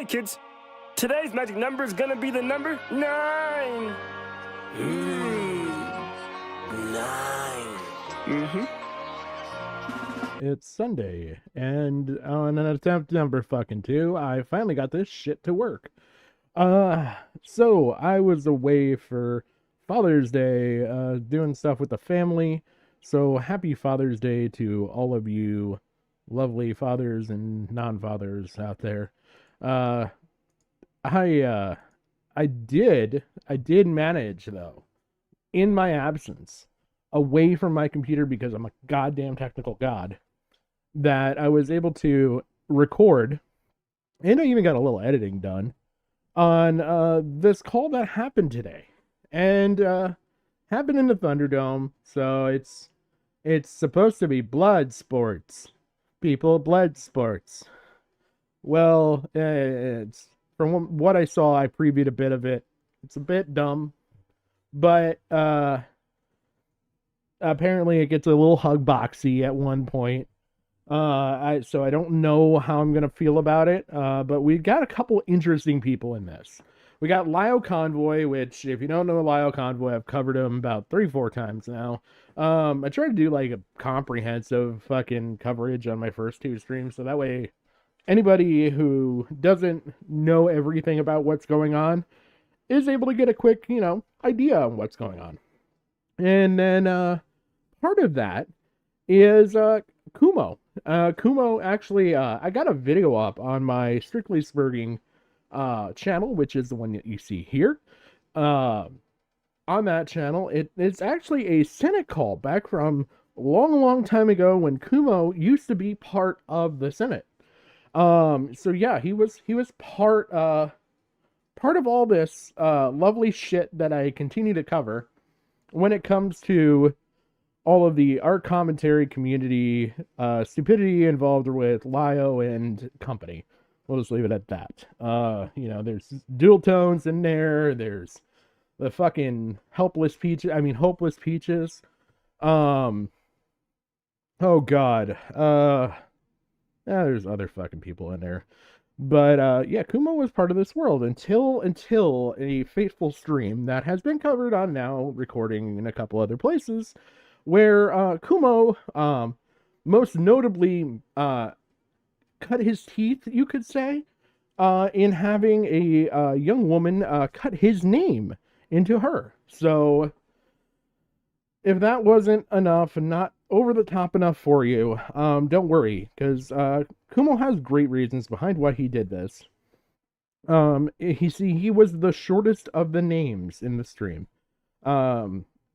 Alright kids, today's magic number is gonna be the number 9. 9. It's Sunday, and on an attempt number fucking 2, I finally got this shit to work. So I was away for Father's Day, doing stuff with the family. So happy Father's Day to all of you lovely fathers and non-fathers out there. Uh, I did manage though, in my absence, away from my computer because I'm a goddamn technical god, that I was able to record, and I even got a little editing done on this call that happened today, and happened in the Thunderdome. So it's supposed to be blood sports, people, blood sports. Well, it's from what I saw. I previewed a bit of it. It's a bit dumb, but apparently it gets a little hug boxy at one point. So I don't know how I'm gonna feel about it. But we got a couple interesting people in this. We got Lio Convoy, which, if you don't know Lio Convoy, I've covered him about 3-4 times now. I tried to do like a comprehensive fucking coverage on my first 2 streams, so that way anybody who doesn't know everything about what's going on is able to get a quick, idea on what's going on. And then part of that is Kumo. Kumo actually, I got a video up on my Strictly Spurting channel, which is the one that you see here. On that channel, it's actually a Senate call back from a long time ago when Kumo used to be part of the Senate. So yeah, he was part of all this lovely shit that I continue to cover when it comes to all of the art commentary community stupidity involved with Lio and company. We'll just leave it at that. There's dual tones in there. There's the fucking hopeless peaches. Oh god. There's other fucking people in there. But yeah, Kumo was part of this world until a fateful stream that has been covered on now recording in a couple other places, where Kumo most notably cut his teeth, you could say, in having a young woman cut his name into her. So if that wasn't enough and not over the top enough for you, don't worry, because Kumo has great reasons behind why he did this. He was the shortest of the names in the stream.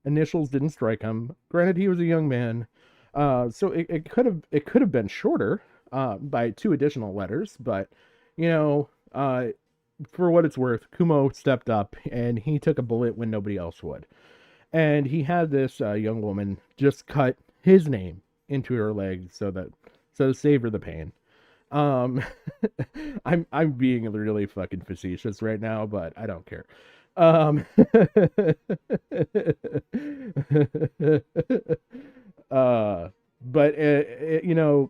Initials didn't strike him. Granted, he was a young man, so it could have been shorter by 2 additional letters. But for what it's worth, Kumo stepped up and he took a bullet when nobody else would. And he had this young woman just cut his name into her leg so to save her the pain. I'm being really fucking facetious right now, but I don't care. But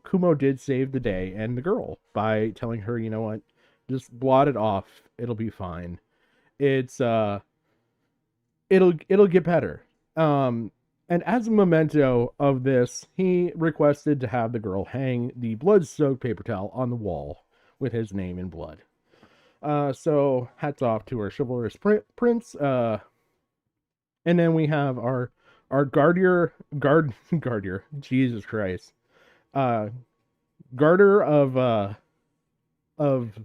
Kumo did save the day and the girl by telling her, you know what, just blot it off. It'll be fine. It's it'll get better. And as a memento of this, he requested to have the girl hang the blood-soaked paper towel on the wall with his name in blood. So hats off to our chivalrous prince. And then we have our guardier, Jesus Christ, garter of how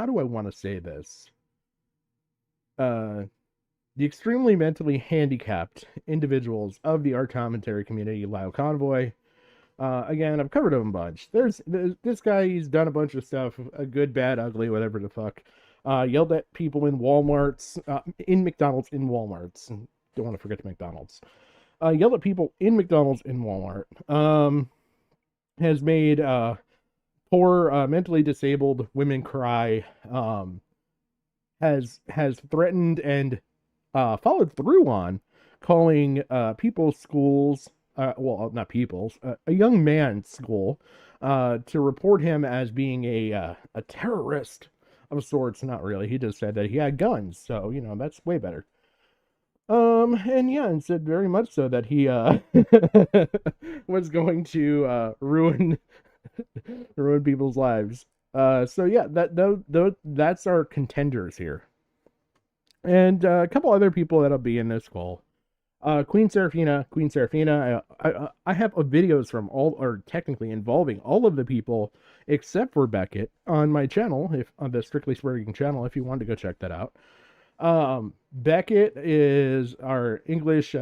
do I want to say this? The extremely mentally handicapped individuals of the art commentary community, Lio Convoy. Again, I've covered him a bunch. There's this guy, he's done a bunch of stuff, good, bad, ugly, whatever the fuck. Yelled at people in Walmarts, in McDonald's, in Walmarts. Don't want to forget the McDonald's. Yelled at people in McDonald's, in Walmart. Has made poor, mentally disabled women cry. Has threatened and followed through on calling people's schools well, not people's, a young man's school, to report him as being a terrorist of sorts. Not really. He just said that he had guns, so that's way better. And yeah, and said very much so that he was going to ruin people's lives. So yeah, that's our contenders here, and a couple other people that'll be in this call. Queen Seraphina. I have videos from all, or technically involving all of the people except for Beckett on my channel, if on the Strictly Swearing channel, if you want to go check that out. Beckett is our English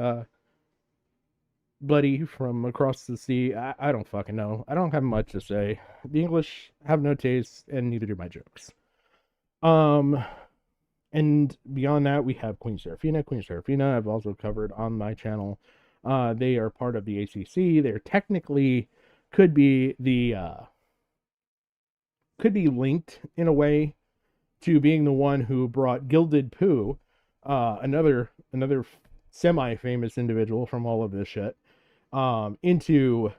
buddy from across the sea. I don't fucking know. I don't have much to say. The English have no taste, and neither do my jokes. And beyond that, we have Queen Seraphina. Queen Seraphina, I've also covered on my channel. They are part of the ACC. They're technically could be linked in a way to being the one who brought Gilded Pooh, another semi-famous individual from all of this shit, into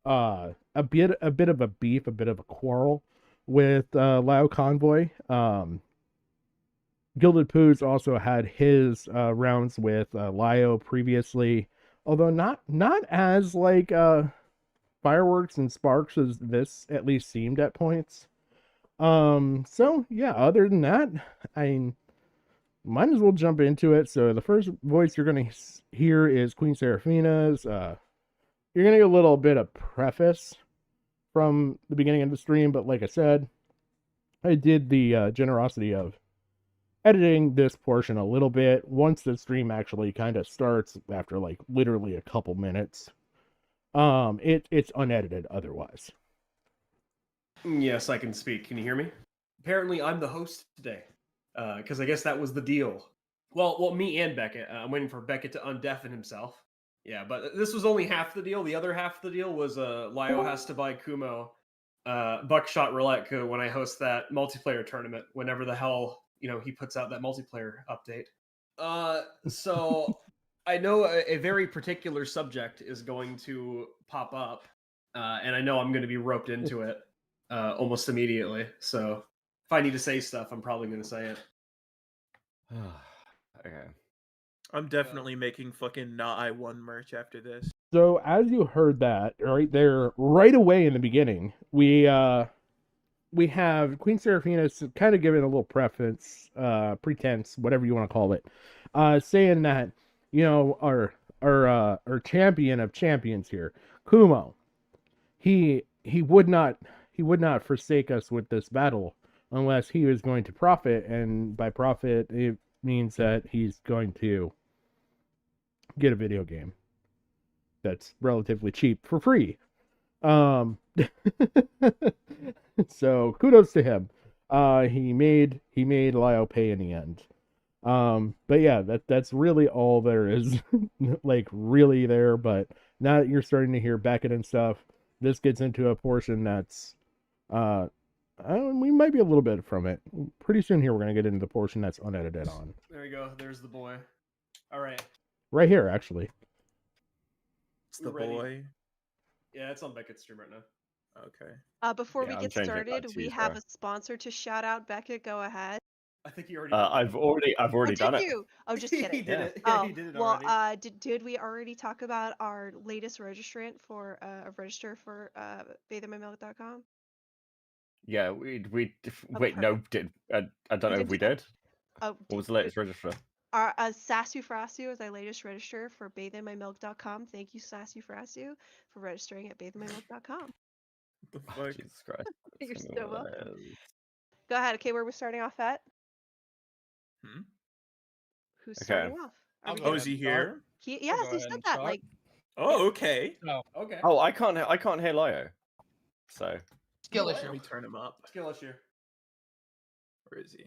a bit of a beef, a bit of a quarrel with Lao Convoy. Gilded Pooh's also had his rounds with Lio previously, although not as like fireworks and sparks as this at least seemed at points. So yeah, other than that, I might as well jump into it. So the first voice you're gonna hear is Queen Seraphina's. You're gonna get a little bit of preface from the beginning of the stream, but like I said, I did the generosity of editing this portion a little bit once the stream actually kind of starts after like literally a couple minutes. It's unedited otherwise. Yes, I can speak. Can you hear me? Apparently, I'm the host today, because I guess that was the deal. Well, me and Beckett. I'm waiting for Beckett to undeafen himself. Yeah, but this was only half the deal. The other half of the deal was Lio has to buy Kumo Buckshot Roulette code when I host that multiplayer tournament, whenever the hell he puts out that multiplayer update. So I know a very particular subject is going to pop up, and I know I'm going to be roped into it almost immediately. So if I need to say stuff, I'm probably going to say it. Okay. I'm definitely making fucking Not I Won merch after this. So as you heard that right there, right away in the beginning, we have Queen Seraphina kind of giving a little pretense, whatever you want to call it, saying that our champion of champions here, Kumo, he would not forsake us with this battle unless he was going to profit, and by profit it means that he's going to get a video game that's relatively cheap for free. So kudos to him. He made Lio pay in the end. But yeah, that's really all there is, like really there. But now that you're starting to hear Beckett and stuff, this gets into a portion that's we might be a little bit from it. Pretty soon here we're gonna get into the portion that's unedited on. There you go. There's the boy. All right. Right here, actually. It's the boy. Yeah, it's on Beckett's stream right now. Okay. Before Yeah, we I'm get changing it back started, to we you, have sorry. a sponsor to shout out. Beckett, go ahead. I think you already. I've already done did it. you? Oh, just He kidding. did it. Oh, He did it well, already. did we already talk about our latest registrant for register for bathemymilk.com? Yeah, we Oh, wait. No, perfect. I don't know if we did. Oh, What was the latest register? Our Sasu Frasu is our latest register for bathemymilk.com. Thank you, Sasu Frasu, for registering at bathemymilk.com. What the Oh, fuck? Jesus Christ. You're so welcome. Go ahead. Okay, where we're starting off at? Who's Okay. starting off? I'll Are go we Oh, ahead is he and start. here? Yes, go he ahead said and that. start. Like, Oh, okay. Okay. Oh, I can't hear Lio. So Skill What? issue. Let me turn him up. Skill issue. Where is he?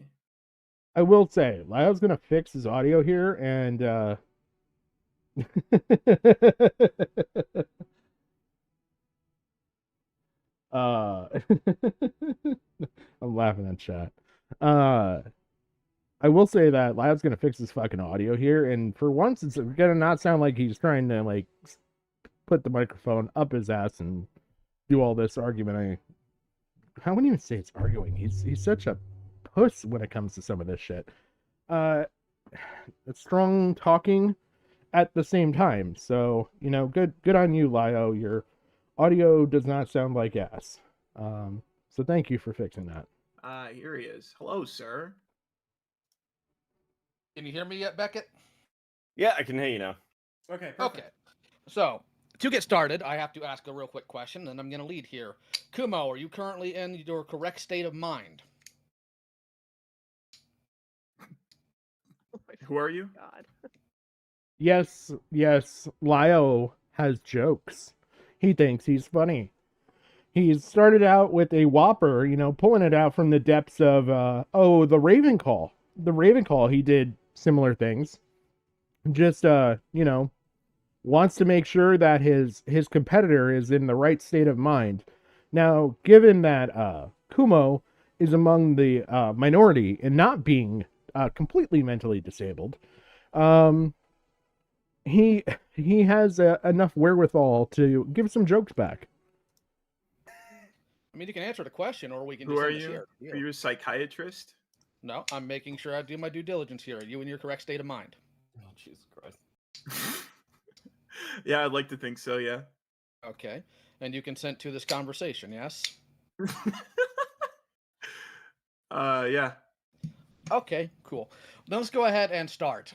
I will say, Lio's gonna fix his audio here, and I'm laughing at chat. I will say that Lio's gonna fix his fucking audio here, and for once, it's gonna not sound like he's trying to like put the microphone up his ass and do all this argument. I wouldn't even say it's arguing. He's such a puss when it comes to some of this shit. It's strong talking at the same time. So, you know, good on you, Lio. Your audio does not sound like ass. So thank you for fixing that. Here he is. Hello, sir. Can you hear me yet, Beckett? Yeah, I can hear you now. Okay. Perfect. Okay. So, to get started, I have to ask a real quick question, and I'm going to lead here. Kumo, are you currently in your correct state of mind? Who are you? God. Yes, Lio has jokes. He thinks he's funny. He started out with a whopper, you know, pulling it out from the depths of, the Raven Call. The Raven Call, he did similar things. Just, you know, wants to make sure that his competitor is in the right state of mind. Now, given that Kumo is among the minority in not being completely mentally disabled, he has enough wherewithal to give some jokes back. I mean, you can answer the question, or we can Who just are end this you? here. Are you a psychiatrist? No, I'm making sure I do my due diligence here. Are you in your correct state of mind? Oh, Jesus Christ. Yeah, I'd like to think so, yeah. Okay. And you consent to this conversation, yes? Yeah. Okay, cool. Then let's go ahead and start.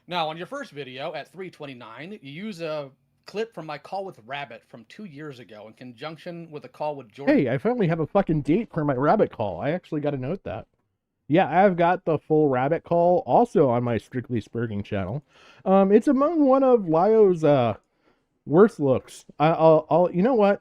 Now, on your first video at 3:29, you use a clip from my call with Rabbit from 2 years ago in conjunction with a call with Jordan. Hey, I finally have a fucking date for my Rabbit Call. I actually got to note that. Yeah, I've got the full Rabbit Call also on my Strictly Spurging channel. It's among one of Lio's worst looks. I'll you know what?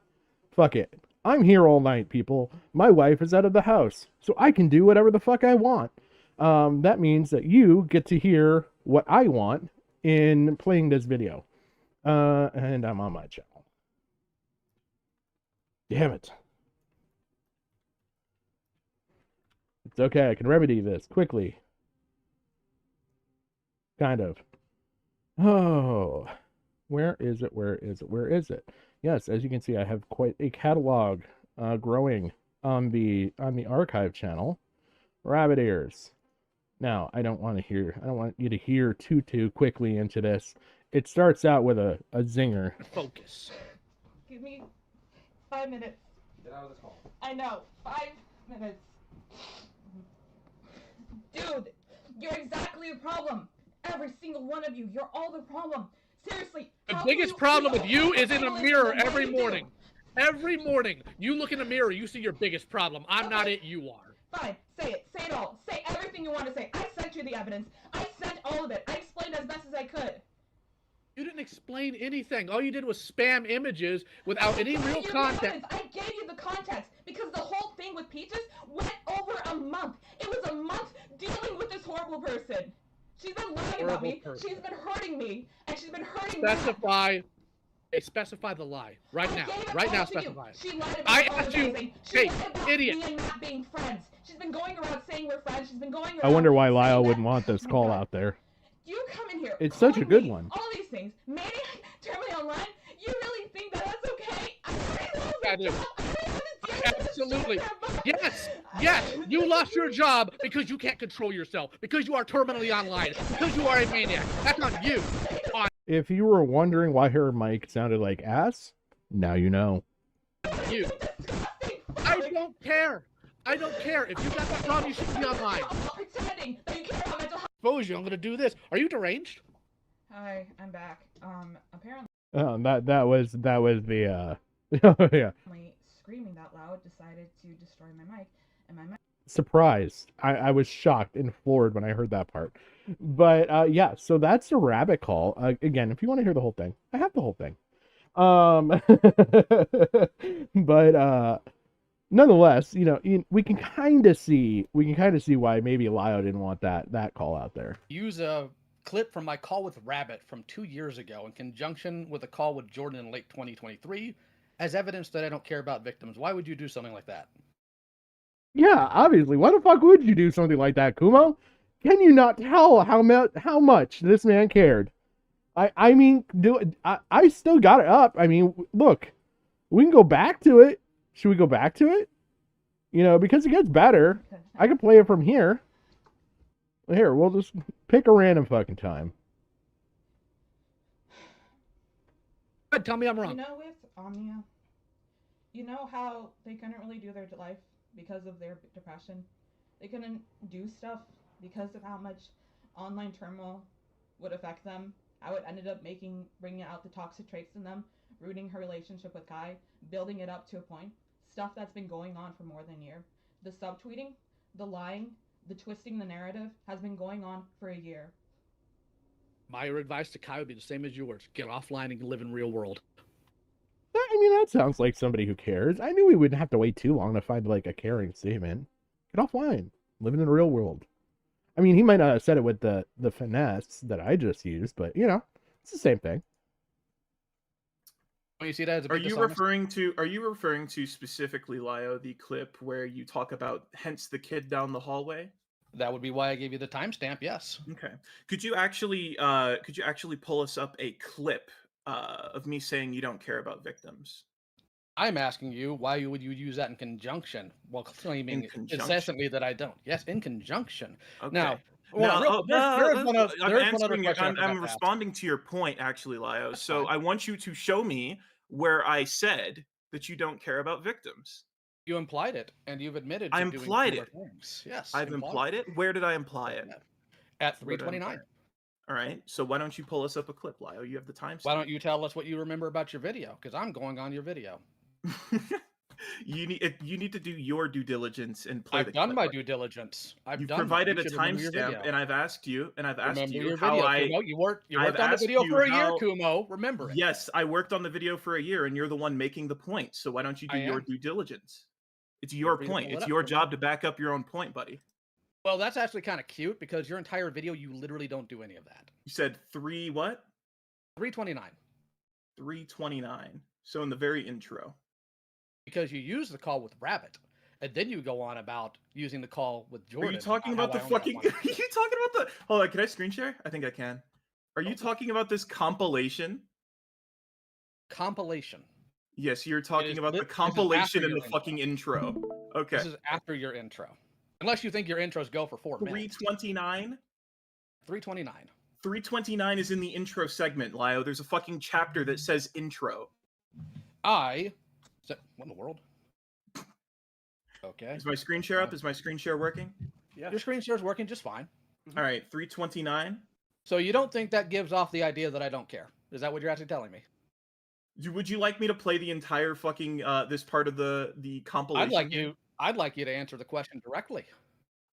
Fuck it. I'm here all night, people. My wife is out of the house, so I can do whatever the fuck I want. That means that you get to hear what I want in playing this video. And I'm on my channel. Damn it. It's okay, I can remedy this quickly. Kind of. Oh, where is it? Where is it? Where is it? Yes, as you can see, I have quite a catalog growing on the archive channel. Rabbit ears. Now, I don't want you to hear too quickly into this. It starts out with a zinger. Focus. Give me 5 minutes. Get out of this call. I know. 5 minutes. Dude, you're exactly the problem. Every single one of you. You're all the problem. Seriously. The how biggest can you problem feel with you is in a powerless mirror in the way every you do? morning. Every morning, you look in the mirror, you see your biggest problem. I'm not Okay. it, you are. Fine. Say it. Say it all. Say everything you want to say. I sent you the evidence. I sent all of it. I explained as best as I could. You didn't explain anything. All you did was spam images without any I gave real you the context. evidence. I gave you the context because the whole thing with Peaches went over a month. It was a month dealing with this horrible person. She's been lying about Horrible me. person. She's been hurting me, and she's been hurting me. Specify the lie. Right I now. gave it Right all now, to you. specify it. She lied about I all asked the you- things. She hey, lied about idiot. me and Matt being friends. She's been going around saying we're friends. She's been going around. I wonder why saying Lio that- wouldn't want this Oh my call God. out there. You come in here. It's such a calling good me, one. All these things. Maniac, terminally online. You really think that that's okay? I already lost I my do. job. I already have this deal with this Absolutely. shit that much. Yes, you lost your job because you can't control yourself, because you are terminally online, because you are a maniac. That's on you. If you were wondering why her mic sounded like ass, now you know. You. I don't care. I don't care. If you got that problem, you should be online. I'm not pretending that you care about mental health. Expose you. I'm gonna do this. Are you deranged? Hi, I'm back. Apparently That was the yeah. screaming that loud decided to destroy my mic, and my mic. Surprised. I was shocked and floored when I heard that part. But yeah, so that's the Rabbit Call. Again, if you want to hear the whole thing, I have the whole thing. But nonetheless, you know, we can kind of see why maybe Lio didn't want that call out there. Use a clip from my call with Rabbit from 2 years ago in conjunction with a call with Jordan in late 2023 as evidence that I don't care about victims. Why would you do something like that? Yeah, obviously. Why the fuck would you do something like that, Kumo? Can you not tell how much this man cared? I mean, I still got it up. I mean, look, we can go back to it. Should we go back to it? You know, because it gets better. I can play it from here. Here, we'll just pick a random fucking time. Tell me I'm wrong. You know, with Omnia, you know how they couldn't really do their life because of their depression? They couldn't do stuff because of how much online turmoil would affect them. How it ended up bringing out the toxic traits in them, ruining her relationship with Kai, building it up to a point. Stuff that's been going on for more than a year. The subtweeting, the lying, the twisting the narrative has been going on for a year. My advice to Kai would be the same as yours. Get offline and live in real world. I mean, that sounds like somebody who cares. I knew we wouldn't have to wait too long to find like a caring statement. Get offline, living in the real world. I mean, he might not have said it with the finesse that I just used, but you know, it's the same thing. Well, you see that as a Are bit you dishonest? referring to specifically, Lio, the clip where you talk about hence the kid down the hallway? That would be why I gave you the timestamp. Yes. Okay. Could you actually pull us up a clip of me saying you don't care about victims? I'm asking you why would you use that in conjunction while claiming conjunction. incessantly that I don't? Yes, in conjunction. Okay. Now, I'm one other question I forgot I'm to ask. responding to your point, actually, Lio. That's So fine. I want you to show me where I said that you don't care about victims. You implied it, and you've admitted to I doing implied similar it. things. Yes, I've implied it. Where did I imply it? At Where did I imply 3:29. it? All right. So why don't you pull us up a clip, Lio? You have the timestamp. Why don't you tell us what you remember about your video? Because I'm going on your video. You need to do your due diligence and play. I've done my due diligence. You've provided a timestamp, video. and I've asked you Remember your how video, I. Kumo. You worked I've on the asked video you for a year, how- Kumo. Remember it. Yes, I worked on the video for a year, and you're the one making the point. So why don't you do I your am. due diligence? It's your free to point. pull it It's up, your Kumo. job to back up your own point, buddy. Well, that's actually kind of cute because your entire video, you literally don't do any of that. You said 3:29. 3:29. So in the very intro. Because you use the call with Rabbit, and then you go on about using the call with Jordan. Are you talking about the how I only fucking? have one. Are you talking about the? Hold on, can I screen share? I think I can. Are you talking about this compilation? Compilation? Yes, you're talking is about the lit- this is compilation after in the your fucking intro. Okay. This is after your intro. Unless you think your intros go for 4 minutes. 3:29. 3:29. 3:29 is in the intro segment, Lio. There's a fucking chapter that says intro. What in the world? Okay. Is my screen share up? Is my screen share working? Yeah. Your screen share is working just fine. All right, 3:29. So you don't think that gives off the idea that I don't care? Is that what you're actually telling me? Would you like me to play the entire fucking this part of the compilation? I'd like you to answer the question directly.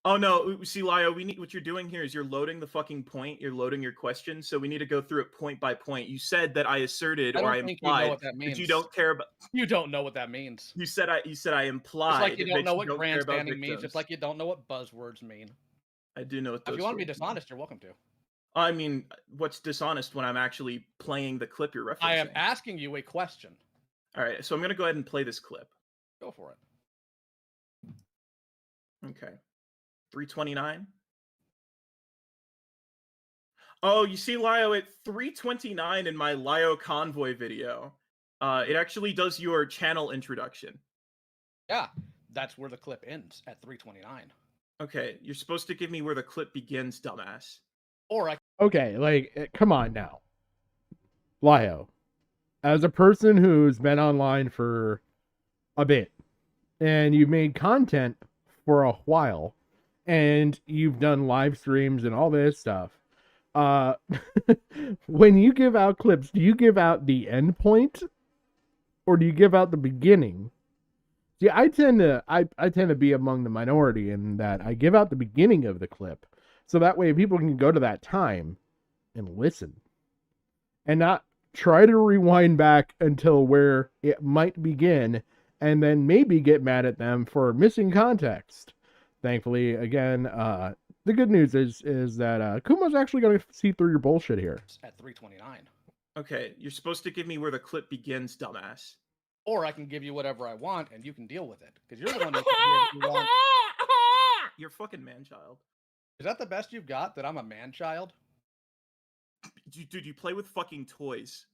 Oh no, see, Lio, what you're doing here is you're loading the fucking point, you're loading your question, so we need to go through it point by point. You said that I asserted I or I don't think you know implied what that means. that you don't care about. You don't know what that means. You said I implied. Just like you don't that know what care about grandstanding means, victims. just like you don't know what buzzwords mean. I do know what those If you want to be words dishonest, you're welcome to. mean. I mean, what's dishonest when I'm actually playing the clip you're referencing? I am asking you a question. All right, so I'm gonna go ahead and play this clip. Go for it. Okay. 3:29. Oh, you see, Lio, at 3:29 in my Lio Convoy video, it actually does your channel introduction. Yeah, that's where the clip ends at 3:29. Okay, you're supposed to give me where the clip begins, dumbass. Or I Okay, like, come on now. Lio, as a person who's been online for a bit, and you've made content for a while, and you've done live streams and all this stuff, when you give out clips, do you give out the end point, or do you give out the beginning? See, I tend to be among the minority in that I give out the beginning of the clip, so that way people can go to that time and listen, and not try to rewind back until where it might begin, and then maybe get mad at them for missing context. Thankfully, again, the good news is that Kumo's actually going to see through your bullshit here. at 3:29. Okay, you're supposed to give me where the clip begins, dumbass. Or I can give you whatever I want and you can deal with it. Because you're the one that can do what you want. You're fucking man-child. Is that the best you've got? That I'm a man-child? Dude, you play with fucking toys.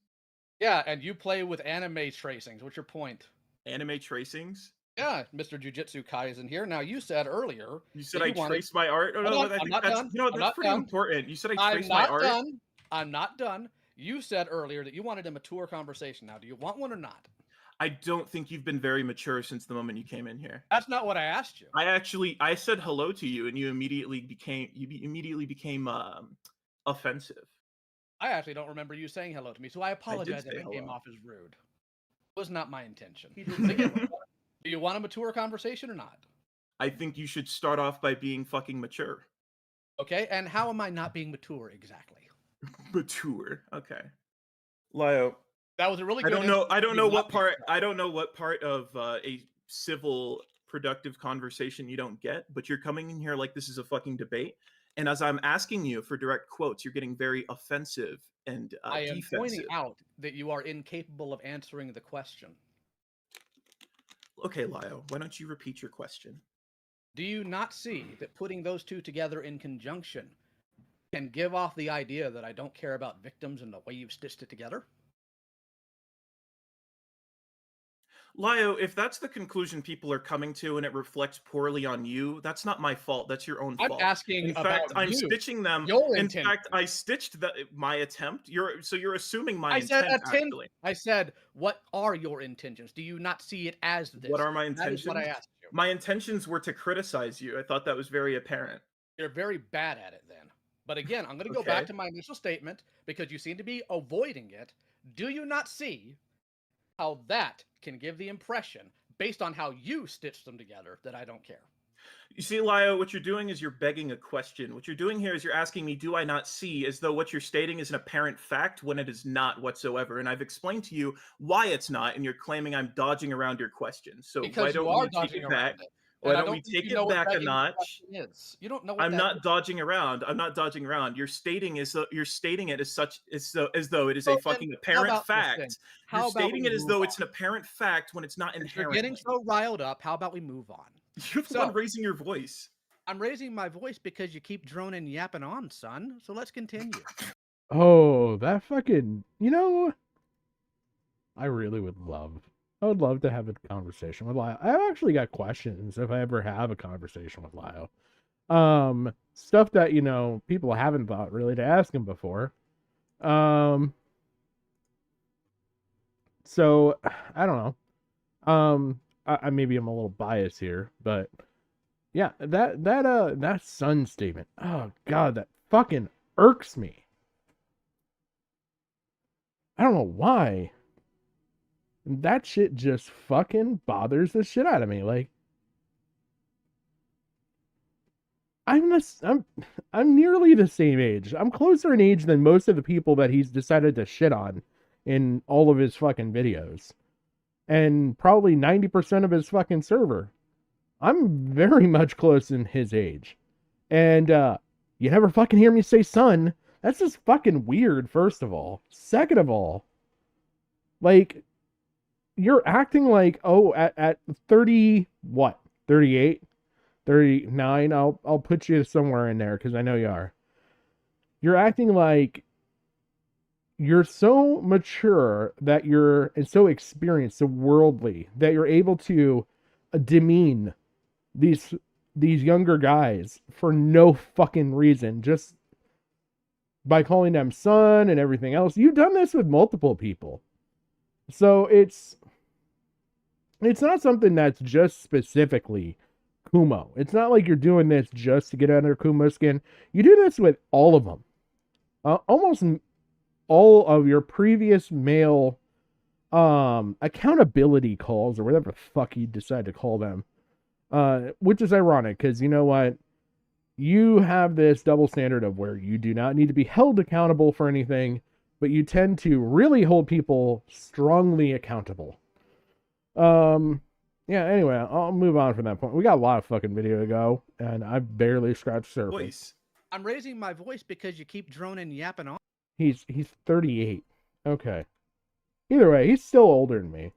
Yeah, and you play with anime tracings. What's your point? Anime tracings? Yeah, Mr. Jujutsu Kai is in here. Now, you said earlier. You said that I you wanted- traced my art? Oh, Hold no, on, I I'm think not that's, done. you know, I'm that's not pretty done. important. You said I I'm traced my not art? done. I'm not done. You said earlier that you wanted a mature conversation. Now, do you want one or not? I don't think you've been very mature since the moment you came in here. That's not what I asked you. I said hello to you, and you immediately became offensive. I actually don't remember you saying hello to me, so I apologize if say it came hello. off as rude. It was not my intention. He did But say again, hello. do you want a mature conversation or not? I think you should start off by being fucking mature. Okay, and how am I not being mature exactly? Mature. Okay. Lio, That was a really I good don't know. answer. I don't You know not what being part. mature. I don't know what part of a civil, productive conversation you don't get. But you're coming in here like this is a fucking debate. And as I'm asking you for direct quotes, you're getting very offensive and I am defensive. pointing out that you are incapable of answering the question. Okay, Lio, why don't you repeat your question? Do you not see that putting those two together in conjunction can give off the idea that I don't care about victims and the way you've stitched it together? Lio, if that's the conclusion people are coming to and it reflects poorly on you, that's not my fault. That's your own I'm fault. asking In fact, about I'm you, stitching them. your In intention. fact, I stitched my attempt. You're assuming my I said intent. attend. Actually, I said, what are your intentions? Do you not see it as this? what are my That is what I intentions? asked you. My intentions were to criticize you. I thought that was very apparent. You're very bad at it then. But again, I'm going to go Okay. back to my initial statement because you seem to be avoiding it. Do you not see how that can give the impression, based on how you stitched them together, that I don't care? You see, Lio, what you're doing is you're begging a question. What you're doing here is you're asking me, do I not see, as though what you're stating is an apparent fact when it is not whatsoever. And I've explained to you why it's not, and you're claiming I'm dodging around your question. So Because why you don't are we take dodging it around back? it. Why And I don't we don't think take you know it what back a begging the notch? question is. You don't know what I'm that not is. dodging around. I'm not dodging around. You're stating you're stating it as though it is So a then, fucking how apparent about this then? fact. How You're about stating we it as move though on? it's an apparent fact when it's not Since you're inherently. getting so riled up, how about we move on? You're the So- one raising your voice. I'm raising my voice because you keep droning and yapping on, son. So let's continue. Oh, that fucking, I really would love. I would love to have a conversation with Lio. I've actually got questions if I ever have a conversation with Lio. Stuff that, people haven't thought really to ask him before. So I don't know. I maybe I'm a little biased here, but yeah, that sun statement. Oh god, that fucking irks me. I don't know why. That shit just fucking bothers the shit out of me. Like, I'm nearly the same age. I'm closer in age than most of the people that he's decided to shit on in all of his fucking videos. And probably 90% of his fucking server. I'm very much close in his age. And you never fucking hear me say son. That's just fucking weird, first of all. Second of all, like, you're acting like, oh, at 30, what? 38? 39? I'll put you somewhere in there because I know you are. You're acting like you're so mature that and so experienced, so worldly, that you're able to demean these younger guys for no fucking reason, just by calling them son and everything else. You've done this with multiple people. So it's not something that's just specifically Kumo. It's not like you're doing this just to get under Kumo's skin. You do this with all of them. Almost all of your previous male accountability calls, or whatever the fuck you decide to call them. Which is ironic, because you know what? You have this double standard of where you do not need to be held accountable for anything, but you tend to really hold people strongly accountable. Yeah, anyway, I'll move on from that point. We got a lot of fucking video to go, and I've barely scratched the surface. Voice. I'm raising my voice because you keep droning and yapping on. He's 38. Okay. Either way, he's still older than me.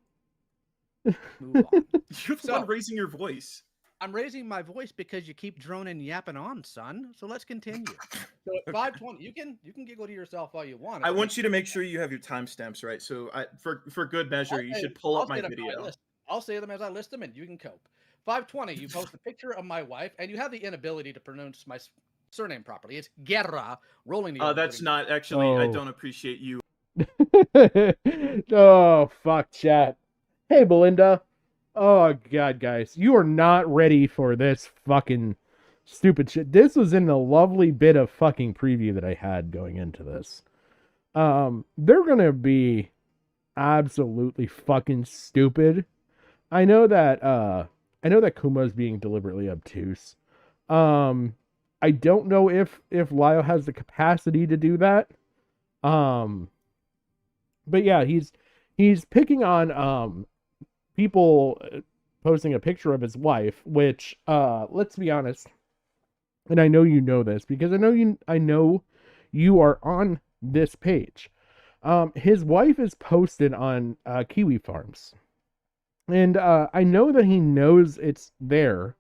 Move on. You're the So- one raising your voice. I'm raising my voice because you keep droning and yapping on, son. So let's continue. So at 5:20, you can giggle to yourself all you want. I want you to make sure you have your timestamps right. So for good measure, you should pull up my video. I'll say them as I list them, and you can cope. 5:20, you post a picture of my wife, and you have the inability to pronounce my surname properly. It's Guerra, rolling the. That's not actually. Oh. I don't appreciate you. Oh, fuck, chat. Hey, Belinda. Oh, God, guys. You are not ready for this fucking stupid shit. This was in the lovely bit of fucking preview that I had going into this. They're gonna be absolutely fucking stupid. I know that Kumo's being deliberately obtuse. I don't know if Lio has the capacity to do that. But yeah, he's picking on people posting a picture of his wife, which let's be honest, and I know you know this because I know you are on this page. His wife is posted on Kiwi Farms. And I know that he knows it's there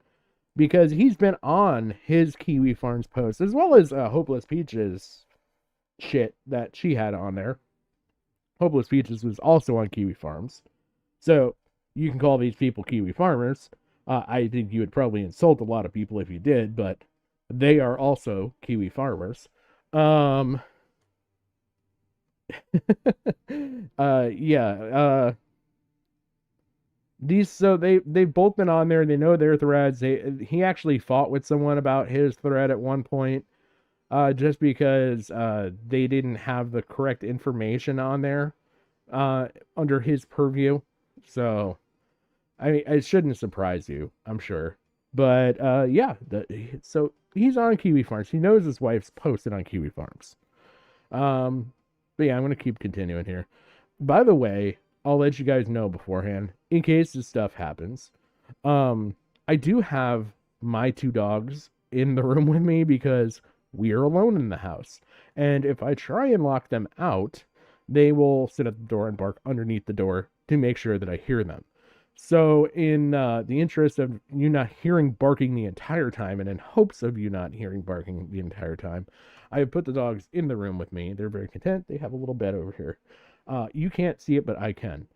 because he's been on his Kiwi Farms post, as well as Hopeless Peaches shit that she had on there. Hopeless Peaches was also on Kiwi Farms. So you can call these people Kiwi farmers. I think you would probably insult a lot of people if you did, but they are also Kiwi farmers. They've both been on there. They know their threads. He actually fought with someone about his thread at one point, just because they didn't have the correct information on there under his purview. So, I mean, it shouldn't surprise you, I'm sure. But so he's on Kiwi Farms. He knows his wife's posted on Kiwi Farms. But yeah, I'm gonna keep continuing here. By the way, I'll let you guys know beforehand, in case this stuff happens. I do have my two dogs in the room with me because we're alone in the house. And if I try and lock them out, they will sit at the door and bark underneath the door to make sure that I hear them. So in the interest of you not hearing barking the entire time, and in hopes of you not hearing barking the entire time, I have put the dogs in the room with me. They're very content. They have a little bed over here. You can't see it, but I can.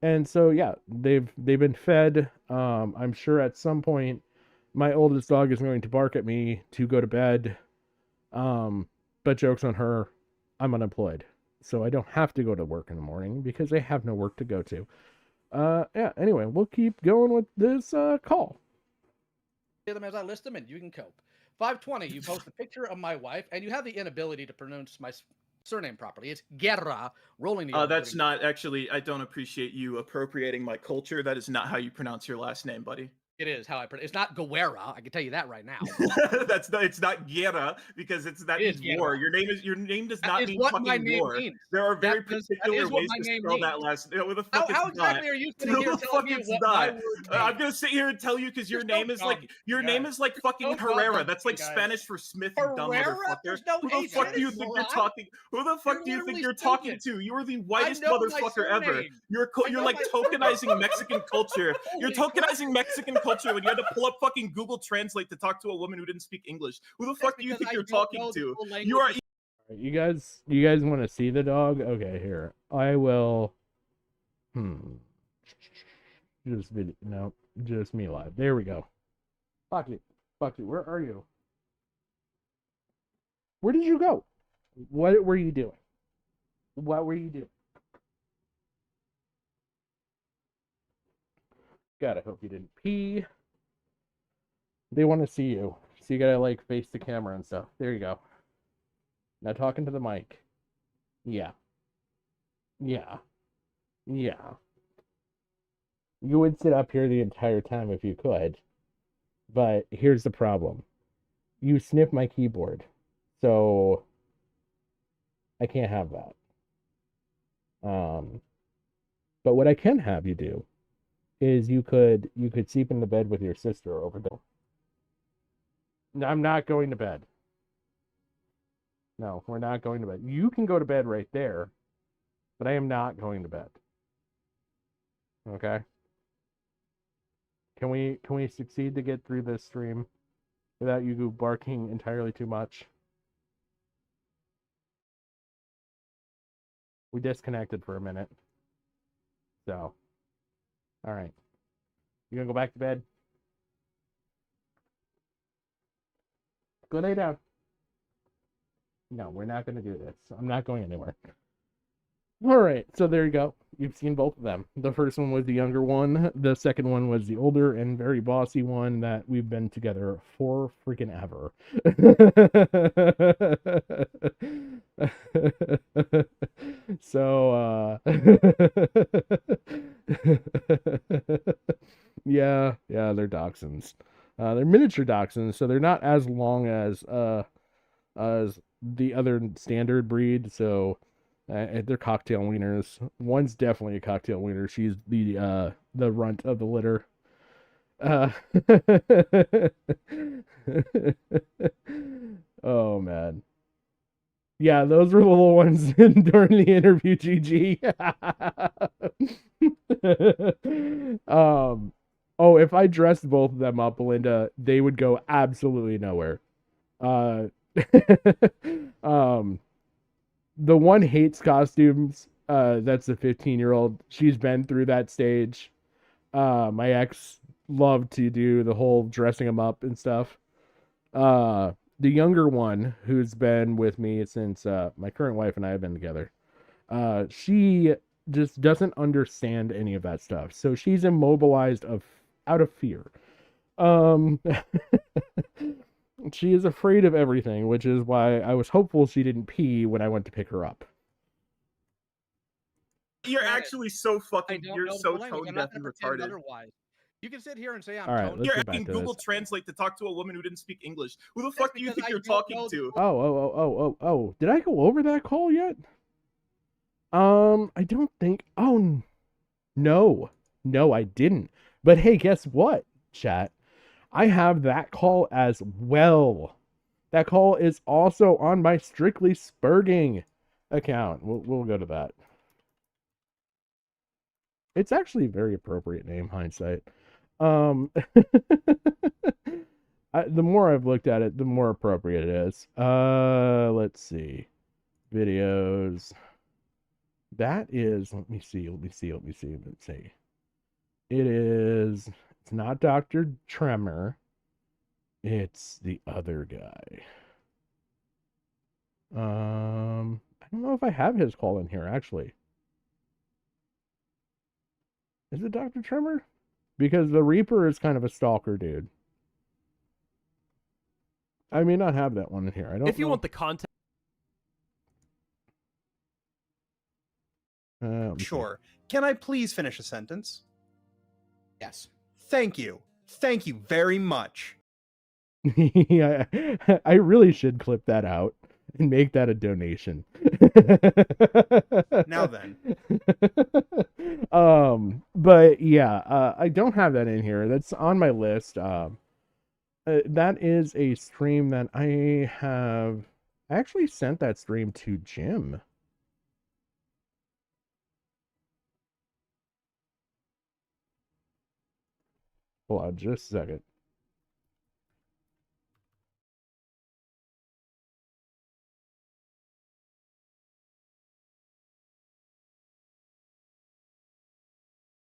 And so yeah, they've been fed. I'm sure at some point my oldest dog is going to bark at me to go to bed. But joke's on her. I'm unemployed, so I don't have to go to work in the morning because I have no work to go to. Anyway, we'll keep going with this call. Them as I list them, and you can cope. 5:20, you post a picture of my wife, and you have the inability to pronounce my surname properly. It's Guerra, rolling the. That's not actually. I don't appreciate you appropriating my culture. That is not how you pronounce your last name, buddy. It is how I pronounce. It's not Guerra. I can tell you that right now. It's not Guerra because that means war. Your name does not mean fucking war. Means. There are very particular ways to spell that last name. Who the fuck how exactly are you sitting here telling me what my word means? I'm gonna sit here and tell you because your name is like fucking Herrera. That's like Spanish for Smith. You dumb motherfucker. Who the fuck do you think you're talking? Who the fuck do you think you're talking to? You are the whitest motherfucker ever. You're like tokenizing Mexican culture. You're tokenizing Mexican culture when you had to pull up fucking Google Translate to talk to a woman who didn't speak English. Who the fuck do you think you're talking to? You are. You guys want to see the dog? Okay, here. I will. Just me live. There we go. Foxy, where are you? Where did you go? What were you doing? God, I hope you didn't pee. They want to see you. So you gotta like face the camera and stuff. There you go. Now talking to the mic. Yeah. You would sit up here the entire time if you could. But here's the problem. You sniff my keyboard. So I can't have that. But what I can have you do is you could sleep in the bed with your sister over there. No, I'm not going to bed. No, we're not going to bed. You can go to bed right there, but I am not going to bed. Okay? Can we succeed to get through this stream without you barking entirely too much? We disconnected for a minute. So, all right. You gonna go back to bed? Go lay down. No, we're not gonna do this. I'm not going anywhere. All right, so there you go. You've seen both of them. The first one was the younger one. The second one was the older and very bossy one that we've been together for freaking ever. So, yeah, they're dachshunds. They're miniature dachshunds, so they're not as long as the other standard breed. So they're cocktail wieners. One's definitely a cocktail wiener. She's the runt of the litter. Oh man. Yeah, those were the little ones during the interview, GG. Oh, if I dressed both of them up, Belinda, they would go absolutely nowhere. Um, the one hates costumes. That's the 15-year-old. She's been through that stage. My ex loved to do the whole dressing them up and stuff. The younger one, who's been with me since my current wife and I have been together, she just doesn't understand any of that stuff. So she's immobilized out of fear. She is afraid of everything, which is why I was hopeful she didn't pee when I went to pick her up. You're actually so I fucking. don't You're know the so language. tone I'm deaf not and gonna pretend retarded. otherwise. You can sit here and say I'm All right, tone let's You're get back asking to Google this. Translate to talk to a woman who didn't speak English. Who the That's fuck do you because think I you're don't talking know the to? Oh. Did I go over that call yet? I don't think. Oh, no. No, I didn't. But hey, guess what, chat? I have that call as well. That call is also on my Strictly Spurging account. We'll go to that. It's actually a very appropriate name, hindsight. The more I've looked at it, the more appropriate it is. Let's see. Videos. That is, let me see. It's not Dr. Tremor. It's the other guy. I don't know if I have his call in here, actually. Is it Dr. Tremor? Because the Reaper is kind of a stalker dude. I may not have that one in here. I don't If you know. want the context. Let me see. Sure. Can I please finish a sentence? Yes. Thank you. Thank you very much. Yeah, I really should clip that out and make that a donation. Now then. But yeah, I don't have that in here. That's on my list. That is a stream that I actually sent that stream to Jim. Hold on just a second.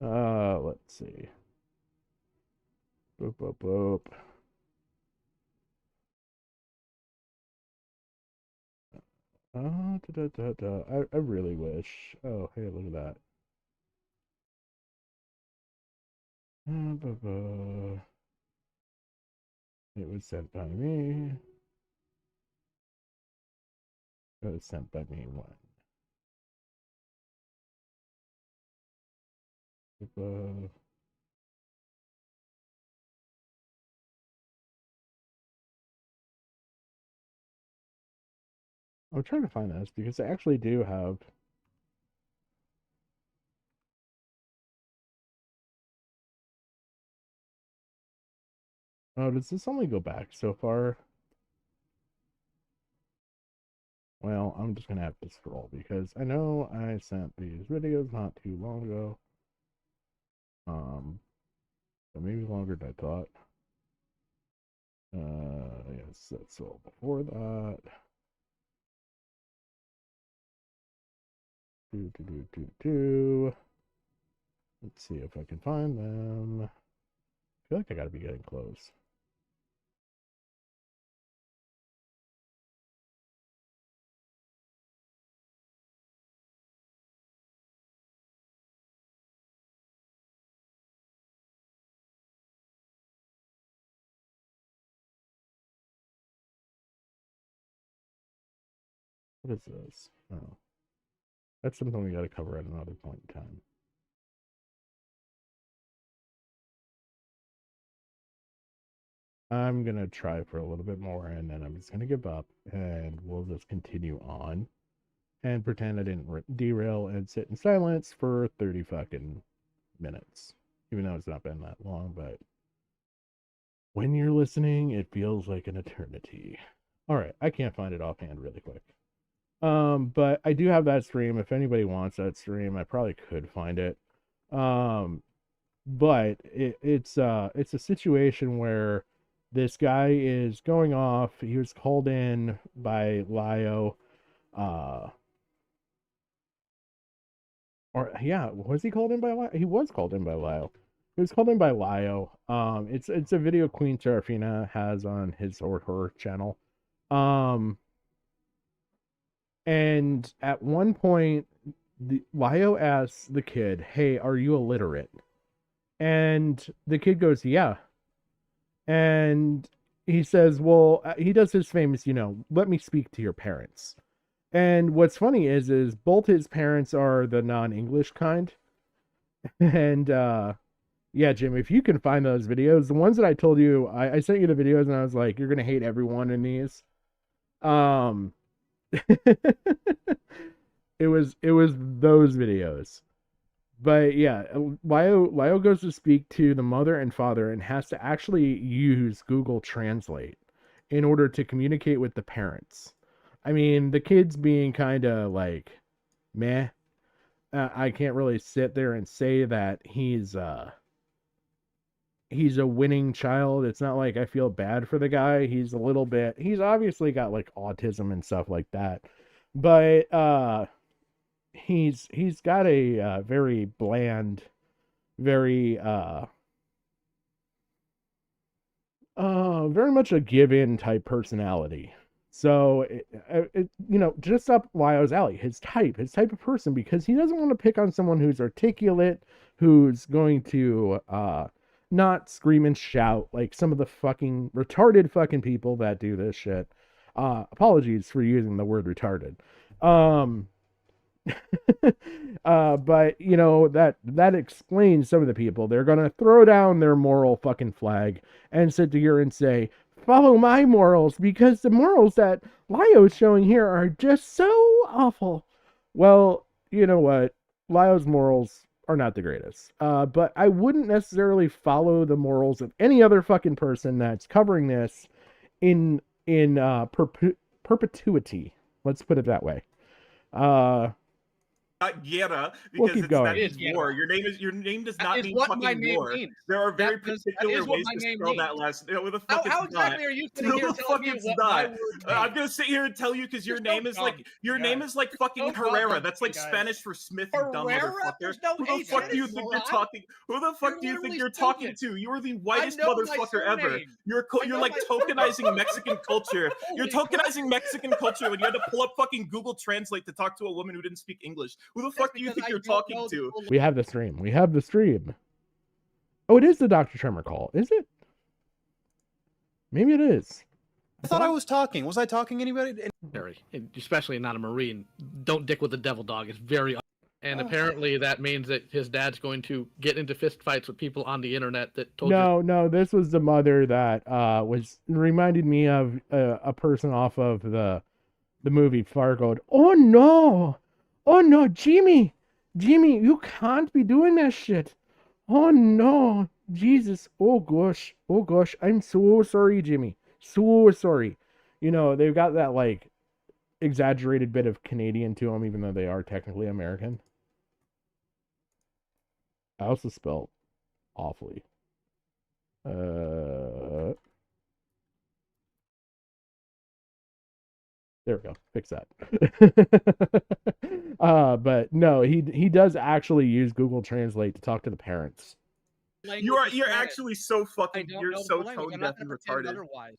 Let's see. Boop, boop, boop. I really wish. Oh, hey, look at that. It was sent by me. It was sent by me when? I'm trying to find this because I actually do have. Oh, does this only go back so far? Well, I'm just gonna have to scroll because I know I sent these videos not too long ago. Maybe longer than I thought. Yes, that's all before that. Let's see if I can find them. I feel like I gotta be getting close. What is this? Oh. That's something we gotta cover at another point in time. I'm gonna try for a little bit more and then I'm just gonna give up and we'll just continue on and pretend I didn't derail and sit in silence for 30 fucking minutes. Even though it's not been that long, but when you're listening, it feels like an eternity. Alright, I can't find it offhand really quick. But I do have that stream. If anybody wants that stream, I probably could find it. But it's a situation where this guy is going off. He was called in by Lio. Or yeah, was he called in by Lio? He was called in by Lio. He was called in by Lio. It's a video Queen Serafina has on his or her channel. And at one point, Lio asks the kid, "Hey, are you illiterate?" And the kid goes, "Yeah." And he says, "Well," he does his famous, "Let me speak to your parents." And what's funny is both his parents are the non-English kind. And yeah, Jim, if you can find those videos, the ones that I told you, I sent you the videos and I was like, you're gonna hate everyone in these. It was those videos. But yeah, Lio goes to speak to the mother and father and has to actually use Google Translate in order to communicate with the parents. I mean, the kid's being kind of like, meh. I can't really sit there and say that he's a winning child. It's not like I feel bad for the guy. He's obviously got like autism and stuff like that. But he's got a very bland, very very much a give-in type personality. So just up Lio's alley, his type of person, because he doesn't want to pick on someone who's articulate, who's going to not scream and shout like some of the fucking retarded fucking people that do this shit. Apologies for using the word retarded. But that explains some of the people. They're gonna throw down their moral fucking flag and sit here and say, follow my morals, because the morals that Lio is showing here are just so awful. Well, you know what? Lio's morals are not the greatest. But I wouldn't necessarily follow the morals of any other fucking person that's covering this in perpetuity. Let's put it that way. Not Guerra, We'll because keep it's going. not war. Your name does not mean what my fucking name war. means. There are very That is particular what ways my to name spell that means. last. Who the fuck How it's exactly not? are you sitting here Who the telling fuck me it's what not? my words mean? I'm gonna sit here and tell you because your name is like fucking so Herrera. dumb, That's like you guys. Spanish for Smith. You dumb Herrera? motherfucker. There's no Who the H fuck in do you it, think you're moron. talking? Who the fuck You're do you think literally you're talking stupid. to? You are the I whitest know my motherfucker ever. surname. You're I know like my tokenizing surname. Mexican culture. You're Holy crap. tokenizing Mexican culture when you had to pull up fucking Google Translate to talk to a woman who didn't speak English. Who the fuck do you think you're talking to? We have the stream. Oh, it is the Dr. Tremor call. Is it? Maybe it is. I thought I was talking. Was I talking anybody? Especially not a Marine. Don't dick with the devil dog. It's very. And apparently that means that his dad's going to get into fist fights with people on the internet that told you. No, this was the mother that was reminded me of a person off of the movie Fargo. Oh no, Jimmy, you can't be doing that shit. Oh no, Jesus, oh gosh, I'm so sorry, Jimmy, so sorry. They've got that like exaggerated bit of Canadian to them, even though they are technically American. I also spelled awfully. There we go. Fix that. But no, he does actually use Google Translate to talk to the parents. You're actually so I fucking don't you're know the so language. tone I'm deaf not and going to pretend retarded. otherwise.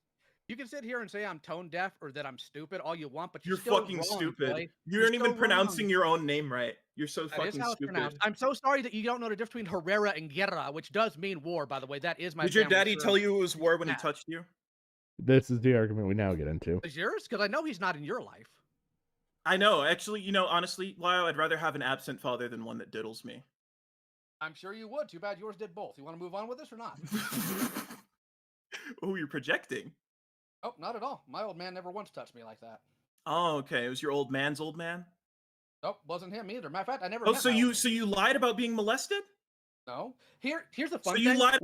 You can sit here and say I'm tone deaf or that I'm stupid all you want, but You're still fucking wrong, stupid. boy. You You're aren't even still pronouncing wrong. your own name right. You're so That is fucking how it's stupid. pronounced. I'm so sorry that you don't know the difference between Herrera and Guerra, which does mean war, by the way. That is my Did your family daddy term. tell you it was war when he Yeah. touched you? This is the argument we now get into. Is yours? Because I know he's not in your life. I know. Actually, you know, honestly, Lyle, I'd rather have an absent father than one that diddles me. I'm sure you would. Too bad yours did both. You want to move on with this or not? Oh, you're projecting. Oh, not at all. My old man never once touched me like that. Oh, okay. It was your old man's old man? Nope, wasn't him either. Matter of fact, I never Oh, met so my old you man. so you lied about being molested? No. Here's the So fun you thing. lied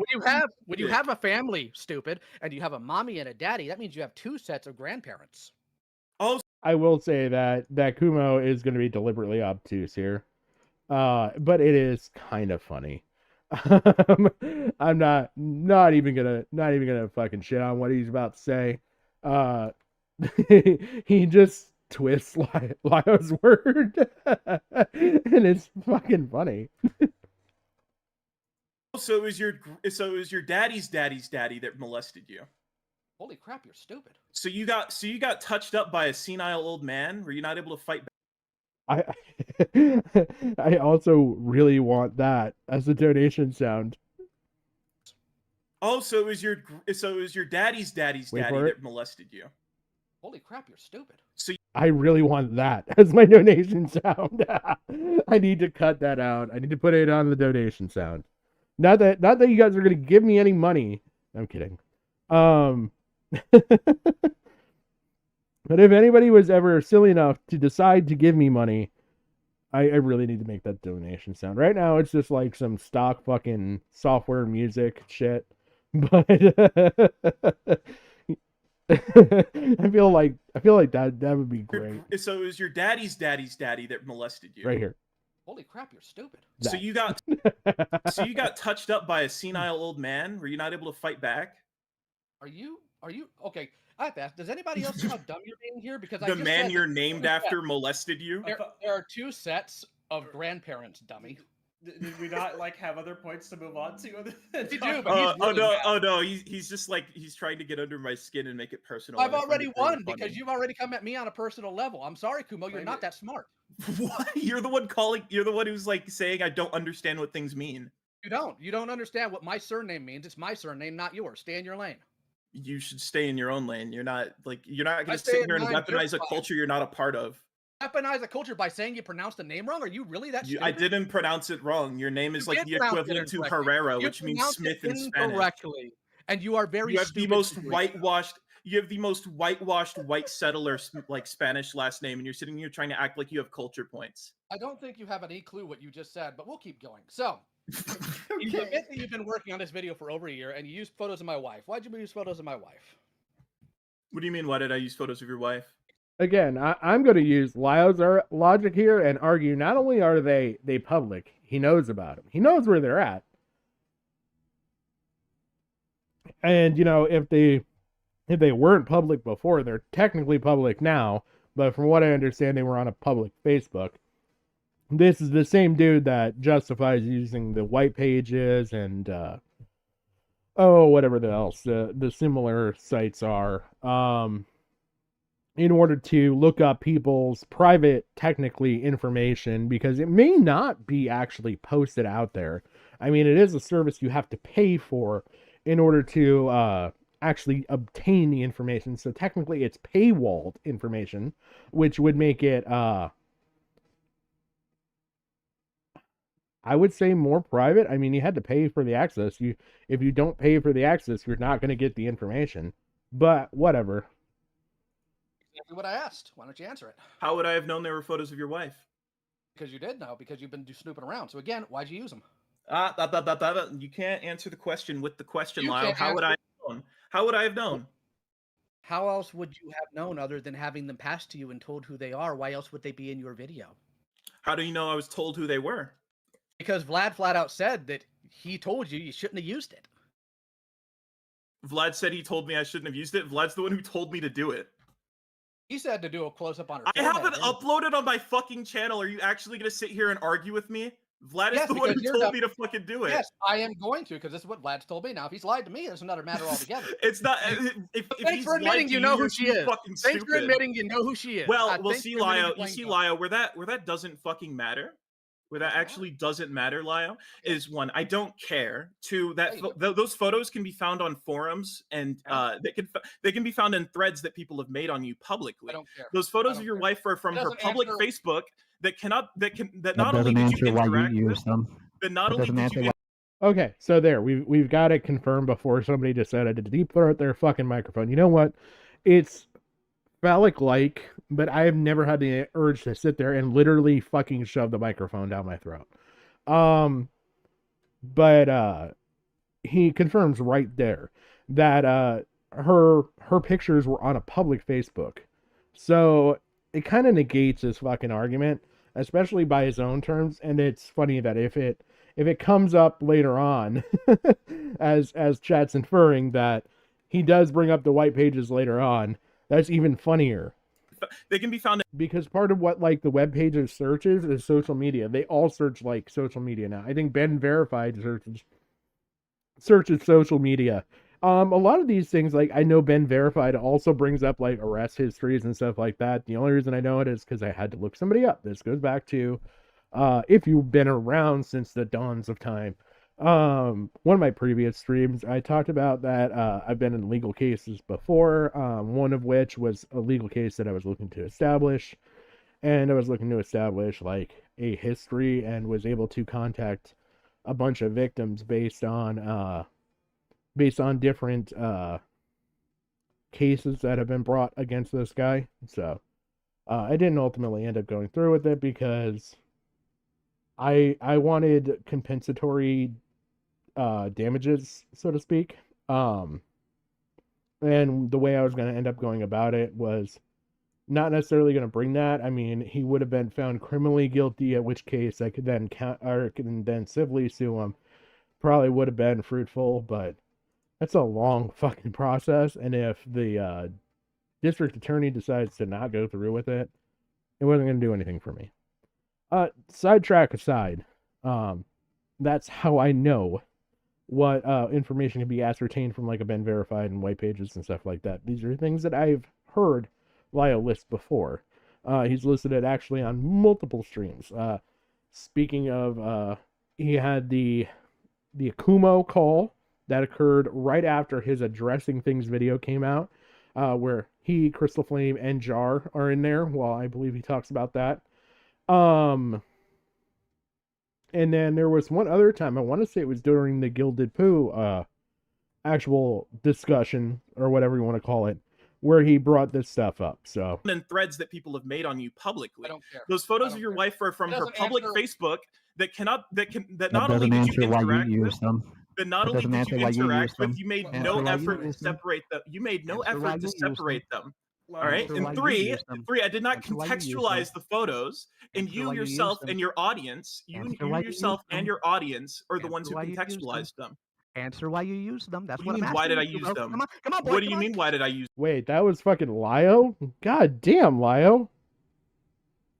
When you have a family, stupid, and you have a mommy and a daddy, that means you have two sets of grandparents. Oh, I will say that Kumo is going to be deliberately obtuse here, but it is kind of funny. I'm not even gonna fucking shit on what he's about to say. He just twists Lio's word, and it's fucking funny. so it was your daddy's daddy that molested you. Holy crap, you're stupid. So you got touched up by a senile old man? Were you not able to fight back? I also really want that as a donation sound. Oh, so it was your daddy's daddy that molested you. Holy crap, you're stupid. So I really want that as my donation sound. I need to cut that out. I need to put it on the donation sound. Not that you guys are gonna give me any money. I'm kidding. But if anybody was ever silly enough to decide to give me money, I really need to make that donation sound. Right now, it's just like some stock fucking software music shit. But I feel like that would be great. So it was your daddy's daddy that molested you. Right here. Holy crap, you're stupid. So you got touched up by a senile old man. Were you not able to fight back? Are you okay? I have to ask, does anybody else know how dumb you're being here? Because The man you're named after molested you? There are two sets of grandparents, dummy. Did we not like have other points to move on to? Other than We do, talking but he's about- really mad. Oh no, he's just like he's trying to get under my skin and make it personal. I've I find already it really won funny. because you've already come at me on a personal level. I'm sorry, Kumo, you're not that smart. What? You're the one who's like saying I don't understand what things mean. You don't understand what my surname means. It's my surname, not yours. Stay in your lane. You should stay in your own lane. You're not going I to stay sit in here and mine, you're weaponize a fine. culture you're not a part of. Weaponize a culture by saying you pronounced the name wrong? Are you really that stupid? I didn't pronounce it wrong. Your name is You like did the pronounce it equivalent to incorrectly. Herrera, You which means pronounced Smith it in Spanish. incorrectly, and you are very You have stupid. the most to do it. whitewashed white settler like Spanish last name, and you're sitting here trying to act like you have culture points. I don't think you have any clue what you just said, but we'll keep going. So, you admit that you've been working on this video for over a year, and you used photos of my wife. Why'd you use photos of my wife? What do you mean? Why did I use photos of your wife? Again, I'm going to use Lio's logic here and argue not only are they public, he knows about them. He knows where they're at. And, you know, if they weren't public before, they're technically public now. But from what I understand, they were on a public Facebook. This is the same dude that justifies using the white pages and, whatever else the similar sites are. In order to look up people's private, technically, information, because it may not be actually posted out there. I mean, it is a service you have to pay for in order to actually obtain the information. So technically, it's paywalled information, which would make it, I would say, more private. I mean, you had to pay for the access. If you don't pay for the access, you're not going to get the information. But whatever. Exactly what I asked. Why don't you answer it? How would I have known there were photos of your wife? Because you did know, because you've been snooping around. So again, why'd you use them? You can't answer the question with the question, You Lyle. can't How would I answer- have known? How would I have known? How else would you have known other than having them passed to you and told who they are? Why else would they be in your video? How do you know I was told who they were? Because Vlad flat out said that he told you shouldn't have used it. Vlad said he told me I shouldn't have used it. Vlad's the one who told me to do it. He said to do a close up on her. I have it uploaded on my fucking channel. Are you actually gonna sit here and argue with me? Vlad is the one who told me to fucking do it. Yes, I am going to, because this is what Vlad's told me. Now, if he's lied to me, it's another matter altogether. It's not. If Thanks for admitting you know who she is. Thanks for admitting you know who she is. Well, we'll see, Lio. You see, Lio, where that doesn't fucking matter. Where that actually doesn't matter, Lio, is one, I don't care. Two, that those photos can be found on forums, and they can be found in threads that people have made on you publicly. I don't care. Those photos of your wife are from her public Facebook that not only did you interact with them, but not only did you. Okay, so there we've got it confirmed before somebody decided to deep throat their fucking microphone. You know what? It's phallic-like, but I have never had the urge to sit there and literally fucking shove the microphone down my throat. But he confirms right there that her pictures were on a public Facebook. So it kind of negates his fucking argument, especially by his own terms. And it's funny that if it comes up later on, as chat's inferring that he does bring up the white pages later on, that's even funnier. They can be found because part of what like the web pages searches is social media. They all search like social media now. I think Ben Verified searches social media. A lot of these things, like I know Ben Verified also brings up like arrest histories and stuff like that. The only reason I know it is because I had to look somebody up. This goes back to if you've been around since the dawns of time. One of my previous streams, I talked about that I've been in legal cases before, one of which was a legal case that I was looking to establish, and I was looking to establish like a history and was able to contact a bunch of victims based on different cases that have been brought against this guy. So I didn't ultimately end up going through with it because I wanted compensatory damages, so to speak. And the way I was going to end up going about it was not necessarily going to bring that. I mean, he would have been found criminally guilty, at which case I could then civilly sue him. Probably would have been fruitful, but that's a long fucking process. And if the district attorney decides to not go through with it, it wasn't going to do anything for me. Sidetrack aside, that's how I know what information can be ascertained from like a Ben Verified and white pages and stuff like that. These are things that I've heard Lio list before. He's listed it actually on multiple streams. Speaking of, he had the Kumo call that occurred right after his Addressing Things video came out, where he, Crystal Flame, and Jar are in there. Well, I believe he talks about that. And then there was one other time, I want to say it was during the Gilded Poo actual discussion, or whatever you want to call it, where he brought this stuff up. So and threads that people have made on you publicly. I don't care. Those photos of your wife are from her public Facebook that not only doesn't did you answer why interact you with, use them. but not That only doesn't did answer you why you interact use with, them. you made Answer no why you effort to use them. separate them. You made no Answer why effort to you use them. separate them. All Answer right. why And you three, use them. I did not Answer why you use contextualize them. the photos, and Answer you why you use yourself them. and your audience, Answer you why you use yourself and them. your audience are the Answer ones who why you use them. contextualized them. Answer why you use them. That's What do you what I'm mean? Why did I asking you, use bro. them? Come on, boy. What do you come on. mean? Why did I use? wait, that was fucking Lio? God damn, Lio.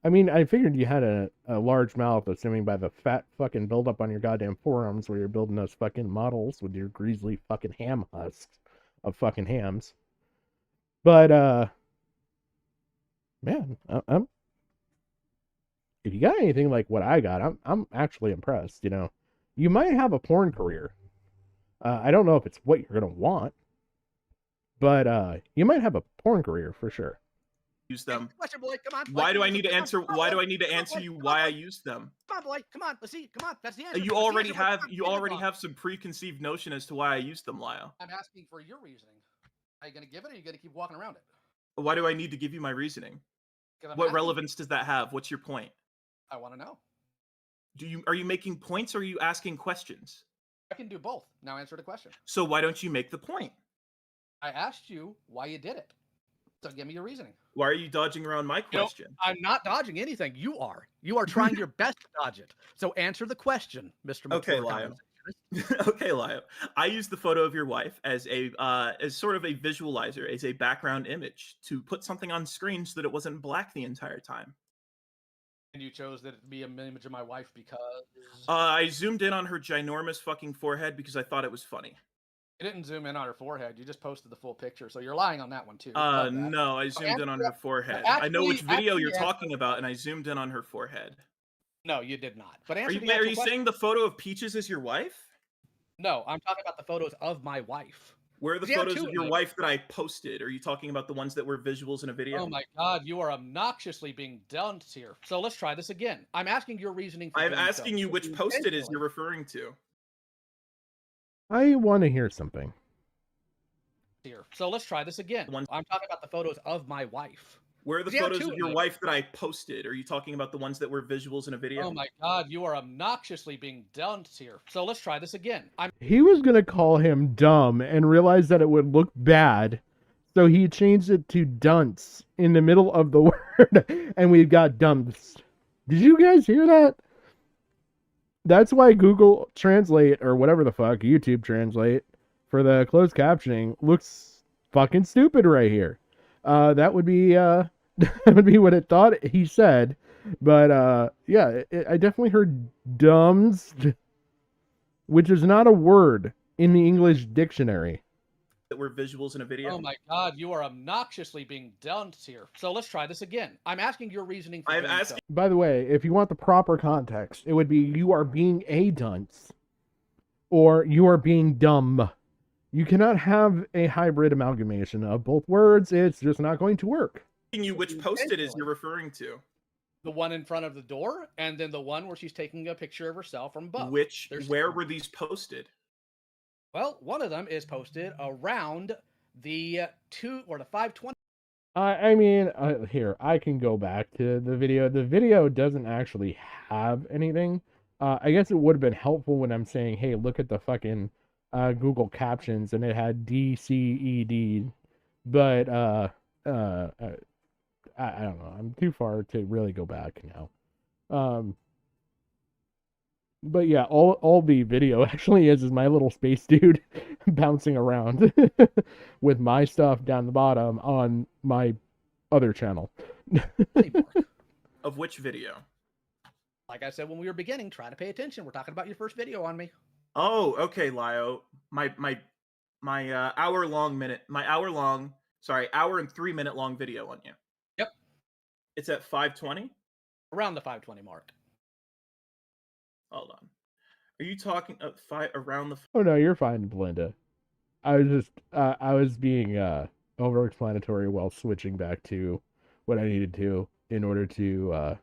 I mean, I figured you had a large mouth, assuming by the fat fucking buildup on your goddamn forearms where you're building those fucking models with your greasy fucking ham husks of fucking hams. But, man, I'm if you got anything like what I got, I'm actually impressed, you know. You might have a porn career. I don't know if it's what you're going to want, but you might have a porn career for sure. Use them. Question, boy. Come on. Why do I need to Come on, answer? come on, Why do boy. I need to Come on, answer boy. you Come on, why I boy. used them? Come on, boy. Come on. Let's see. Come on. That's the answer. You That's the already answer, boy. have Come on, you give it already wrong. have some preconceived notion as to why I used them, Lio. I'm asking for your reasoning. Are you going to give it, or are you going to keep walking around it? Why do I need to give you my reasoning? 'Cause I'm What asking- relevance does that have? What's your point? I want to know. Are you making points or are you asking questions? I can do both. Now answer the question. So why don't you make the point? I asked you why you did it. So give me your reasoning. Why are you dodging around my You know, question? I'm not dodging anything. You are. You are trying your best to dodge it. So answer the question, Mr. Okay, Mature Lio. Conversation. Okay, Lio. I use the photo of your wife as a as sort of a visualizer, as a background image to put something on screen so that it wasn't black the entire time. And you chose that it be an image of my wife because I zoomed in on her ginormous fucking forehead because I thought it was funny. you didn't zoom in on her forehead. You just posted the full picture, so you're lying on that one too. Love that. No, I zoomed in on her forehead. I know which video you're talking about, and I zoomed in on her forehead. No, you did not. But Are answer you, the are actual you question. saying the photo of Peaches is your wife? No, I'm talking about the photos of my wife. Where are the You have photos two of of your them. wife that I posted? Are you talking about the ones that were visuals in a video? Oh my god, you are obnoxiously being dumped here. So let's try this again. I'm asking your reasoning for I'm doing so. asking you which post it is you're referring to. I want to hear something. Here. So let's try this again. I'm talking about the photos of my wife. Where are the You have photos two of of your them. wife that I posted? Are you talking about the ones that were visuals in a video? Oh my god, you are obnoxiously being dumped here. So let's try this again. He was going to call him dumb and realized that it would look bad. So he changed it to dunce in the middle of the word. And we've got dumps. Did you guys hear that? That's why Google Translate or whatever the fuck, YouTube Translate for the closed captioning looks fucking stupid right here. That would be that would be what it thought he said. But yeah, I definitely heard dumbs, which is not a word in the English dictionary. That were visuals in a video. Oh my god, you are obnoxiously being dumped here. So let's try this again. I'm asking your reasoning for doing so. By the way, if you want the proper context, it would be you are being a dunce or you are being dumb. You cannot have a hybrid amalgamation of both words. It's just not going to work. Asking you which post it is you're referring to. The one in front of the door, and then the one where she's taking a picture of herself from above. Where were these posted? Well, one of them is posted around the 520. I mean, here, I can go back to the video. The video doesn't actually have anything. I guess it would have been helpful when I'm saying, hey, look at the fucking Google captions, and it had DCED. But I don't know. I'm too far to really go back now. But yeah, all the video actually is my little space dude bouncing around with my stuff down the bottom on my other channel. Of which video? Like I said when we were beginning, try to pay attention. We're talking about your first video on me. Oh, okay, Lio. My hour and 3 minute long video on you. Yep. It's at 520? Around the 520 mark. Hold on. Are you talking around the... Oh no, you're fine, Belinda. I was being over-explanatory while switching back to what I needed to in order to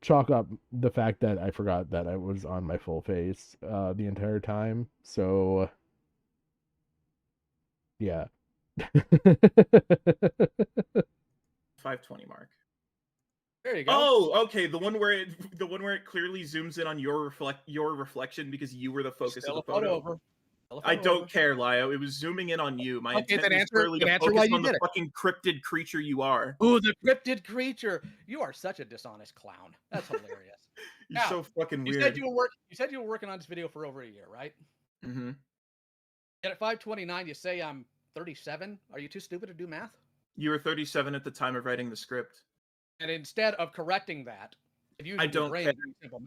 chalk up the fact that I forgot that I was on my full face the entire time. So yeah. 520 mark. There you go. Oh, okay. The one where it clearly zooms in on your reflection because you were the focus of the photo. I don't care, Lio. It was zooming in on you. My intent was clearly to focus on the fucking cryptid creature you are. Ooh, the cryptid creature. You are such a dishonest clown. That's hilarious. You're so fucking weird. You said you were working on this video for over a year, right? Mm-hmm. Yet at 529, you say I'm 37. Are you too stupid to do math? You were 37 at the time of writing the script. And instead of correcting that, I don't care.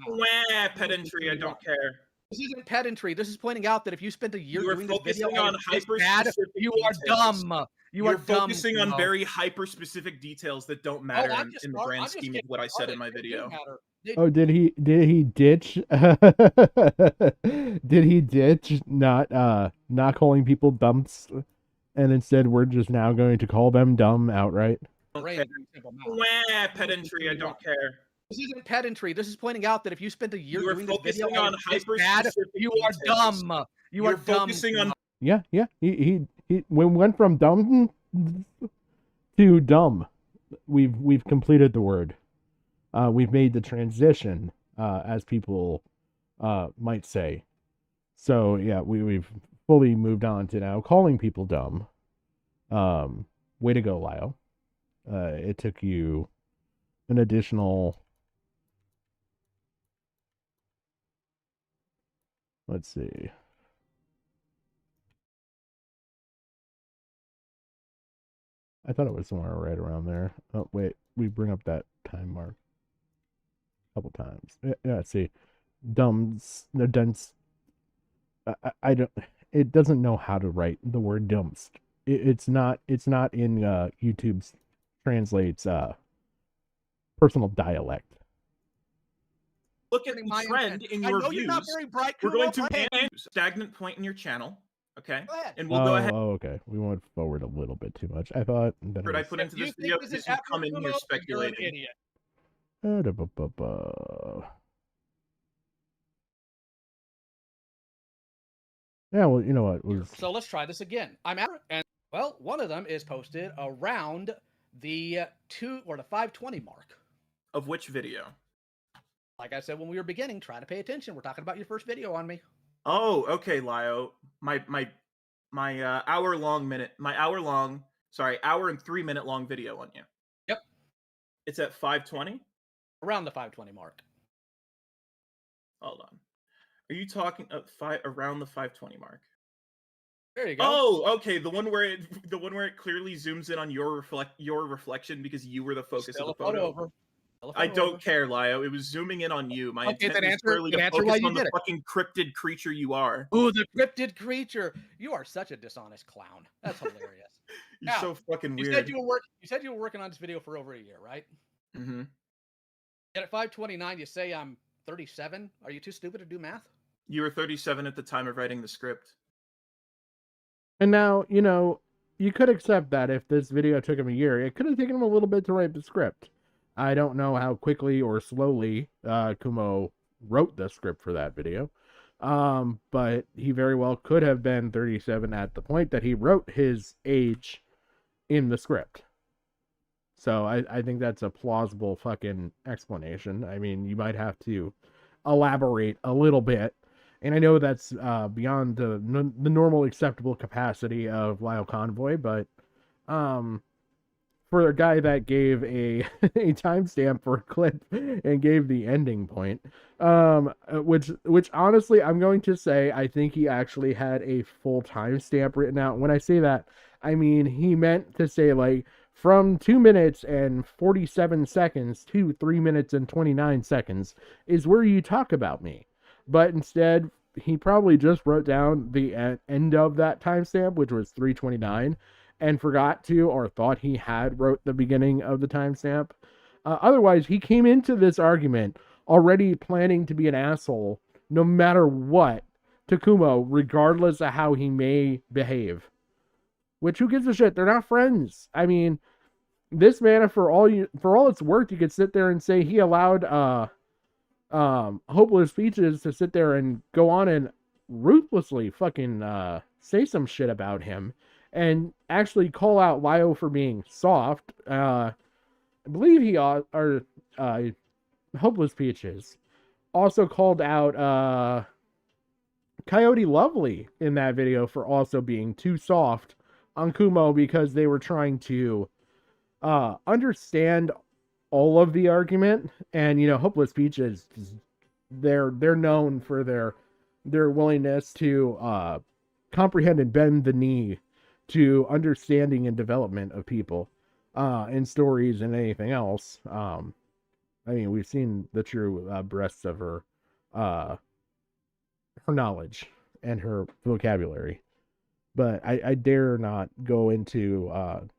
Wah, pedantry. I don't care. This isn't pedantry. This is pointing out that if you spent a year doing this video on hyper-specific you are dumb. You're focusing on very hyper-specific details that don't matter in the grand scheme of what I said in my video. Oh, did he ditch? Did he ditch not calling people dumps, and instead we're just now going to call them dumb outright? Wah, pedantry. I don't care. This isn't pedantry. This is pointing out that if you spent a year doing this video on hyper-specific you are dumb. You're focusing on. Yeah. He went from dumb to dumb. We've completed the word. We've made the transition, as people might say. So yeah, we've fully moved on to now calling people dumb. Way to go, Lio. It took you an additional Let's see. I thought it was somewhere right around there. Oh, wait. We bring up that time mark a couple times. Yeah, let's see. No, dense. I don't. It doesn't know how to write the word dumpst. It's not in YouTube's translates personal dialect. Look at the trend in your views. You're not very bright, We're going to Kumo. ban stagnant point in your channel. Okay. Go ahead. And we'll go ahead. Oh, okay. We went forward a little bit too much. I thought that I put into this video because you come in here speculating. You're an idiot. Yeah, well, you know what? So let's try this again. I'm out, and well, one of them is posted around the 2 or the 520 mark. Of which video? Like I said when we were beginning, try to pay attention. We're talking about your first video on me. Oh, okay, Lio. My hour and 3 minute long video on you. Yep. It's at 520? Around the 520 mark. Hold on. Are you talking around the 520 mark? There you go. Oh, okay. The one where it clearly zooms in on your reflection because you were the focus of the photo. I don't care, Lio. It was zooming in on you. My intent was clearly to focus on the fucking cryptid creature you are. Ooh, the cryptid creature. You are such a dishonest clown. That's hilarious. You're so fucking weird. You said you were working on this video for over a year, right? Mm-hmm. Yet at 529, you say I'm 37. Are you too stupid to do math? You were 37 at the time of writing the script. And now, you know, you could accept that if this video took him a year, it could have taken him a little bit to write the script. I don't know how quickly or slowly Kumo wrote the script for that video. But he very well could have been 37 at the point that he wrote his age in the script. So I think that's a plausible fucking explanation. I mean, you might have to elaborate a little bit. And I know that's beyond the normal acceptable capacity of Lio Convoy, but for a guy that gave a timestamp for a clip and gave the ending point, which honestly I'm going to say I think he actually had a full timestamp written out. When I say that, I mean he meant to say like from 2 minutes and 47 seconds to 3 minutes and 29 seconds is where you talk about me. But instead, he probably just wrote down the end of that timestamp, which was 3:29, and forgot to or thought he had wrote the beginning of the timestamp. Otherwise, he came into this argument already planning to be an asshole no matter what to Kumo, regardless of how he may behave. Which, who gives a shit? They're not friends. I mean, this man, for all it's worth, you could sit there and say he allowed Hopeless Peaches to sit there and go on and ruthlessly fucking say some shit about him and actually call out Lio for being soft. I believe Hopeless Peaches also called out Coyote Lovely in that video for also being too soft on Kumo because they were trying to understand all of the argument. And you know, Hopeless Peaches, they're known for their willingness to comprehend and bend the knee to understanding and development of people in stories and anything else. I mean, we've seen the true breadth of her knowledge and her vocabulary. But I dare not go into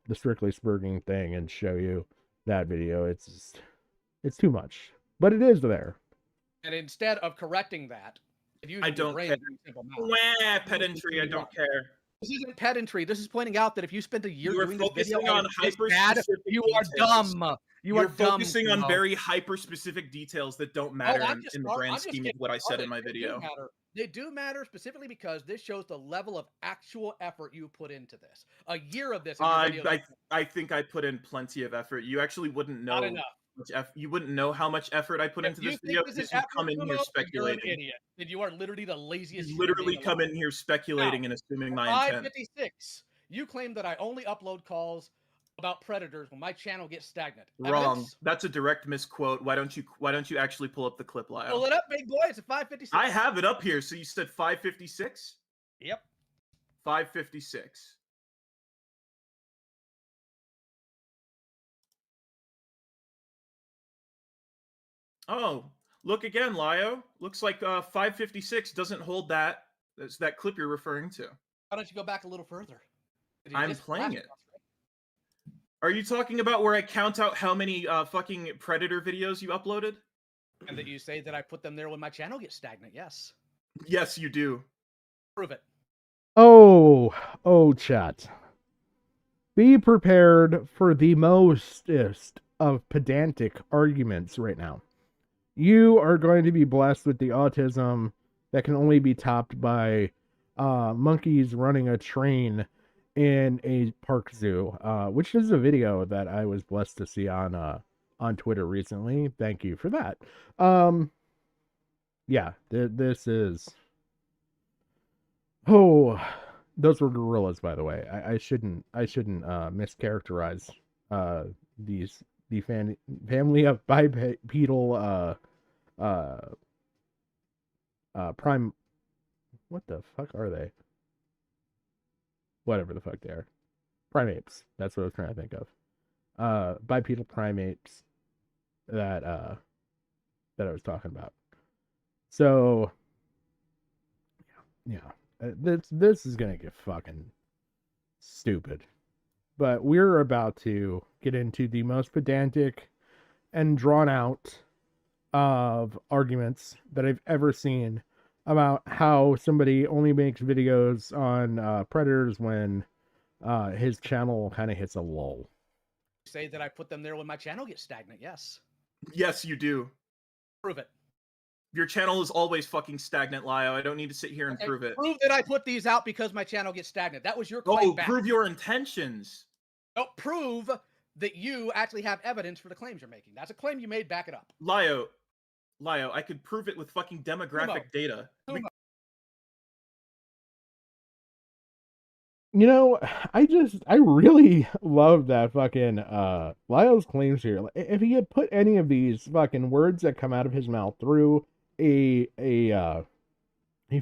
the Strictly Spurging thing and show you that video. It's too much. But it is there. And instead of correcting that, I don't care. Wah, pedantry, I don't care. This isn't pedantry. This is pointing out that if you spent a year doing this video on hyper-specific you are dumb. You're focusing on very hyper-specific details that don't matter in the grand scheme of what I said in my video. They do matter specifically because this shows the level of actual effort you put into this. A year of this. I think I put in plenty of effort. You actually wouldn't know. Not enough. You wouldn't know how much effort I put into this video because you come in here speculating. You're an idiot. And you are literally the laziest. You literally come in here speculating and assuming my intent. 556. You claim that I only upload calls about predators when my channel gets stagnant. Wrong. Evidence? That's a direct misquote. Why don't you actually pull up the clip, Lio? Pull it up, big boy. It's a 556. I have it up here. So you said 556? Yep. 556. Oh, look again, Lio. Looks like 556 doesn't hold that. That's that clip you're referring to. Why don't you go back a little further? I'm playing it. Are you talking about where I count out how many fucking Predator videos you uploaded? And that you say that I put them there when my channel gets stagnant, yes. Yes, you do. Prove it. Oh, chat. Be prepared for the mostest of pedantic arguments right now. You are going to be blessed with the autism that can only be topped by monkeys running a train in a park zoo, which is a video that I was blessed to see on Twitter recently. Thank you for that. Yeah, this is... Oh, those were gorillas, by the way. I shouldn't mischaracterize the family of bipedal prime. What the fuck are they? Whatever the fuck they are. Primates. That's what I was trying to think of. Bipedal primates that I was talking about. So yeah. This is gonna get fucking stupid. But we're about to get into the most pedantic and drawn out of arguments that I've ever seen about how somebody only makes videos on predators when his channel kind of hits a lull. Say that I put them there when my channel gets stagnant, yes. Yes, you do. Prove it. Your channel is always fucking stagnant, Lio. I don't need to sit here and prove it. Prove that I put these out because my channel gets stagnant. That was your claim back. Prove your intentions. No, prove that you actually have evidence for the claims you're making. That's a claim you made, back it up. Lio, I could prove it with fucking demographic data. You know, I really love that fucking Lio's claims here. If he had put any of these fucking words that come out of his mouth through a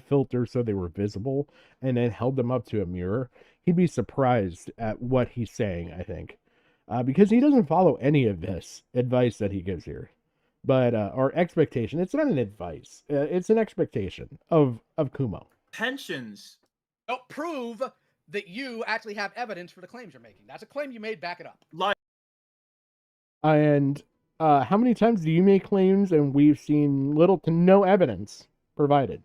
filter so they were visible and then held them up to a mirror, he'd be surprised at what he's saying, I think. Because he doesn't follow any of this advice that he gives here. But or expectation. It's not an advice. It's an expectation of Kumo. Tensions. No, prove that you actually have evidence for the claims you're making. That's a claim you made, back it up. And how many times do you make claims and we've seen little to no evidence provided?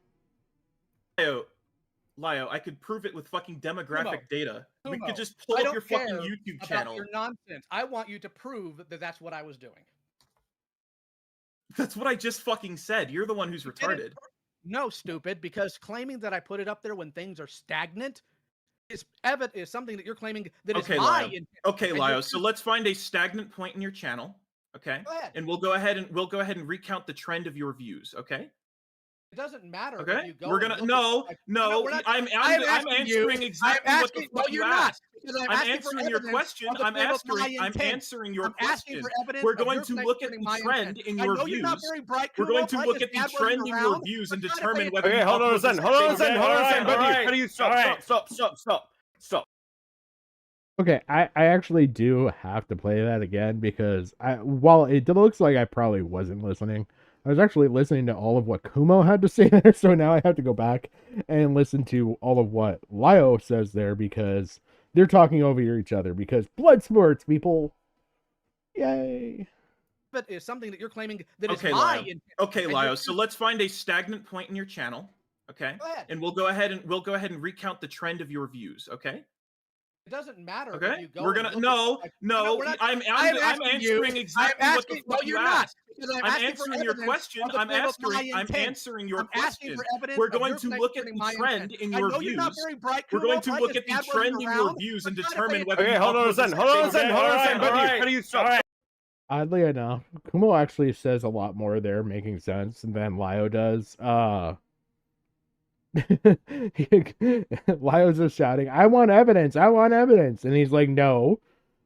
Lio, I could prove it with fucking demographic data. Kumo, we could just pull up your fucking YouTube about channel. Your nonsense. I want you to prove that that's what I was doing. That's what I just fucking said. You're the one who's retarded. No, stupid, because claiming that I put it up there when things are stagnant is something that you're claiming that is my intent. Okay, Lio. So let's find a stagnant point in your channel. Okay. Go ahead. And we'll go ahead and recount the trend of your views. Okay. It doesn't matter. Okay. If you go We're gonna I'm answering exactly what the fuck you asked. I'm answering your question. I'm answering your question. We're going to look at the trend in your views. We're going to look at the trend in your views and determine whether. Okay, hold on a second. Buddy, you stop. Okay, I actually do have to play that again because while it looks like I probably wasn't listening, I was actually listening to all of what Kumo had to say there, so now I have to go back and listen to all of what Lio says there because they're talking over each other because blood sports, people. Yay. But it's something that you're claiming that is my my intent. Okay, Lio. So let's find a stagnant point in your channel. Okay. Go ahead. And we'll go ahead and recount the trend of your views. Okay. It doesn't matter. Okay. If you go We're gonna I'm answering exactly what the fuck you asked. I'm answering your question. I'm answering your question. We're going to look at the trend in your views. We're going to look at the trend in your views and determine whether. Okay, hold on a second. Buddy, stop. Oddly enough, Kumo actually says a lot more there, making sense, than Lio does. Lio's just shouting, I want evidence, and he's like, no,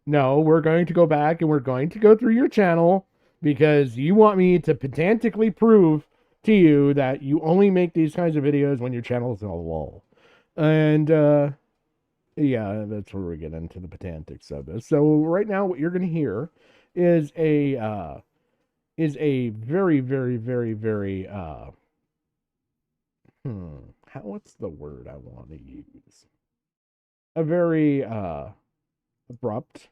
No, we're going to go back and we're going to go through your channel because you want me to pedantically prove to you that you only make these kinds of videos when your channel's in a lull. And yeah, that's where we get into the pedantics of this. So right now, what you're going to hear is a very, very, very, very what's the word I want to use? A very abrupt,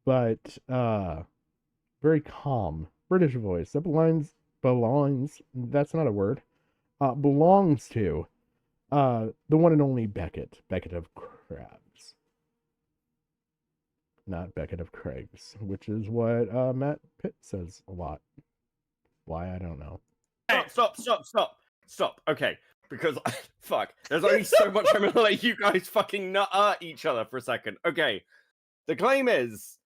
but very calm British voice that belongs. That's not a word. Belongs to the one and only Beckett of Crabs, not Beckett of Craigs, which is what Matt Pitt says a lot. Why, I don't know. Stop. Okay, because fuck, there's only so much I'm gonna let you guys fucking nut at each other for a second. Okay, the claim is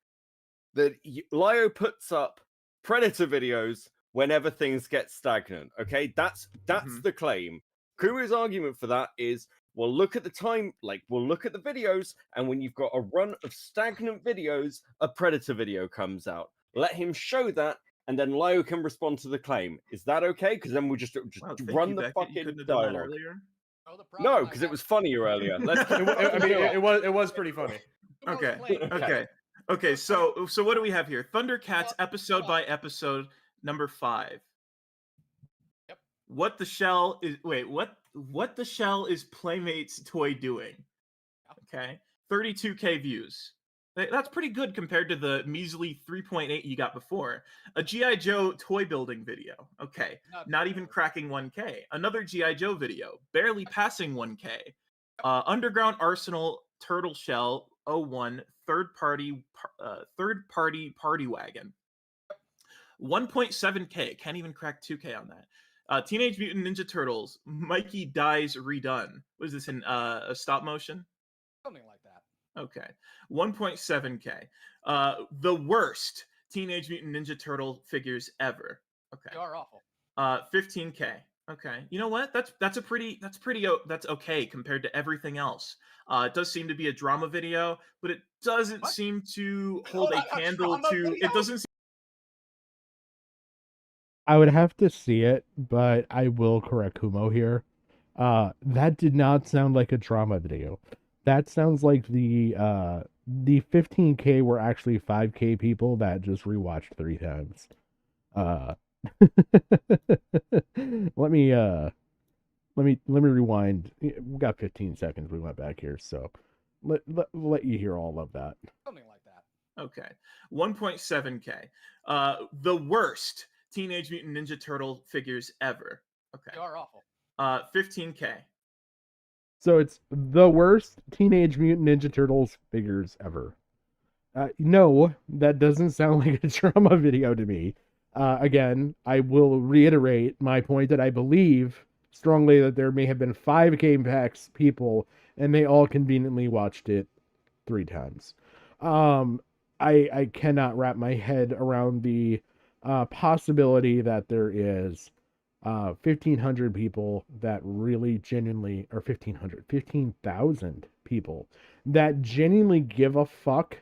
that Lio puts up Predator videos whenever things get stagnant. Okay, that's the claim. Kuru's argument for that is, well, look at the time, we'll look at the videos, and when you've got a run of stagnant videos, a Predator video comes out. Let him show that, and then Lio can respond to the claim. Is that okay? Because then we'll just run the fucking dialogue. No, because it was funnier earlier. Let's. It was pretty funny. Okay. So what do we have here? Thundercats episode by episode number 5. Yep. What the shell the shell is Playmates toy doing? Okay. 32K views. That's pretty good compared to the measly 3.8 you got before. A G.I. Joe toy building video. Okay. Not even cracking 1K. Another G.I. Joe video. Barely passing 1K. Underground Arsenal Turtle Shell 01 third party party wagon. 1.7K. Can't even crack 2K on that. Teenage Mutant Ninja Turtles. Mikey Dies Redone. Was this in a stop motion? Something like that. Okay. 1.7K. The worst Teenage Mutant Ninja Turtle figures ever. Okay. They are awful. 15K. Okay. You know what? That's okay compared to everything else. It does seem to be a drama video, but it doesn't seem to hold a candle to it doesn't seem I would have to see it, but I will correct Kumo here. That did not sound like a drama video. That sounds like the 15K were actually 5K people that just rewatched 3 times. Let me rewind. We got 15 seconds. We went back here, so let you hear all of that. Something like that. Okay. 1.7K. The worst Teenage Mutant Ninja Turtle figures ever. Okay. They are awful. 15K. So it's the worst Teenage Mutant Ninja Turtles figures ever. No, that doesn't sound like a drama video to me. Again, I will reiterate my point that I believe strongly that there may have been 5 Game Packs people, and they all conveniently watched it 3 times. I cannot wrap my head around the possibility that there is 1,500 people that really genuinely, or 15,000 people that genuinely give a fuck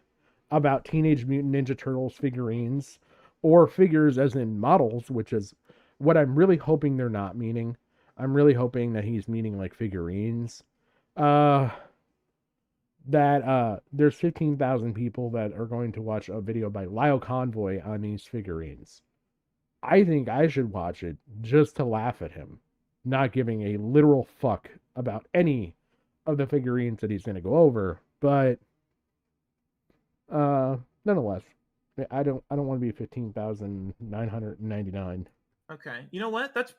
about Teenage Mutant Ninja Turtles figurines, or figures as in models, which is what I'm really hoping they're not meaning. I'm really hoping that he's meaning like figurines. That there's 15,000 people that are going to watch a video by Lio Convoy on these figurines. I think I should watch it just to laugh at him, not giving a literal fuck about any of the figurines that he's going to go over. But nonetheless, I don't want to be 15,999. Okay. You know what? That's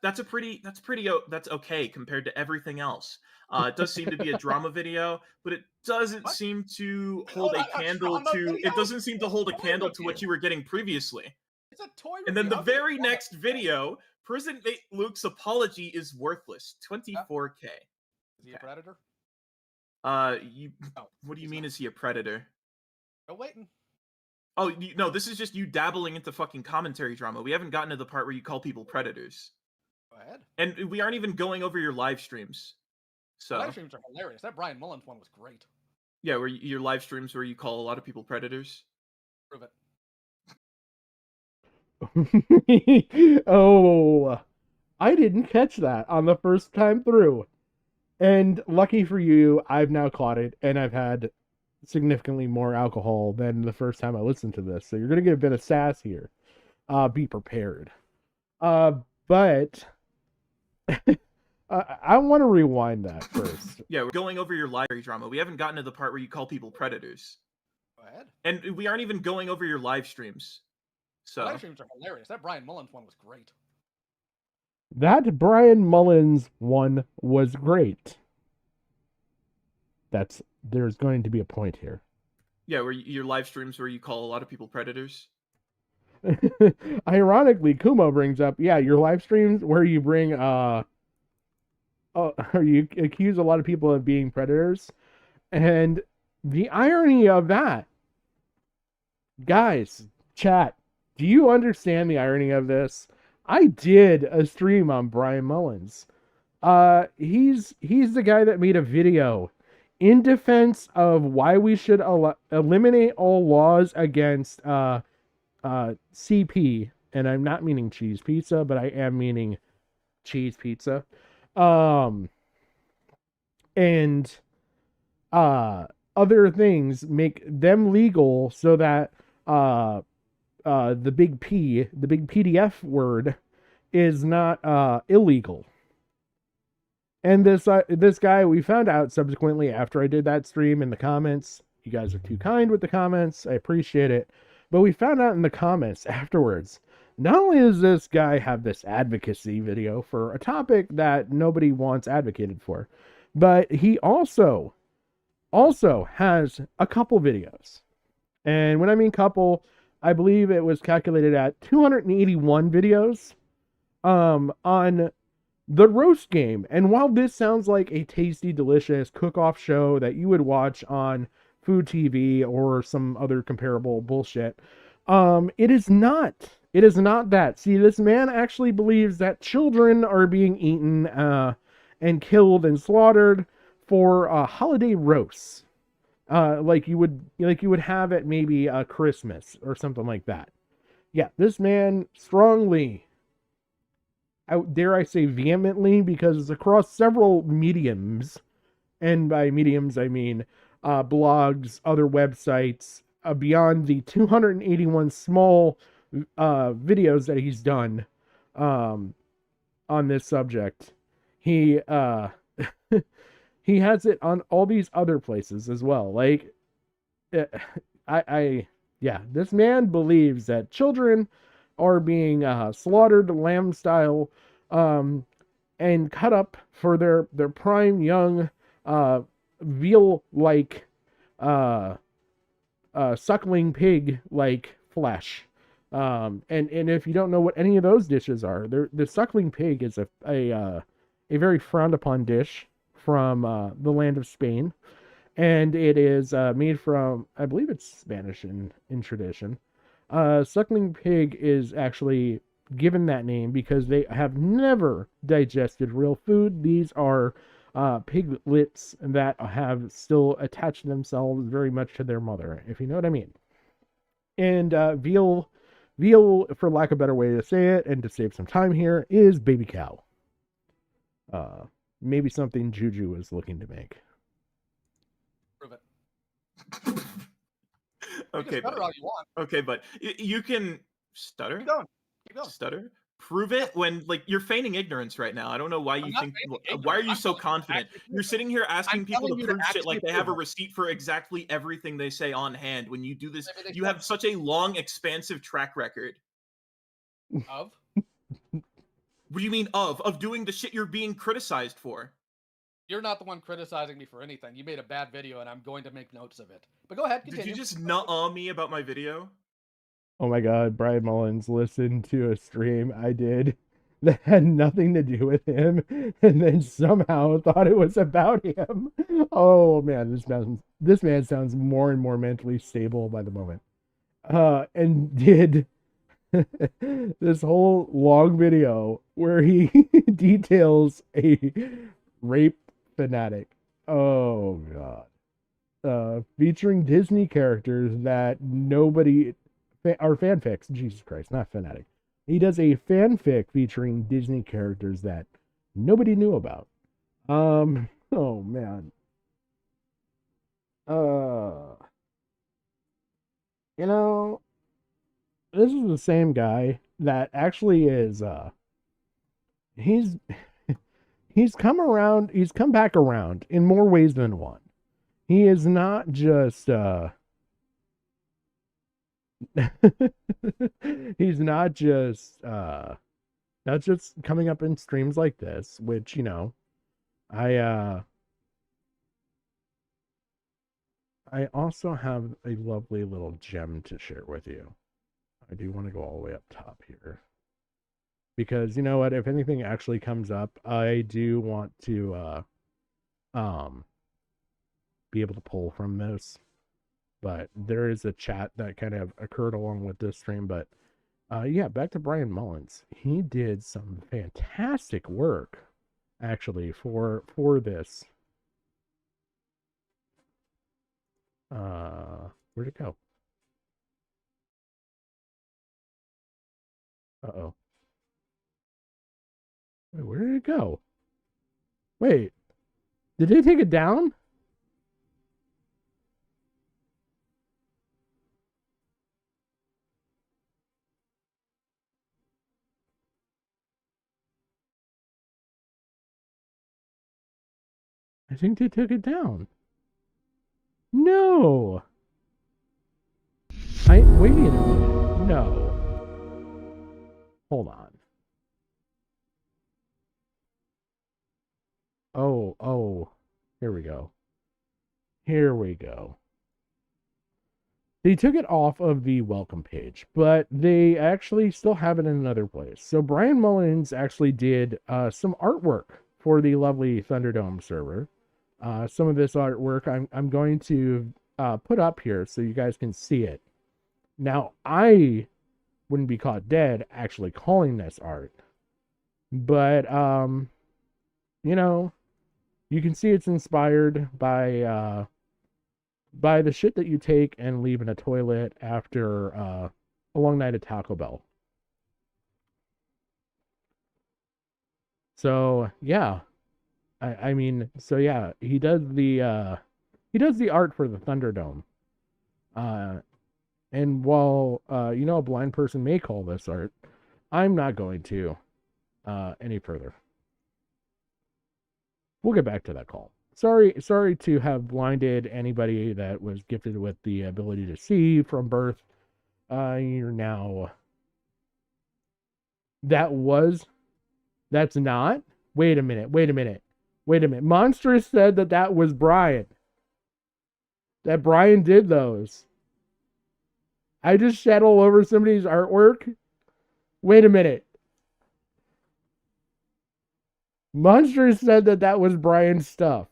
okay compared to everything else. It does seem to be a drama video, but it doesn't seem to hold a candle to it doesn't seem to hold a candle to what you were getting previously. It's a toy And then the very next video, Prison Mate Luke's apology is worthless. 24K. Is he a predator? What do you mean? Is he a predator? No waiting. Oh no, this is just you dabbling into fucking commentary drama. We haven't gotten to the part where you call people predators. Go ahead. And we aren't even going over your live streams. So live streams are hilarious. That Brian Mullins one was great. Yeah, where your live streams where you call a lot of people predators. Prove it. Oh, I didn't catch that on the first time through. And lucky for you, I've now caught it, and I've had significantly more alcohol than the first time I listened to this. So you're going to get a bit of sass here. Be prepared. But I want to rewind that first. Yeah, we're going over your library drama. We haven't gotten to the part where you call people predators. Go ahead. And we aren't even going over your live streams. So Live streams are hilarious. That Brian Mullins one was great. That Brian Mullins one was great. There's going to be a point here. yeah, where your live streams where you call a lot of people predators. Ironically, Kumo brings up, yeah, your live streams where you bring you accuse a lot of people of being predators. And the irony of that, guys, chat, do you understand the irony of this? I did a stream on Brian Mullins. He's the guy that made a video in defense of why we should eliminate all laws against CP, and I'm not meaning cheese pizza, but I am meaning cheese pizza. And other things, make them legal so that the big P, the big PDF word, is not illegal. And this guy, we found out subsequently after I did that stream in the comments. You guys are too kind with the comments. I appreciate it. But we found out in the comments afterwards, not only does this guy have this advocacy video for a topic that nobody wants advocated for, but he also has a couple videos. And when I mean couple, I believe it was calculated at 281 videos on the roast game. And while this sounds like a tasty, delicious cook-off show that you would watch on Food TV or some other comparable bullshit, it is not. It is not that. See, this man actually believes that children are being eaten and killed and slaughtered for holiday roasts, like you would have at maybe Christmas or something like that. Yeah, this man strongly, dare I say vehemently, because across several mediums, and by mediums I mean blogs, other websites, beyond the 281 small videos that he's done on this subject, he he has it on all these other places as well. Like, yeah, this man believes that children are being slaughtered lamb style, and cut up for their prime young veal-like suckling pig-like flesh. And if you don't know what any of those dishes are, the suckling pig is a very frowned upon dish from the land of Spain, and it is made from, I believe it's Spanish in tradition. Suckling pig is actually given that name because they have never digested real food. These are piglets that have still attached themselves very much to their mother, if you know what I mean. And veal, for lack of a better way to say it, and to save some time here, is baby cow. Maybe something Juju is looking to make. Prove it. Okay, stutter all you want. Okay, but you can stutter. Keep going. Keep going. Stutter. Prove it when, like, you're feigning ignorance right now. I don't know why you think. Why are you so confident? You're sitting here asking people to prove shit like they have a receipt for exactly everything they say on hand. When you do this, you have such a long, expansive track record. Of? What do you mean of doing the shit you're being criticized for? You're not the one criticizing me for anything. You made a bad video, and I'm going to make notes of it. But go ahead, continue. Did you just nuh-uh me about my video? Oh my god, Brian Mullins listened to a stream I did that had nothing to do with him, and then somehow thought it was about him. Oh man, this man sounds more and more mentally stable by the moment. And did this whole long video where he details a rape fanatic. Oh god. Featuring Disney characters that nobody or fanfics. Jesus Christ, not fanatic. He does a fanfic featuring Disney characters that nobody knew about. Oh man. You know, this is the same guy that actually is he's he's come back around in more ways than one. He is not just he's not just coming up in streams like this, which, I I also have a lovely little gem to share with you. I do want to go all the way up top here. Because you know what, if anything actually comes up, I do want to be able to pull from this. But there is a chat that kind of occurred along with this stream. But yeah, back to Brian Mullins. He did some fantastic work actually for this. Where'd it go? Uh-oh. Wait, where did it go? Wait, did they take it down? I think they took it down. No. Wait a minute. No. Hold on. Oh. Here we go. They took it off of the welcome page, but they actually still have it in another place. So Brian Mullins actually did some artwork for the lovely Thunderdome server. Some of this artwork I'm going to put up here so you guys can see it. Now, I wouldn't be caught dead actually calling this art, but you can see it's inspired by the shit that you take and leave in a toilet after a long night at Taco Bell. So yeah, he does the art for the Thunderdome. And while a blind person may call this art, I'm not going to any further. We'll get back to that call. Sorry to have blinded anybody that was gifted with the ability to see from birth. You're now. That's not. Wait a minute. Monstrous said that was Brian. That Brian did those. I just shed all over somebody's artwork. Wait a minute. Monstrous said that was Brian's stuff.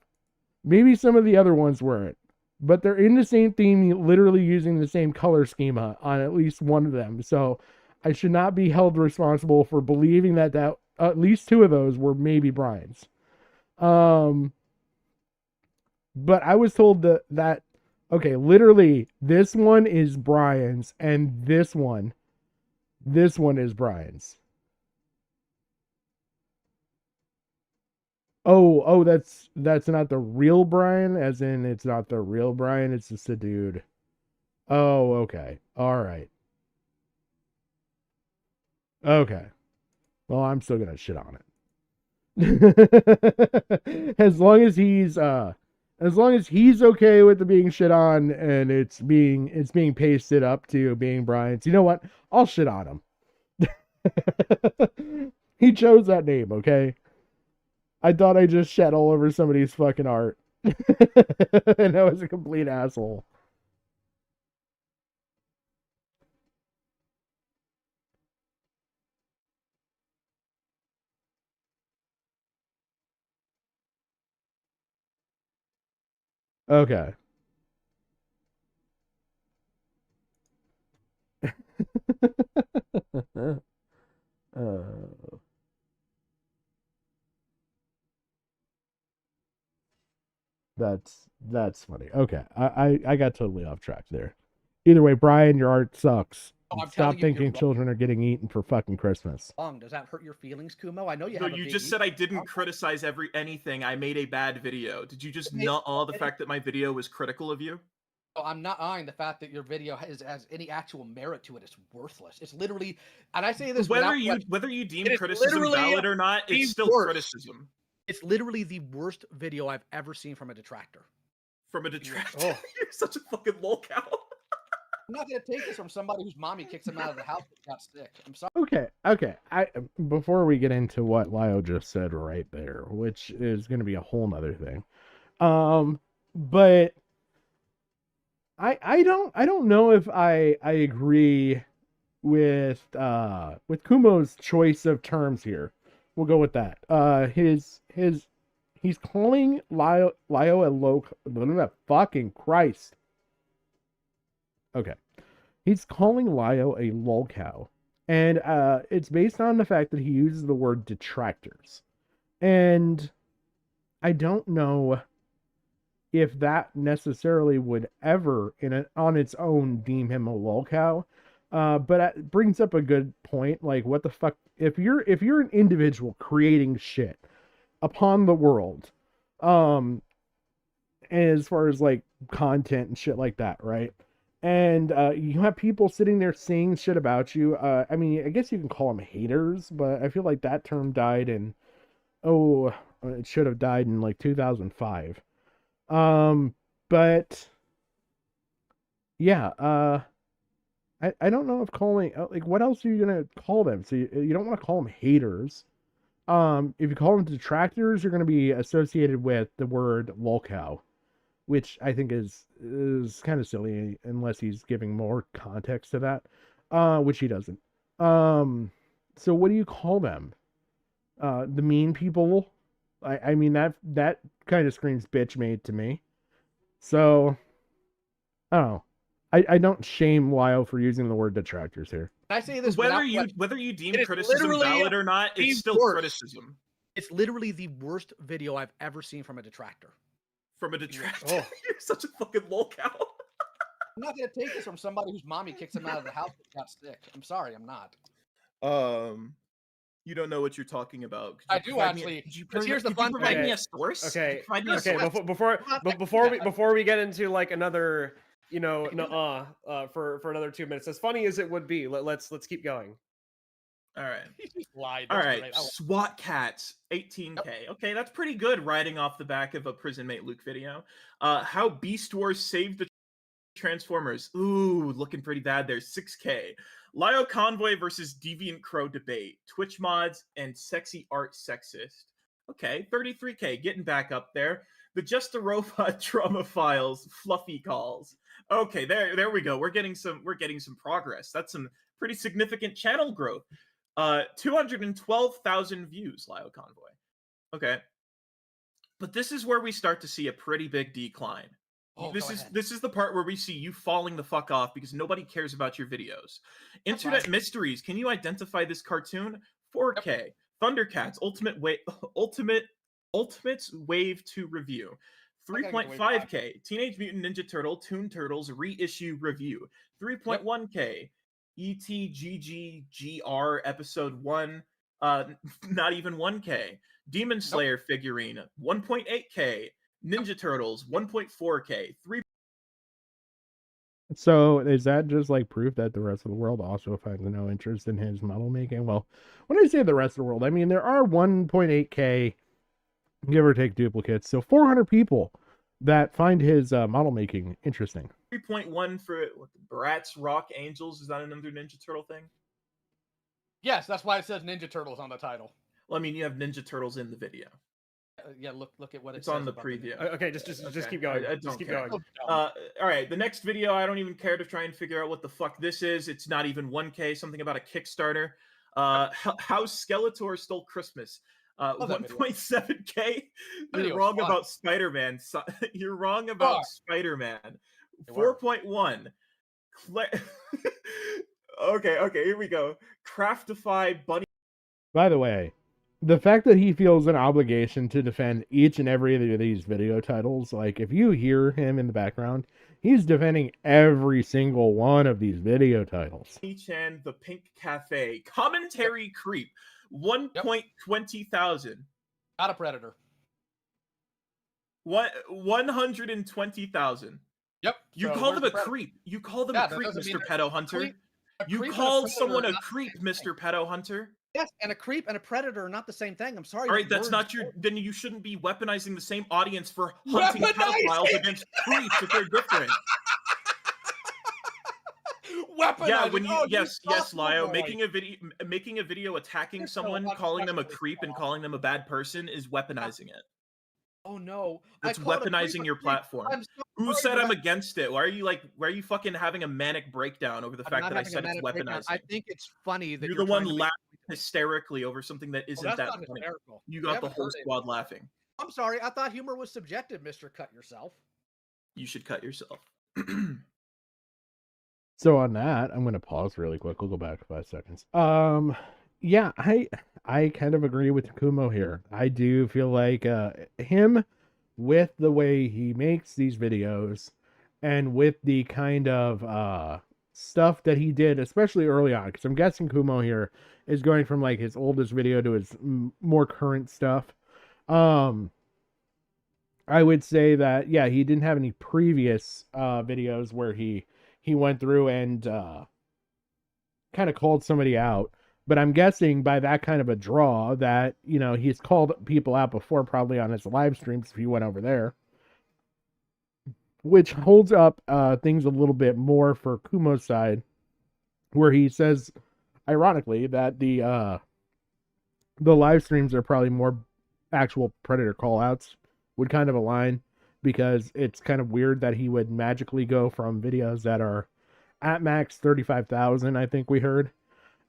Maybe some of the other ones weren't. But they're in the same theme, literally using the same color schema on at least one of them. So I should not be held responsible for believing that at least two of those were maybe Brian's. But I was told that okay, literally, this one is Brian's, and this one is Brian's. Oh, that's not the real Brian, as in it's not the real Brian, it's just a dude. Oh, okay. All right. Okay. Well, I'm still gonna shit on it. As long as he's okay with it being shit on and it's being pasted up to being Brian's, you know what? I'll shit on him. He chose that name, okay? I thought I just shed all over somebody's fucking art. And I was a complete asshole. Okay. That's funny. Okay. I got totally off track there. Either way, Brian, your art sucks. I'm Stop telling you, you're thinking wrong. children are getting eaten for fucking Christmas. Does that hurt your feelings, Kumo? I know you No, have. you just said I didn't criticize anything. I made a bad video. Did you just nut all the fact that my video was critical of you? Oh, I'm not eyeing the fact that your video has any actual merit to it. It's worthless. It's literally, and I say this Whether without you deem it is criticism literally valid or not, the it's still worst. criticism. It's literally the worst video I've ever seen from a detractor. From a detractor? Oh. You're such a fucking lolcow. I'm not gonna take this from somebody whose mommy kicks him out of the house and got sick. I'm sorry. Okay. Before we get into what Lio just said right there, which is going to be a whole nother thing, but I don't know if I agree with Kumo's choice of terms here. We'll go with that. He's calling Lio a low. Fucking Christ. Okay. He's calling Lio a lolcow. And it's based on the fact that he uses the word detractors. And I don't know if that necessarily would ever, on its own, deem him a lolcow. But it brings up a good point. Like, what the fuck? If you're an individual creating shit upon the world, as far as like content and shit like that, right? And you have people sitting there saying shit about you. I mean, I guess you can call them haters, but I feel like that term died in, it should have died in like 2005. But yeah, I don't know if calling, like, what else are you gonna call them? So you don't want to call them haters. If you call them detractors, you're gonna be associated with the word lolcow, which I think is kind of silly unless he's giving more context to that, which he doesn't. So what do you call them? The mean people? I mean, that kind of screams bitch made to me. So, I don't know. I don't shame Lio for using the word detractors here. I say this whether you deem criticism valid or not, it's still criticism. It's literally the worst video I've ever seen from a detractor. From a detractor? Oh. You're such a fucking lolcow. I'm not gonna take this from somebody whose mommy kicks him out of the house and got sick. I'm sorry, I'm not. You don't know what you're talking about. I do actually. Here's the fun thing. Okay. Me a source? Okay. Provide me a Okay. source? Before we get into like another, for another 2 minutes, as funny as it would be, let's keep going. All right. He just lied. All That's right. great. SWAT cats, 18K. Okay, that's pretty good. Riding off the back of a Prison Mate Luke video. How Beast Wars saved the Transformers. Ooh, looking pretty bad there. 6K. Lio Convoy versus Deviant Crow debate. Twitch mods and sexy art sexist. Okay, 33K. Getting back up there. The Just a Robot Trauma Files. Fluffy calls. Okay, there we go. We're getting some progress. That's some pretty significant channel growth. 212,000 views, Lio Convoy. Okay. But this is where we start to see a pretty big decline. Oh, this is the part where we see you falling the fuck off because nobody cares about your videos. Internet Mysteries, can you identify this cartoon? 4K. Yep. Thundercats, Ultimates Wave 2 review. 3.5K. Teenage Mutant Ninja Turtle Toon Turtles reissue review. 3.1K. ETGGGR episode 1, not even 1K. Demon Slayer figurine, 1.8K. Ninja Turtles, 1.4K. 3. So is that just like proof that the rest of the world also finds no interest in his model making? Well, when I say the rest of the world, I mean there are 1.8K give or take duplicates, so 400 people that find his model making interesting. 3.1 for Bratz Rock Angels. Is that another Ninja Turtle thing? Yes, that's why it says Ninja Turtles on the title. Well, I mean, you have Ninja Turtles in the video. Yeah, look at what it's on the preview. Okay, just keep going. Just keep going. All right, the next video, I don't even care to try and figure out what the fuck this is. It's not even 1K. Something about a Kickstarter. How Skeletor Stole Christmas. 1.7K. You're wrong about Spider-Man. You're wrong about Spider-Man. 4.1. Okay, here we go. Craftify Bunny. By the way, the fact that he feels an obligation to defend each and every of these video titles, like if you hear him in the background, He's defending every single one of these video titles. Chan, the Pink Cafe, commentary creep, 1.20,000. Not a predator. What 120,000. Yep. You so call them where's a the creep. You call them Yeah, a that creep, doesn't mean Mr. that- Pedo Hunter. creep- a You creep and a called predator someone are a not the creep, same thing. Mr. Pedo Hunter. Yes, and a creep and a predator are not the same thing. I'm sorry. All right, but that's words not your. don't- Then you shouldn't be weaponizing the same audience for hunting Weaponizing! pedophiles against creeps if they're different. Weaponizing. Yeah, when you Oh, yes, soft Lio, boy. making a video attacking You're so someone, calling them a unprofessionally creep and soft. calling them a bad person is weaponizing it. Oh no. That's I called a creep weaponizing a your creep. platform. I'm so Who sorry, said but I'm against it? Why are you fucking having a manic breakdown over the I'm fact not that I having a said it's manic breakdown. I weaponizing? think it's funny that You're you're the one trying to make- laughing hysterically over something that isn't that's that not funny. hysterical. You We got the haven't whole heard it. squad laughing. I'm sorry. I thought humor was subjective, Mr. Cut Yourself. You should cut yourself. So on that, I'm going to pause really quick. We'll go back 5 seconds. Yeah, I kind of agree with Kumo here. I do feel like him, with the way he makes these videos and with the kind of stuff that he did, especially early on, because I'm guessing Kumo here is going from like his oldest video to his more current stuff. I would say that, yeah, he didn't have any previous videos where he went through and kind of called somebody out. But I'm guessing by that kind of a draw that, you know, he's called people out before, probably on his live streams if you went over there. Which holds up things a little bit more for Kumo's side, where he says, ironically, that the live streams are probably more actual Predator call-outs, would kind of align, because it's kind of weird that he would magically go from videos that are at max 35,000, I think we heard,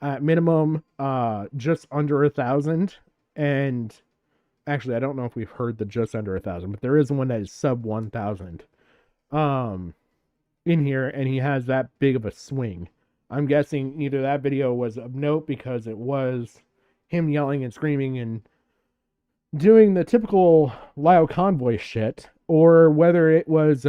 at minimum just under 1,000, and actually I don't know if we've heard the just under 1,000, but there is one that is sub 1,000 in here, and he has that big of a swing. I'm guessing either that video was of note because it was him yelling and screaming and doing the typical Lio Convoy shit, or whether it was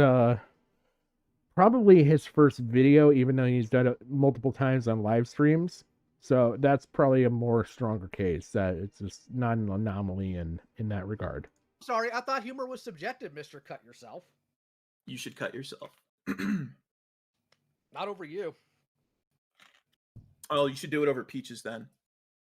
probably his first video, even though he's done it multiple times on live streams. So that's probably a more stronger case, that it's just not an anomaly in that regard. Sorry, I thought humor was subjective, Mr. Cut Yourself. You should cut yourself. Not over you. Oh, you should do it over Peaches then.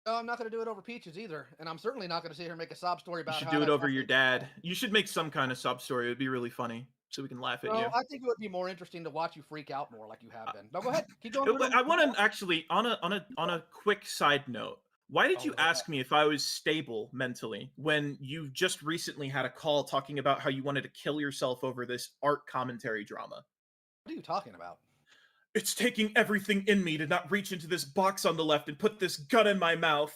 No, I'm not going to do it over Peaches either, and I'm certainly not going to sit here and make a sob story You about should how do it that over fucking- your dad. You should make some kind of sub story. It would be really funny, so we can laugh at No, you. I think it would be more interesting to watch you freak out more like you have been. No, go ahead. Keep going. I want to actually, on a quick side note, why did you ask me if I was stable mentally when you just recently had a call talking about how you wanted to kill yourself over this art commentary drama? What are you talking about? It's taking everything in me to not reach into this box on the left and put this gun in my mouth.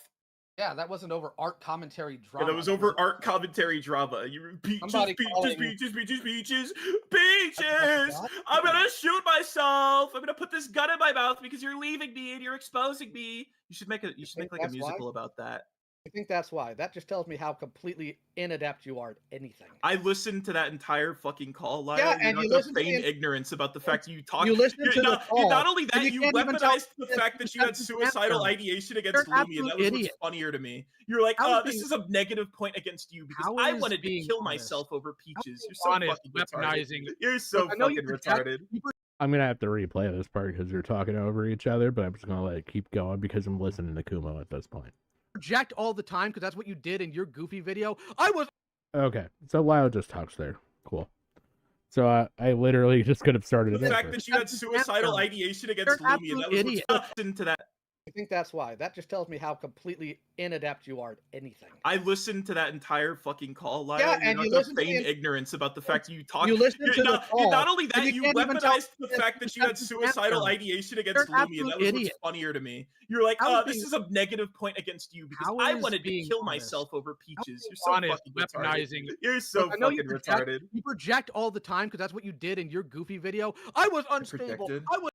Yeah, that wasn't over art commentary Yeah, drama. that was over art commentary drama. You peaches, Somebody peaches, calling- peaches, peaches, peaches, peaches. I'm gonna shoot myself. I'm gonna put this gun in my mouth because you're leaving me and you're exposing me. You should make like a that's why? musical about that. I think that's why. That just tells me how completely inadept you are at anything. I listened to that entire fucking call, Lyle. Yeah, You're and not you gonna listened to feign the- ignorance about the fact that you talk. You listened to the not, call, not only and that, you you can't even tell weaponized the that fact that you had that's suicidal random. ideation against You're an Lumi, and that absolute was idiot. what's funnier to me. You're like, How is this being- is a negative point against you because How I is wanted to being kill honest? myself over Peaches. You're so honest, fucking retarded. weaponizing. You're so Look, I know you fucking project- retarded. I'm going to have to replay this part because you're talking over each other, but I'm just going to let it keep going because I'm listening to Kumo at this point. Project all the time because that's what you did in your goofy video. I was Okay, so Lio just talks there. Cool. So I literally just could have started The it fact over. that you had suicidal ideation against You're an Lumi, and that absolute was idiot. what's into that. I think that's why. That just tells me how completely inadept you are at anything. I listened to that entire fucking call, Lyle. Yeah, You're and not you gonna listened to feign the- ignorance about the fact that you talk. You listened to the not, call, not only and that, you you can't even tell weaponized the fact that you had that's suicidal random. ideation against You're an Lumi, and that absolute was idiot. what's funnier to me. You're like, How is this being- is a negative point against you because How I is wanted to being kill honest? myself over Peaches. being You're so honest, fucking retarded. weaponizing. You're so Look, I know you fucking project- retarded. You project all the time because that's what you did in your goofy video. I was unstable. projected. I was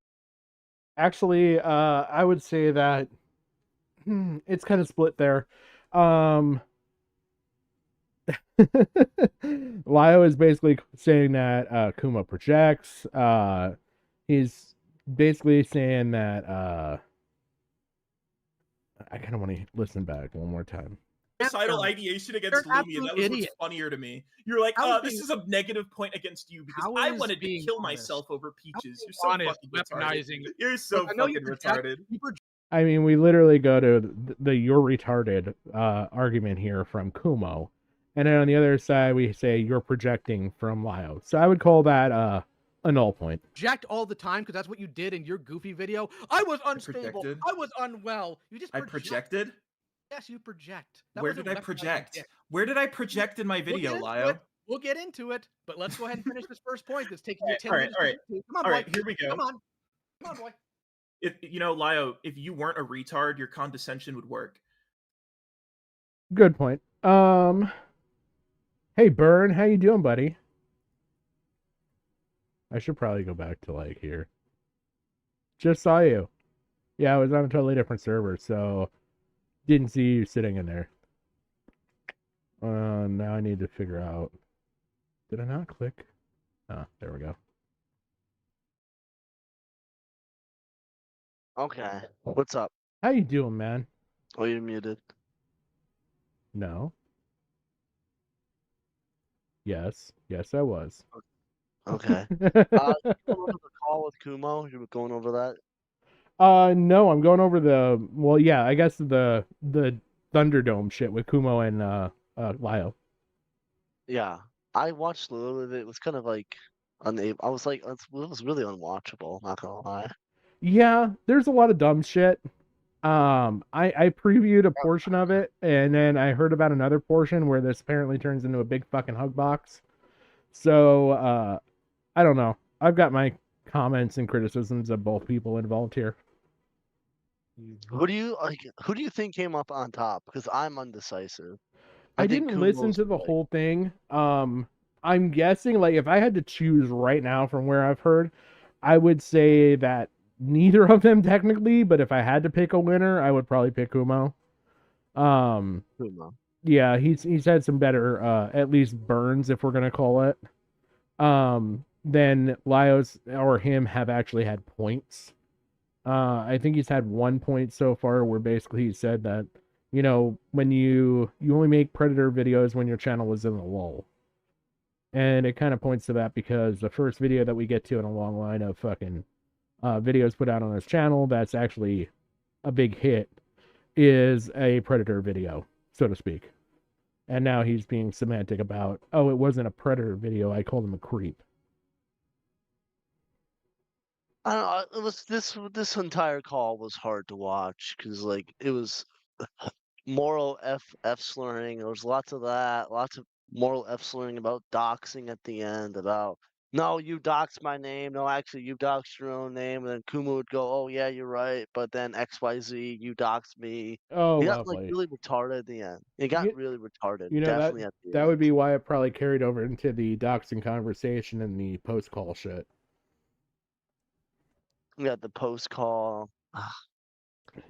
Actually, I would say that it's kind of split there. Lio is basically saying that Kumo projects. He's basically saying that I kind of want to listen back one more time. Suicidal ideation against You're an Lumi, and that absolute was idiot. what's funnier to me. You're like, How is this being- is a negative point against you because How I is wanted to being kill honest? myself over Peaches. being You're so honest, fucking retarded. weaponizing- You're so Look, I know you fucking project- retarded. you project- I mean, we literally go to the "you're retarded" argument here from Kumo, and then on the other side we say "you're projecting" from Lio. So I would call that a null point. Project all the time because that's what you did in your goofy video. I was unstable. projected? I was unwell. You just I projected? Yes, you project. That Where wasn't did I weaponizing project? it. Where did I project in my video, We'll get into Lio? it. We'll get into it, but let's go ahead and finish this first point that's taking you 10 All right, minutes. all to right, get to. Come on, all boy. right, here we go. Come on. Come on, boy. If you know, Lio, if you weren't a retard, your condescension would work. Good point. Hey Burn, how you doing, buddy? I should probably go back to like here. Just saw you. Yeah, I was on a totally different server, so didn't see you sitting in there. Now I need to figure out. Did I not click? Oh, there we go. Okay. What's up? How you doing, man? Oh, you're muted. No. Yes. Yes, I was. Okay. You going over the call with Kumo? You were going over that? No, I'm going over the, well, yeah, I guess the Thunderdome shit with Kumo and Lio. Yeah. I watched a little of it. It was kind of like unable. I was like, it was really unwatchable, not gonna lie. Yeah, there's a lot of dumb shit. I previewed a portion of it, and then I heard about another portion where this apparently turns into a big fucking hug box. So, I don't know. I've got my comments and criticisms of both people involved here. Who do you think came up on top? Because I'm undecisive. I think didn't listen Kumo's to the right. whole thing. I'm guessing, like, if I had to choose right now from where I've heard, I would say that neither of them technically, but if I had to pick a winner, I would probably pick Kumo. Kumo. Yeah, he's had some better, at least burns, if we're gonna call it. Then Lio's or him have actually had points. I think he's had 1 point so far, where basically he said that, you know, when you only make Predator videos when your channel is in a lull. And it kind of points to that because the first video that we get to in a long line of fucking videos put out on his channel that's actually a big hit is a Predator video, so to speak. And now he's being semantic about, oh, it wasn't a Predator video, I called him a creep. I don't know. It was this entire call was hard to watch because like it was moral f slurring. There was lots of that, lots of moral f slurring about doxing at the end. About no, you doxed my name. No, actually, you doxed your own name. And then Kumu would go, "Oh yeah, you're right." But then XYZ, you doxed me. Oh, He got like lovely. really retarded at the end. It got really retarded. You know, Definitely at the that end. would be why it probably carried over into the doxing conversation and the post-call shit. We got the post call.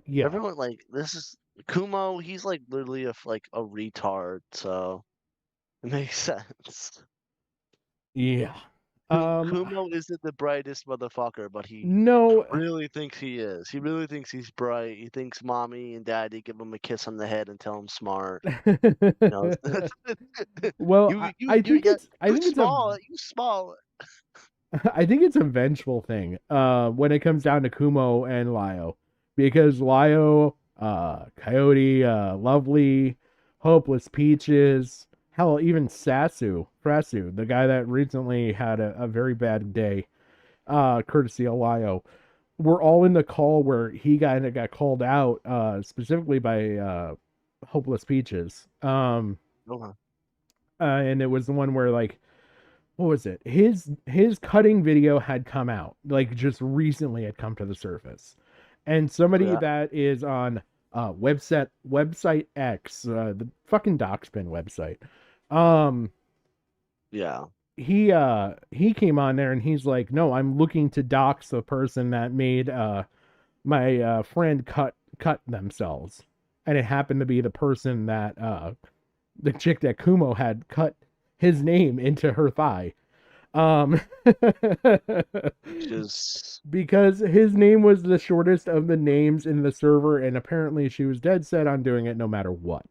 Yeah. Everyone like this is Kumo. He's like literally a retard. So it makes sense. Yeah. Kumo isn't the brightest motherfucker, but he No. really thinks he is. He really thinks he's bright. He thinks mommy and daddy give him a kiss on the head and tell him smart. You know? Well, I think it's small. You small. I think it's a vengeful thing when it comes down to Kumo and Lio, because Lio, Coyote, Lovely, Hopeless Peaches, hell, even Frasu, the guy that recently had a very bad day, courtesy of Lio, were all in the call where he got called out specifically by Hopeless Peaches. And it was the one where, like, what was it? His cutting video had come out, like, just recently had come to the surface. And somebody that is on website X, the fucking Doxpin website. Yeah. He came on there and he's like, "No, I'm looking to dox the person that made my friend cut themselves." And it happened to be the person that the chick that Kumo had cut his name into her thigh. Just Because his name was the shortest of the names in the server, and apparently she was dead set on doing it no matter what.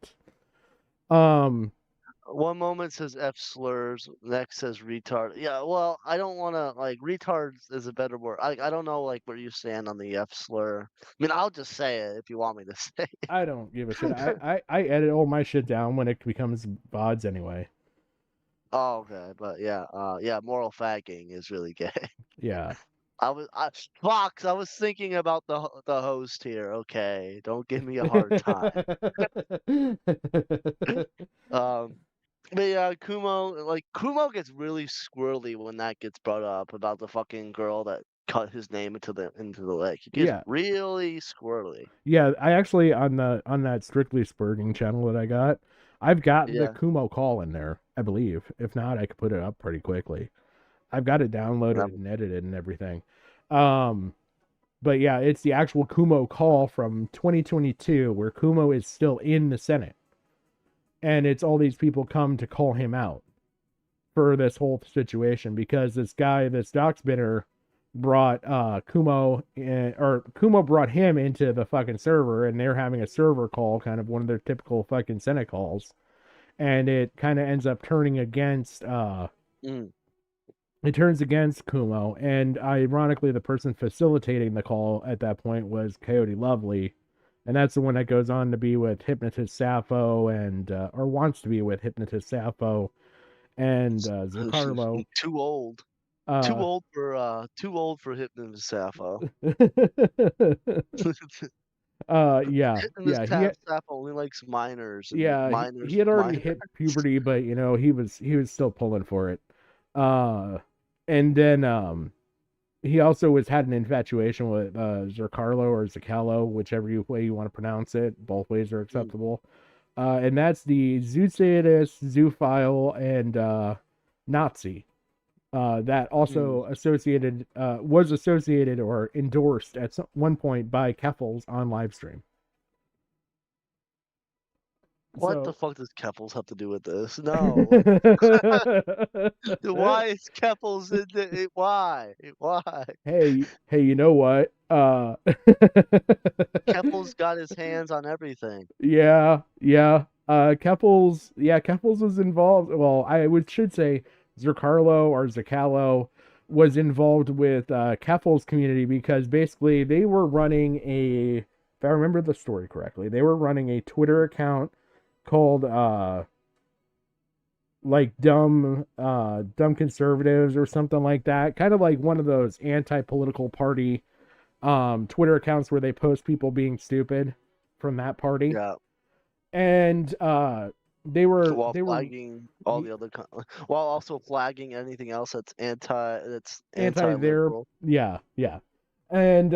one moment says F slurs, next says retard. Yeah, well, I don't want to like retards is a better word. I don't know like where you stand on the F slur. I mean, I'll just say it if you want me to say it. I don't give a shit. I edit all my shit down when it becomes VODs anyway. Oh, okay, but yeah, moral fagging is really gay. Yeah. Fox, I was thinking about the host here. Okay, don't give me a hard time. Um, but yeah, Kumo gets really squirrely when that gets brought up about the fucking girl that cut his name into the lake. He gets Yeah. really squirrely. Yeah, I actually on that Strictly Spurging channel that I got, I've got the Yeah. Kumo call in there, I believe. If not, I could put it up pretty quickly. I've got it downloaded and edited and everything. But yeah, it's the actual Kumo call from 2022 where Kumo is still in the Senate. And it's all these people come to call him out for this whole situation because this guy, this doc spinner, brought Kumo in, or Kumo brought him into the fucking server, and they're having a server call, kind of one of their typical fucking Senate calls, and it kind of ends up turning against it turns against Kumo, and ironically, the person facilitating the call at that point was Coyote Lovely, and that's the one that goes on to be with Hypnotist Sappho and or wants to be with Hypnotist Sappho and Zercarlo. Too old. Too old for Hypnotist Sappho. Yeah. Sappho only likes minors. And Yeah, minors. he had already hit puberty, but you know, he was still pulling for it. And then he also had an infatuation with Zercarlo or Zacalo, whichever way you want to pronounce it. Both ways are acceptable. And that's the Zoosadist, Zoophile, and Nazi. That also was associated or endorsed at one point by Keffels on livestream. What the fuck does Keffels have to do with this? No. Why is Keffels in it? Why? Hey, you know what? Keffels got his hands on everything. Yeah. Keffels was involved. Well, should say Zercarlo or Zacalo was involved with Keffels community because basically they were running if I remember the story correctly, they were running a Twitter account called like dumb conservatives or something like that, kind of like one of those anti-political party Twitter accounts where they post people being stupid from that party. Yeah. And they were flagging all the other while also flagging anything else that's anti their yeah. And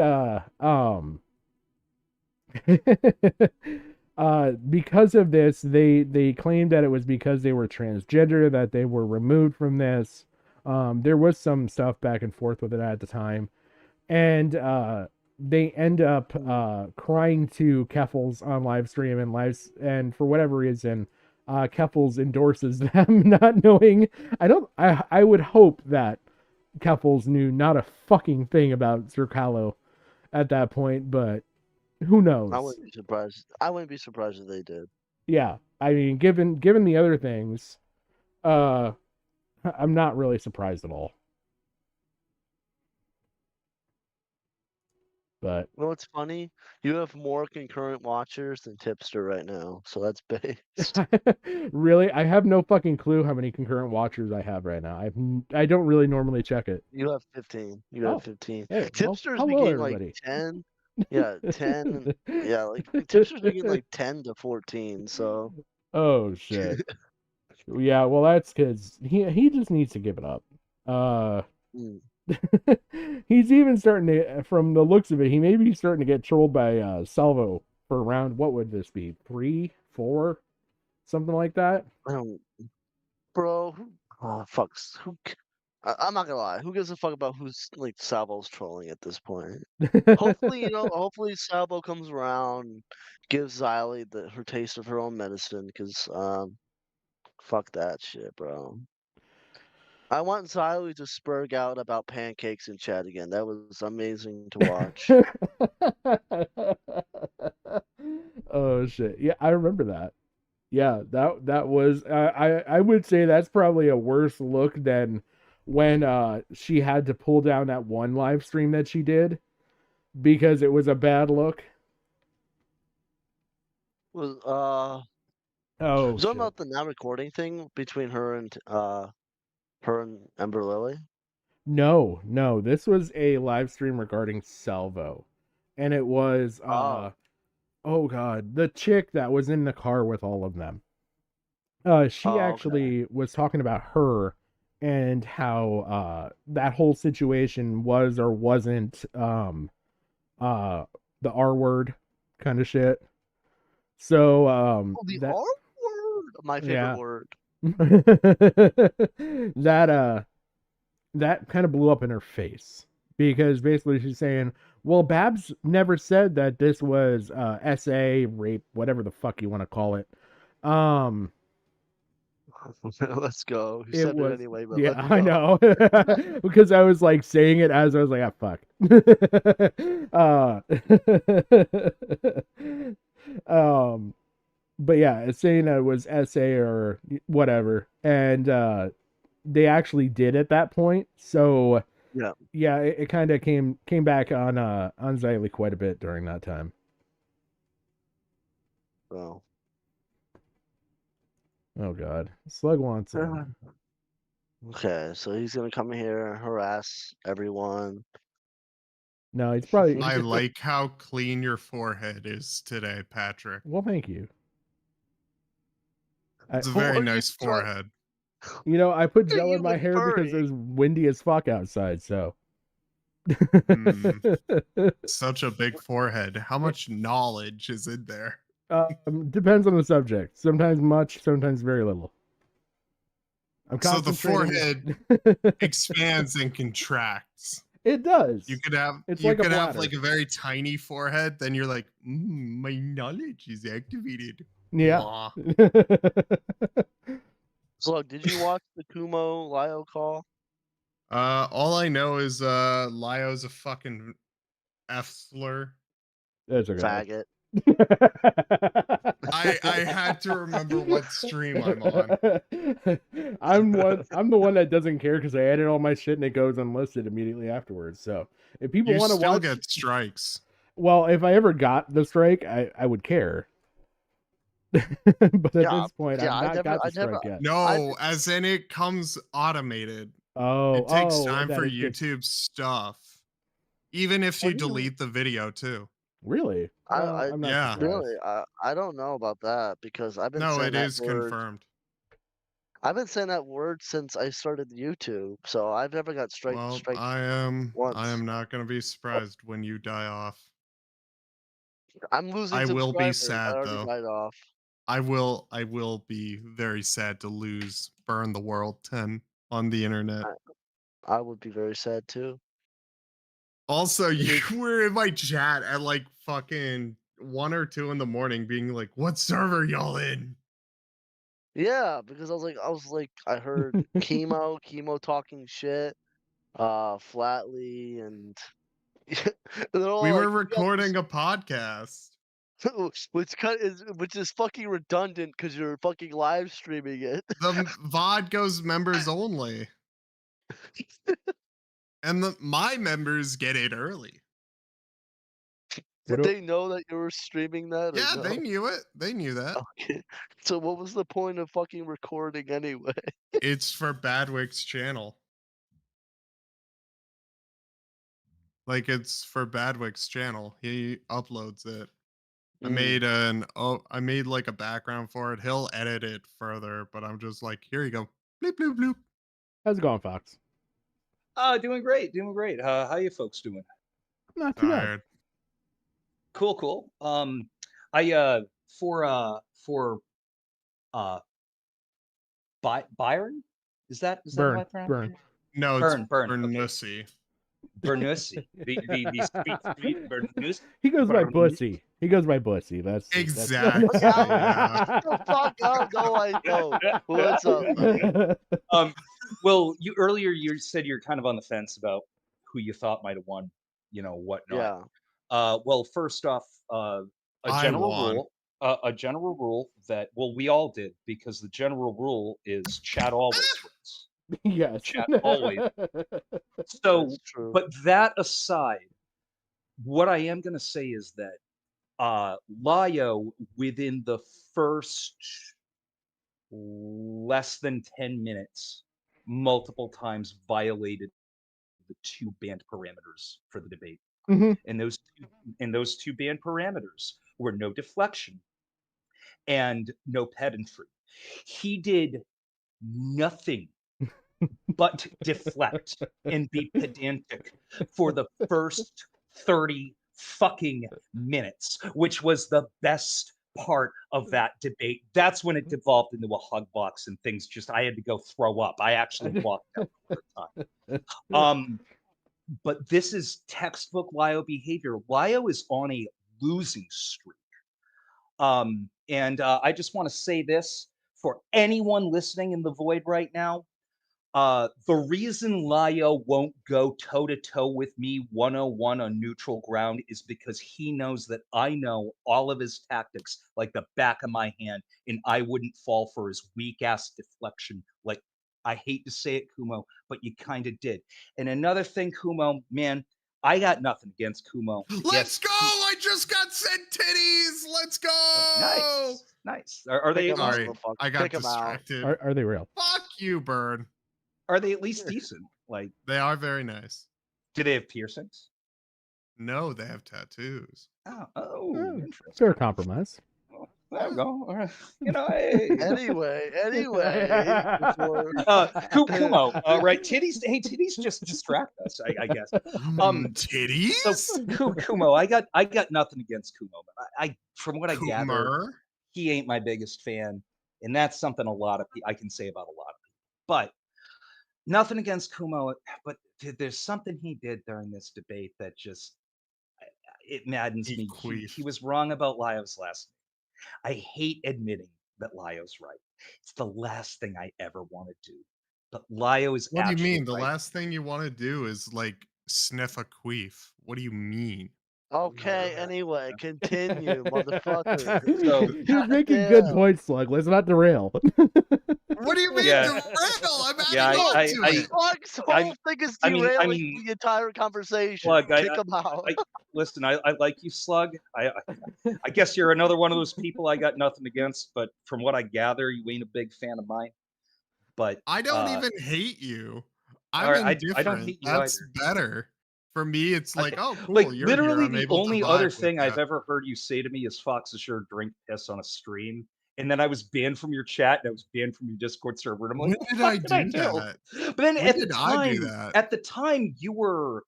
because of this, they claimed that it was because they were transgender that they were removed from this. There was some stuff back and forth with it at the time, and they end up crying to Keffels on live stream and for whatever reason, Keffels endorses them, not knowing. I would hope that Keffels knew not a fucking thing about Zercarlo at that point, but who knows? I wouldn't be surprised if they did. Yeah, I mean, given the other things, I'm not really surprised at all. But well, it's funny. You have more concurrent watchers than Tipster right now, so that's based. Really, I have no fucking clue how many concurrent watchers I have right now. I don't really normally check it. You have 15. You have 15. Hey, Tipster's hello, beginning everybody. like 10. Yeah, 10. Yeah, like Tipster's beginning like 10 to 14. So. Oh shit. Yeah, well, that's because he just needs to give it up. He's even starting to, from the looks of it, he may be starting to get trolled by Salvo for around, what would this be, 3, 4, something like that? Bro, fucks. I'm not gonna lie. Who gives a fuck about who's like Salvo's trolling at this point? Hopefully Salvo comes around, gives Xylee her taste of her own medicine, because Fuck that shit, bro. I want Xylee to spurg out about pancakes in chat again. That was amazing to watch. Oh shit. Yeah, I remember that. Yeah, that was I would say that's probably a worse look than when she had to pull down that one live stream that she did because it was a bad look. Was Oh was that shit. about the not recording thing between her and Ember Lily? No, this was a live stream regarding Salvo. And it was Oh, oh god, the chick that was in the car with all of them. She oh, okay. actually was talking about her and how that whole situation was or wasn't uh the R word kind of shit. So Oh, the that R word, my favorite yeah. word. that that kind of blew up in her face because basically she's saying, well, Babs never said that this was SA rape, whatever the fuck you want to call it. Um Let's go. You It said it was, anyway, but yeah, let's I go. know, because I was like saying it as I was like, ah, fuck. um, but yeah, it's saying that it was SA or whatever, and they actually did at that point. So Yeah. yeah, it kind of came back on Xylee quite a bit during that time. So. Oh god, Slug wants in. Okay, so he's gonna come here and harass everyone. No, he's probably. I like how clean your forehead is today, Patrick. Well, thank you. It's a very nice forehead. You know, I put Are gel you in my hair because inferring? it was windy as fuck outside, so. Such a big forehead. How much knowledge is in there? Depends on the subject. Sometimes much, sometimes very little. I'm So the concentrating. forehead expands and contracts. It does. You could have It's you like a could have bladder. like a very tiny forehead, then you're like, my knowledge is activated. Yeah. Blah. So, did you watch the Kumo Lio call? All I know is Lio's a fucking F slur. That's okay. Faggot. I had to remember what stream I'm on. I'm the one that doesn't care because I edit all my shit and it goes unlisted immediately afterwards. So if people You want to still watch, get strikes. well, if I ever got the strike, I would care. But at this point, yeah, I've not got the strike yet. No, as in it comes automated. Oh, it takes oh, time that for it gets- YouTube stuff. Even if you delete the video too. Really? I'm not yeah. surprised. Really, I don't know about that because I've been No, saying it that is word. confirmed. I've been saying that word since I started YouTube, so I've never got strike. Well, strike I am once. not going to be surprised when you die off. I'm losing I will be subscribers. sad I already though. died off. I will be very sad to lose Burn the World 10 on the internet. I would be very sad too. Also, you were in my chat at like fucking 1 or 2 in the morning being like, what server y'all in? Yeah, because I was like, I heard chemo talking shit, Flatly, and they're all We like, were recording a podcast. which is fucking redundant because you're fucking live streaming it. The VOD goes members only. And my members get it early. Did they know that you were streaming that? Yeah, or no? they knew it. They knew that. Okay. So what was the point of fucking recording anyway? It's for Badwick's channel. Like it's for Badwick's channel. He uploads it. I made like a background for it. He'll edit it further, but I'm just like, here you go. Bloop bloop bloop. How's it going, Fox? Doing great, doing great. How you folks doing? Not too bad. Cool. I for Byron? Is that how I pronounce it? No, Burn. it's Bernussi. Bernussi. The sweet Bernus. He goes by Bernus. Bussy. He goes by Bussy. That's Exactly. What the fuck? Oh, no, I don't. What's up? Well, you said you're kind of on the fence about who you thought might have won, whatnot. Yeah. Well, first off, a I general won. rule, that we all did, because the general rule is chat always wins. Yes. Chat always. So, That's true. but that aside, what I am going to say is that Lio, within the first less than 10 minutes, multiple times violated the 2 banned parameters for the debate. Mhm. And those 2 banned parameters were no deflection and no pedantry. He did nothing but deflect and be pedantic for the first 30 fucking minutes, which was the best part of that debate. That's when it devolved into a hug box and things I had to go throw up. I actually walked out for a time. But this is textbook Lio behavior. Lio is on a losing streak. And I just want to say this for anyone listening in the void right now. The reason Lio won't go toe to toe with me 101 on neutral ground is because he knows that I know all of his tactics like the back of my hand, and I wouldn't fall for his weak ass deflection. Like, I hate to say it, Kumo, but you kind of did. And another thing, Kumo, man, I got nothing against Kumo. Let's go! I just got sent titties. Let's go! Nice. Are they? Sorry, I got Kick 'em out. distracted. Are they real? Fuck you, Bird. Are they at least decent? Like, They are very nice. do they have piercings? No, they have tattoos. Oh, interesting. Fair compromise. There we go. All right. Anyway. Kumo, right? Titties. Hey, titties just distract us, I guess. Titties. So Kumo, I got nothing against Kumo, but I from what I gather, he ain't my biggest fan, and that's something a lot of people I can say about a lot of people. But nothing against Kumo, but there's something he did during this debate that just it maddens me. He was wrong about Lio's last name. I hate admitting that Lio's right. It's the last thing I ever want to do. But Lio is What do you mean? The right. last thing you want to do is like sniff a queef. What do you mean? Okay, anyway, continue, motherfucker. He was making good points, Slug. Let's not derail. What do you mean Yeah. derail? I'm adding on to it. Slug's whole thing is derailing the entire conversation. Slug, Kick him out. Listen, I like you, Slug. I guess you're another one of those people I got nothing against, but from what I gather, you ain't a big fan of mine. But I don't even hate you. I'm I indifferent. don't hate you That's either. better. For me, it's like, oh, cool. Like you're literally here. I'm the able only to other vibe with thing I've that. ever heard you say to me is "Fox is sure drink piss" on a stream, and then I was banned from your chat and I was banned from your Discord server. And I'm like, When what did I do do? that? But then When at the did I do time, that? at the time, you were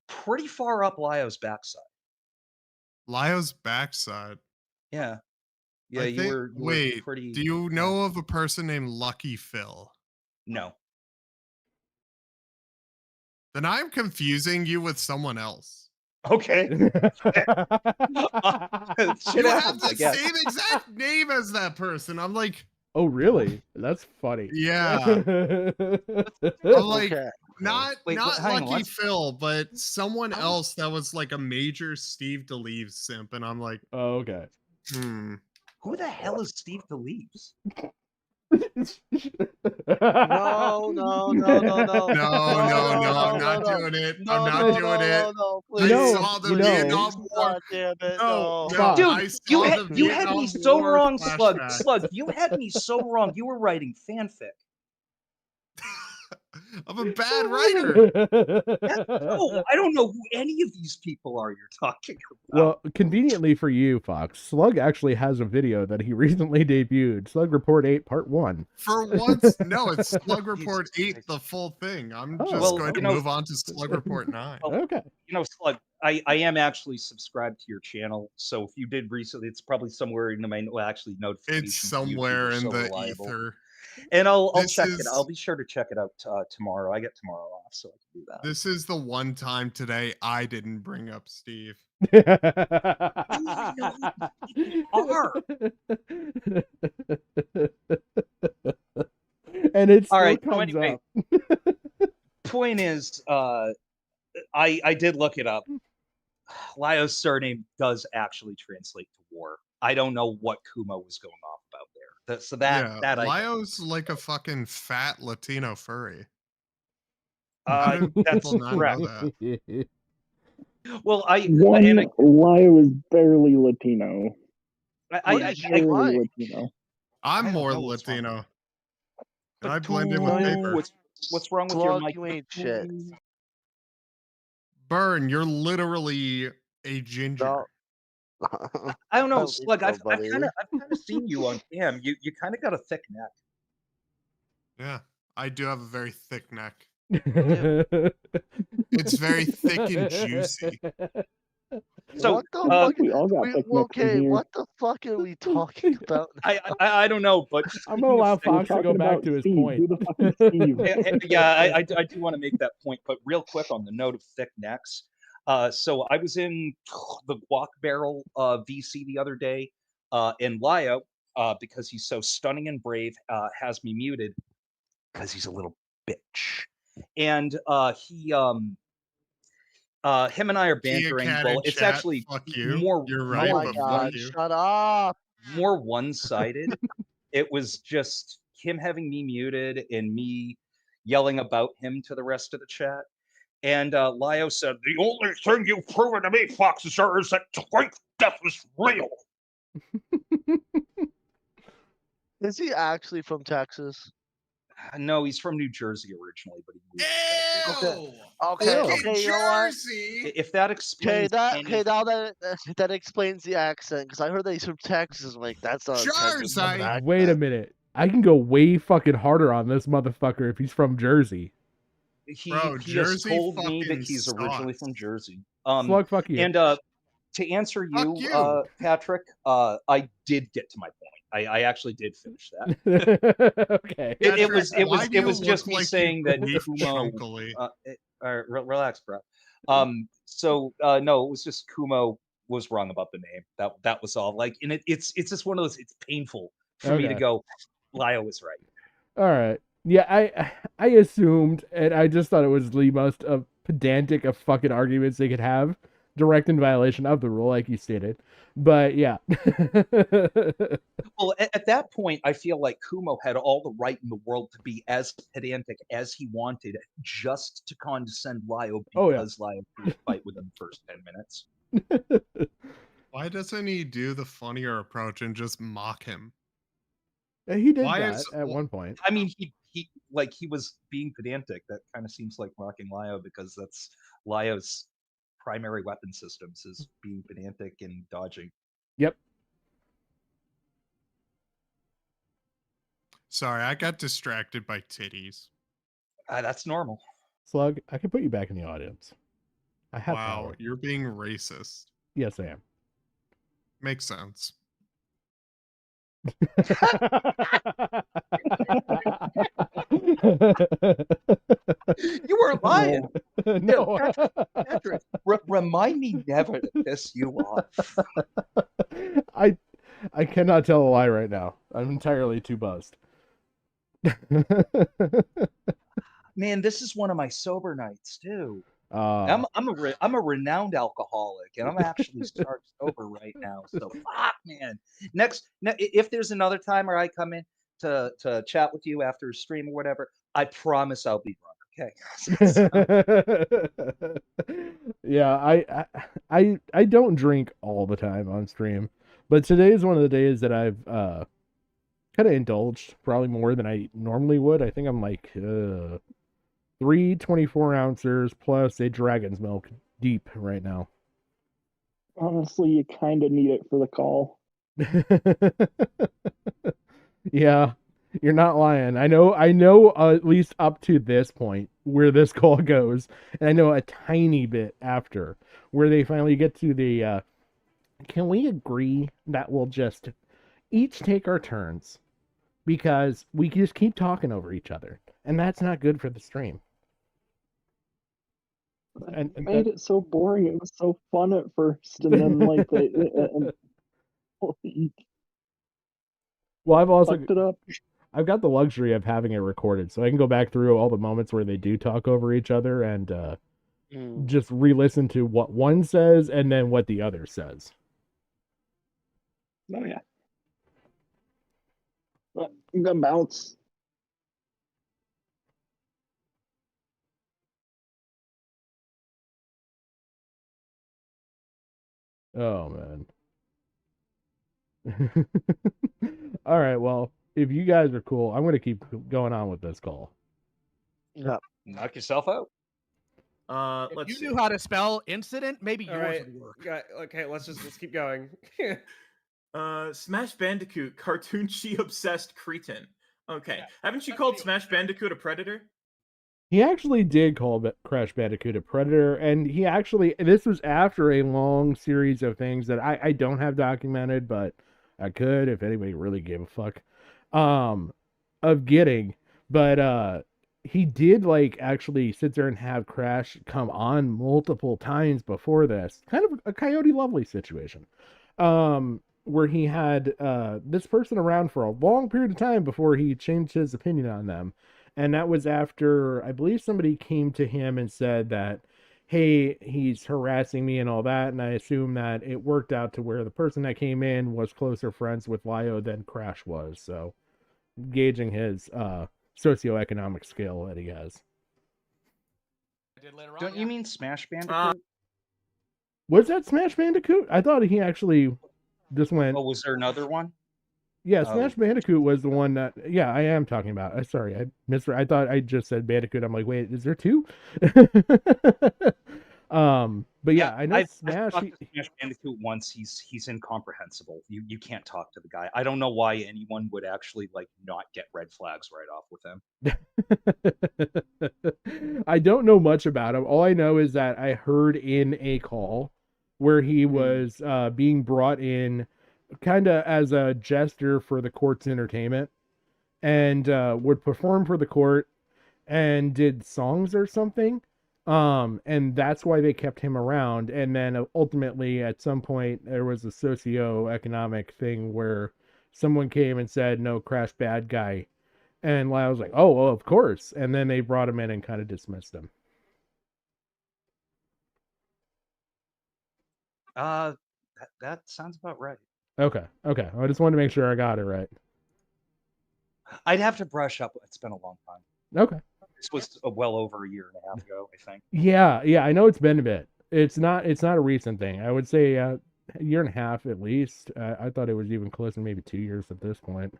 pretty far up Lio's backside. Lio's backside. Yeah, I you think- were Wait, pretty. do you know of a person named Lucky Phil? No. Then I'm confusing you with someone else. Okay. You Shit have happens, I the guess. same exact name as that person. I'm like, Oh, really? That's funny. yeah. I'm like, not Wait, not hang on, Lucky let's- Phil, but someone else that was like a major Steve DeLeaves simp, and I'm like, Oh, okay. Who the hell is Steve DeLeaves? No. No, I'm not doing it. I'm not doing it. I saw the Vietnam War. God damn it, No, no. Dude, I you saw had the you had me Vietnam so War wrong, Slug. flashback. Slug, you had me so wrong. You were writing fanfic. I'm a bad writer. No, I don't know who any of these people are you're talking about. Well, conveniently for you, Fox, Slug actually has a video that he recently debuted. Slug Report 8 Part 1. For once, no, it's Slug Report 8, the full thing. I'm just Oh. going to move on to Slug Report 9. Okay. Slug, I am actually subscribed to your channel, so if you did recently, it's probably somewhere in my notifications. It's somewhere YouTube is in so the reliable. ether. And I'll This check it. is- I'll be sure to check it out tomorrow. I get tomorrow off, so I can do that. This is the one time today I didn't bring up Steve. And it still All right. So comes anyway, up. point is, I did look it up. Lio's surname does actually translate to war. I don't know what Kumo was going off about there. So that Lio's like a fucking fat Latino furry. How do that's people not correct. know that? Well, Lio is barely Latino. Why? Latino. I'm more Latino. And I blend in No, with paper. What's wrong with your Glug, mic? you ain't shit. Burn, you're literally a ginger. I don't know, I don't think Slug. so, I've buddy. kind of seen you on cam. You kind of got a thick neck. Yeah, I do have a very thick neck. Ew. It's very thick and juicy. So what the fuck? we all got thick necks in Okay, here. what the fuck are we talking about? I don't know, but I'm gonna allow Fox to go talking back about to his Steve. point. Who the fuck is Steve? Yeah, I do want to make that point, but real quick on the note of thick necks. So I was in the Guac Barrel VC the other day, and Lio, because he's so stunning and brave, has me muted because he's a little bitch. And him and I are bantering. cat Well, in it's chat, actually fuck you. more. You're right, Oh my but god, fuck you. shut up! More one-sided. It was just him having me muted and me yelling about him to the rest of the chat. And Lio said, "The only thing you've proven to me, Foxy Sir, is that twink death is real." Is he actually from Texas? No, he's from New Jersey originally, but he moved to Texas. Okay, you know what? Jersey. If that Okay, explains now that explains the accent, because I heard that he's from Texas. I'm like, that's not a Texas Jersey. accent. Wait a minute. I can go way fucking harder on this motherfucker if he's from Jersey. he Bro, he has Jersey told me that fucking he's originally sucks. from Jersey. Slug, fuck you. And to answer Fuck you, you. Patrick, I did get to my point. I actually did finish that. Okay. It was why do you just look me like you saying that queef Kumo. chunkily? Relax, bro. So no, it was just Kumo was wrong about the name. That was all. Like, and it's just one of those. It's painful for me to Okay. go. Lio was right. All right. Yeah, I assumed, and I just thought it was the most pedantic of fucking arguments they could have, direct in violation of the rule, like you stated. But yeah. Well, at that point, I feel like Kumo had all the right in the world to be as pedantic as he wanted, just to condescend Lio because Lio couldn't fight within the first 10 minutes. Why doesn't he do the funnier approach and just mock him? Yeah, he did Why that is- at one point. I mean, he was being pedantic. That kind of seems like mocking Lio because that's Lio's primary weapon systems is being pedantic and dodging. Yep. Sorry, I got distracted by titties. That's normal. Slug, I can put you back in the audience. I have Wow, power. you're being racist. Yes, I am. Makes sense. You weren't lying. No. Patrick, remind me never to piss you off. I cannot tell a lie right now. I'm entirely too buzzed. Man, this is one of my sober nights too. Uh, I'm a renowned alcoholic, and I'm actually start sober right now. So fuck, man. If there's another time where I come in to chat with you after a stream or whatever, I promise I'll be drunk. Okay. Yeah, I don't drink all the time on stream, but today is one of the days that I've kind of indulged probably more than I normally would. I think I'm like 3 24-ounces plus a dragon's milk deep right now. Honestly, you kind of need it for the call. Yeah, you're not lying. I know at least up to this point where this call goes, and I know a tiny bit after where they finally get to the can we agree that we'll just each take our turns because we just keep talking over each other, and that's not good for the stream. And made it so boring. It was so fun at first, and then like well, I've also fucked it up. I've got the luxury of having it recorded, so I can go back through all the moments where they do talk over each other and just re-listen to what one says and then what the other says. Oh yeah. I'm gonna bounce. Oh man. All right, well, if you guys are cool, I'm going to keep going on with this call. Yeah. Knock yourself out. If Let's you see. knew how to spell incident, maybe All yours right. would work. Okay, let's keep going. Smash Bandicoot, cartoon-chi obsessed cretin. Okay, haven't you called Smash Bandicoot a predator? He actually did call Crash Bandicoot a predator, and this was after a long series of things that I don't have documented, but I could if anybody really gave a fuck, of getting. But he did like actually sit there and have Crash come on multiple times before this, kind of a Coyote Lovely situation, where he had this person around for a long period of time before he changed his opinion on them. And that was after, I believe, somebody came to him and said that, hey, he's harassing me and all that. And I assume that it worked out to where the person that came in was closer friends with Lio than Crash was. So, gauging his socioeconomic scale that he has. Don't you mean Smash Bandicoot? Was that Smash Bandicoot? I thought he actually just went. Oh, was there another one? Yeah, Smash Bandicoot was the one that. Yeah, I am talking about. Sorry, I missed. I thought I just said Bandicoot. I'm like, wait, is there two? But yeah, I know I've Smash. talked to Smash Bandicoot once. He's incomprehensible. You can't talk to the guy. I don't know why anyone would actually like not get red flags right off with him. I don't know much about him. All I know is that I heard in a call where he was being brought in kind of as a jester for the court's entertainment and would perform for the court and did songs or something. And that's why they kept him around. And then ultimately at some point there was a socio-economic thing where someone came and said, no, Crash bad guy. And I was like, oh, well, of course. And then they brought him in and kind of dismissed him. That sounds about right. Okay. I just wanted to make sure I got it right. I'd have to brush up. It's been a long time. Okay. This was well over a year and a half ago, I think. Yeah. I know it's been a bit. It's not a recent thing. I would say a year and a half at least. I thought it was even closer to maybe 2 years at this point.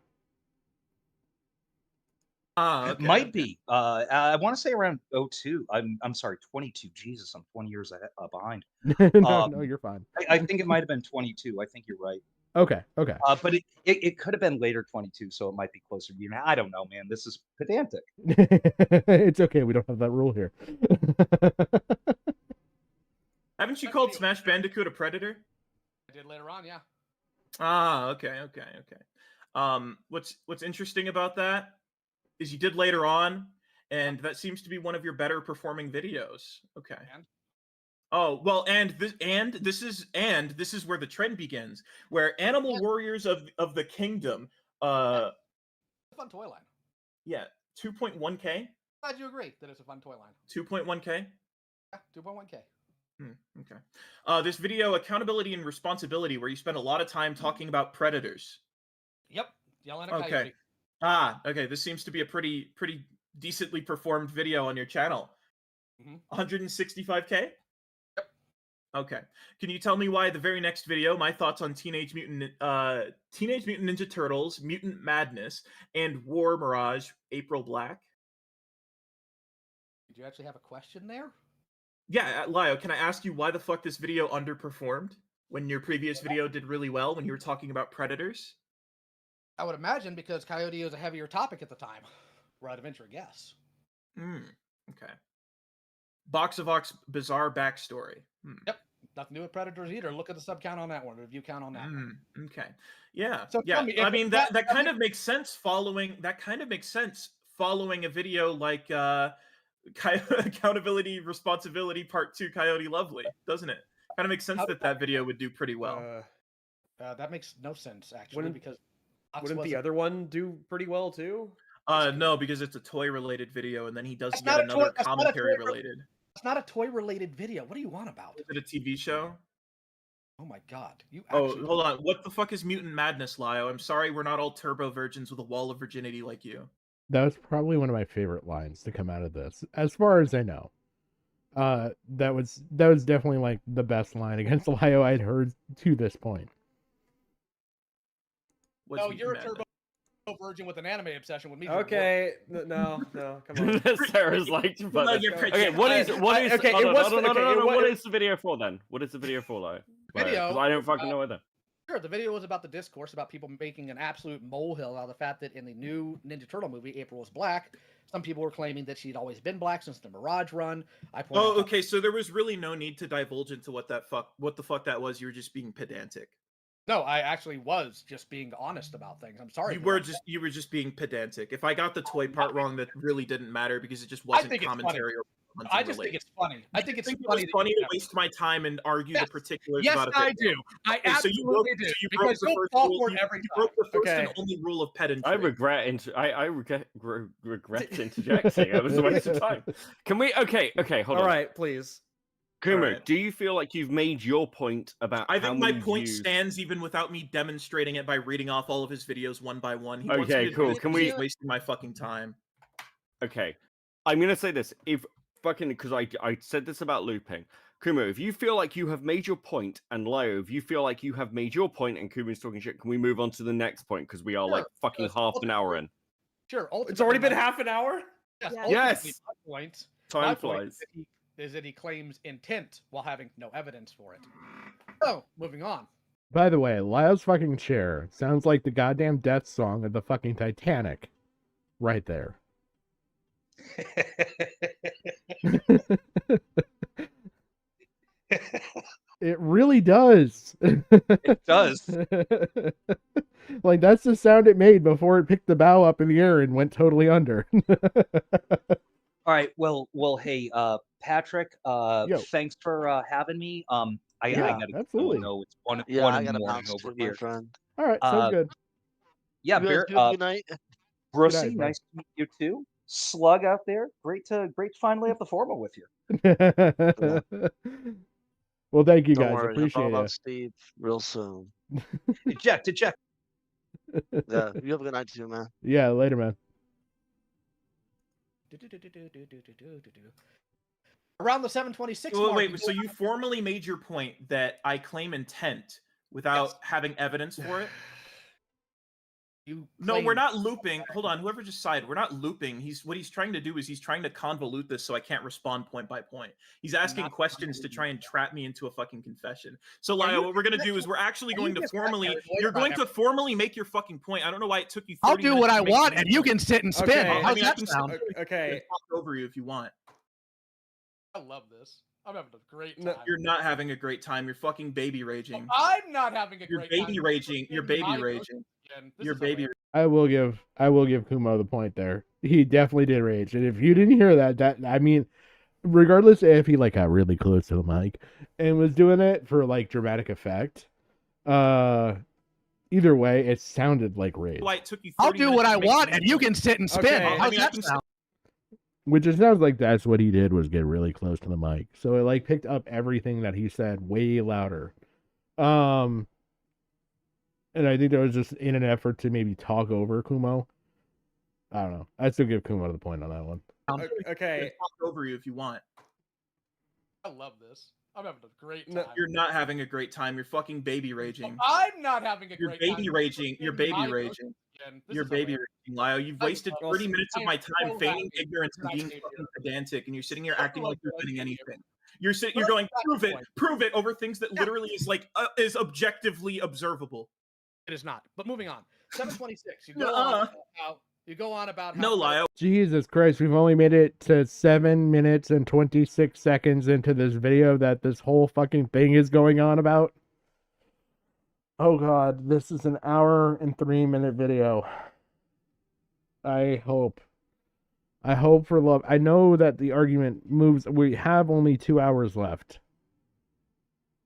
It might be. I want to say around 02. I'm sorry, 22. Jesus, I'm 20 years behind. No, you're fine. I think it might have been 22. I think you're right. Okay. But it could have been later 22, so it might be closer to you. I don't know, man. This is pedantic. It's okay. We don't have that rule here. Haven't you called Smash Bandicoot a predator? I did later on, yeah. Okay. What's interesting about that is you did later on, and that seems to be one of your better performing videos. Okay. Oh well, and this is where the trend begins, where Animal Warriors of the Kingdom, fun toy line. Yeah, 2.1K. Glad you agree that it's a fun toy line. 2.1K. Yeah, 2.1K. Okay. This video, Accountability and Responsibility, where you spend a lot of time talking about predators. Yep, yelling at coyote. Okay. This seems to be a pretty decently performed video on your channel. 165K. Yep. Okay. Can you tell me why the very next video, my thoughts on Teenage Mutant Ninja Turtles, Mutant Madness, and War Mirage, April Black? Did you actually have a question there? Yeah, Lio, can I ask you why the fuck this video underperformed when your previous video did really well when you were talking about predators? I would imagine because coyote was a heavier topic at the time. Where I'd venture a guess. Okay. Box of Ox bizarre backstory. Yep. Nothing to do with predators either. Look at the sub count on that one, review count on that one. Okay. Yeah. So yeah. tell me, I if mean that that kind doesn't- of makes sense following a video like Accountability Responsibility Part 2 Coyote Lovely, doesn't it? Kind of makes sense How that did that video would do pretty well. that makes no sense actually Wouldn't- because Wouldn't the other one do pretty well too? No, because it's a toy related video, and then he does That's yet not a another toy- that's not a commentary toy- related. It's not a toy related video. What do you want about? Is it a TV show? Oh my god. You Oh, actually hold on. What the fuck is Mutant Madness, Lio? I'm sorry, we're not all turbo virgins with a wall of virginity like you. That was probably one of my favorite lines to come out of this, as far as I know. That was definitely like the best line against Lio I'd heard to this point. What's No, Mutant you're a Madness? turbo virgin with an anime obsession with me. Okay, no, come on. Sarah's like, but No, you're pretty- okay, what is okay, oh, it no, was- no, no, okay, no, no, no, it what was- is the video for then? What is the video for, Lio? Video, Because I don't fucking know either. Sure, the video was about the discourse about people making an absolute molehill out of the fact that in the new Ninja Turtle movie, April was black. Some people were claiming that she'd always been black since the Mirage run. I pointed Oh, out that- okay. So there was really no need to divulge into what the fuck that was. You were just being pedantic. No, I actually was just being honest about things. I'm sorry. You for were that. just being pedantic. If I got the toy part wrong, that really didn't matter because it just wasn't think it's funny. commentary or hunting I just think related. it's funny. I think it's think it funny. was funny to waste my time and argue Yes. the particulars Yes, about a I video. do. I Okay, so you absolutely broke, do. so you Because broke the you'll first fall rule. for it You, every you time. broke the first Okay. and only rule of pedantry. I regret interjecting. It was a waste of time. Can we? Okay, hold All on. right, please. Kumo, Alright. do you feel like you've made your point about? I how think my many point views- stands even without me demonstrating it by reading off all of his videos one by one. He wants me Okay, to cool. do it, Can he's we? wasting my fucking time. Okay, I'm gonna say this. If fucking, because I said this about looping. Kumo, if you feel like you have made your point, and Lio, if you feel like you have made your point, and Kumo's talking shit, can we move on to the next point? Because we are like fucking because half an hour in. Sure. It's already been ultimately- half an hour. Yes. Yeah. ultimately, Yes. My point. Time my point flies. is that he claims intent while having no evidence for it. So, moving on. By the way, Lio's fucking chair sounds like the goddamn death song of the fucking Titanic. Right there. It really does. It does. Like, that's the sound it made before it picked the bow up in the air and went totally under. All right. Well, hey, Patrick. Yo. Thanks for having me. I Yeah, gotta absolutely. go. It's one Yeah, one I in the gotta morning bounce over too, my here. friend. All right, sounds good. Yeah, You guys Bear. do have a good night. Brucey, Good night, bud. nice to meet you too. Slug out there, great to finally have the formal with you. Well, thank you Don't guys. worry, I'll Appreciate talk about it. Steve real soon. Eject. Yeah, you have a good night too, man. Yeah, later, man. Around the 726 Wait, mark. wait, so you formally made your point that I claim intent without Yes. having evidence for it? You No, we're claim- not looping. Hold on, whoever just sided, we're not looping. What he's trying to do is he's trying to convolute this so I can't respond point by point. He's asking not questions to try and trap me into a fucking confession. So, Are Lio, you what we're gonna just- do is we're actually are going you to just that formally. paranoid You're about going to everything? formally make your fucking point. I don't know why it took you. I'll 30 do minutes what to I make want, your and you point. can sit and spin. Okay. I How's mean, I that can sound? I Okay. can talk over you if you want. I love this. I'm having a great time. No, You're not having a great time. You're fucking baby raging. I'm not having a You're great baby time. raging. You're baby My raging. emotions. This You're is baby. hilarious. I will give Kumo the point there. He definitely did rage, and if you didn't hear that I mean, regardless if he like got really close to the mic and was doing it for like dramatic effect, either way, it sounded like rage. Why it took you? I'll 30 do minutes what to I make want, your and you point. can sit and spin. Okay. How's I mean, I that can sound? Which it sounds like that's what he did, was get really close to the mic, so it like picked up everything that he said way louder. And I think that was just in an effort to maybe talk over Kumo. I don't know. I'd still give Kumo the point on that one. I can Okay. talk over you if you want. I love this. I'm having a great time. No, You're not having a great time. You're fucking baby raging. I'm not having a You're great time. baby raging. You're baby My raging. emotions. This You're is baby hilarious. raging, Lio. You've I wasted love 30 this. minutes I of am my time so feigning happy ignorance and that I being came fucking here. pedantic, and you're sitting here So acting like you're glad winning to be here. anything. You're But going, that's the point. prove it over things that literally is like is objectively observable. It is not. But moving on. 726. You go Nuh-uh. on about You go on about how No, Lio. Jesus Christ, we've only made it to 7 minutes and 26 seconds into this video that this whole fucking thing is going on about. Oh god, this is an hour and 3-minute video. I hope for love. I know that the argument moves. We have only 2 hours left,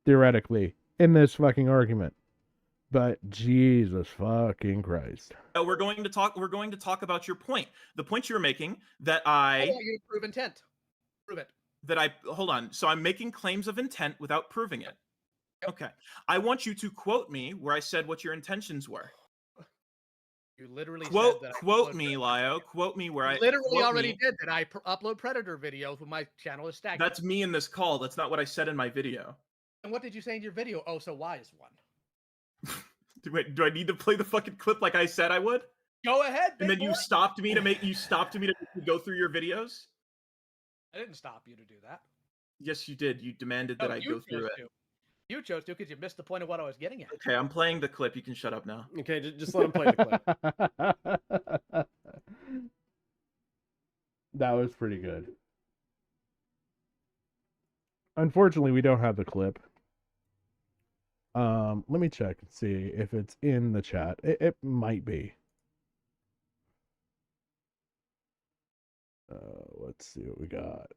theoretically, in this fucking argument. But Jesus fucking Christ. We're going to talk about your point. The point you're making that I want you to prove intent. Prove it. Hold on. So I'm making claims of intent without proving it. Okay. I want you to quote me where I said what your intentions were. You literally Quote said that quote me, Lio. Quote me where I literally quote already me. did that. I upload Predator videos when my channel is stagnant. That's me in this call. That's not what I said in my video. And what did you say in your video? Oh, so Y is 1. Do I need to play the fucking clip like I said I would? Go ahead. And then boy. you stopped me to go through your videos? I didn't stop you to do that. Yes, you did. You demanded that I go through it. You chose to because you missed the point of what I was getting at. Okay, I'm playing the clip. You can shut up now. Okay, just let him play the clip. That was pretty good. Unfortunately, we don't have the clip. Let me check and see if it's in the chat. It might be. Let's see what we got.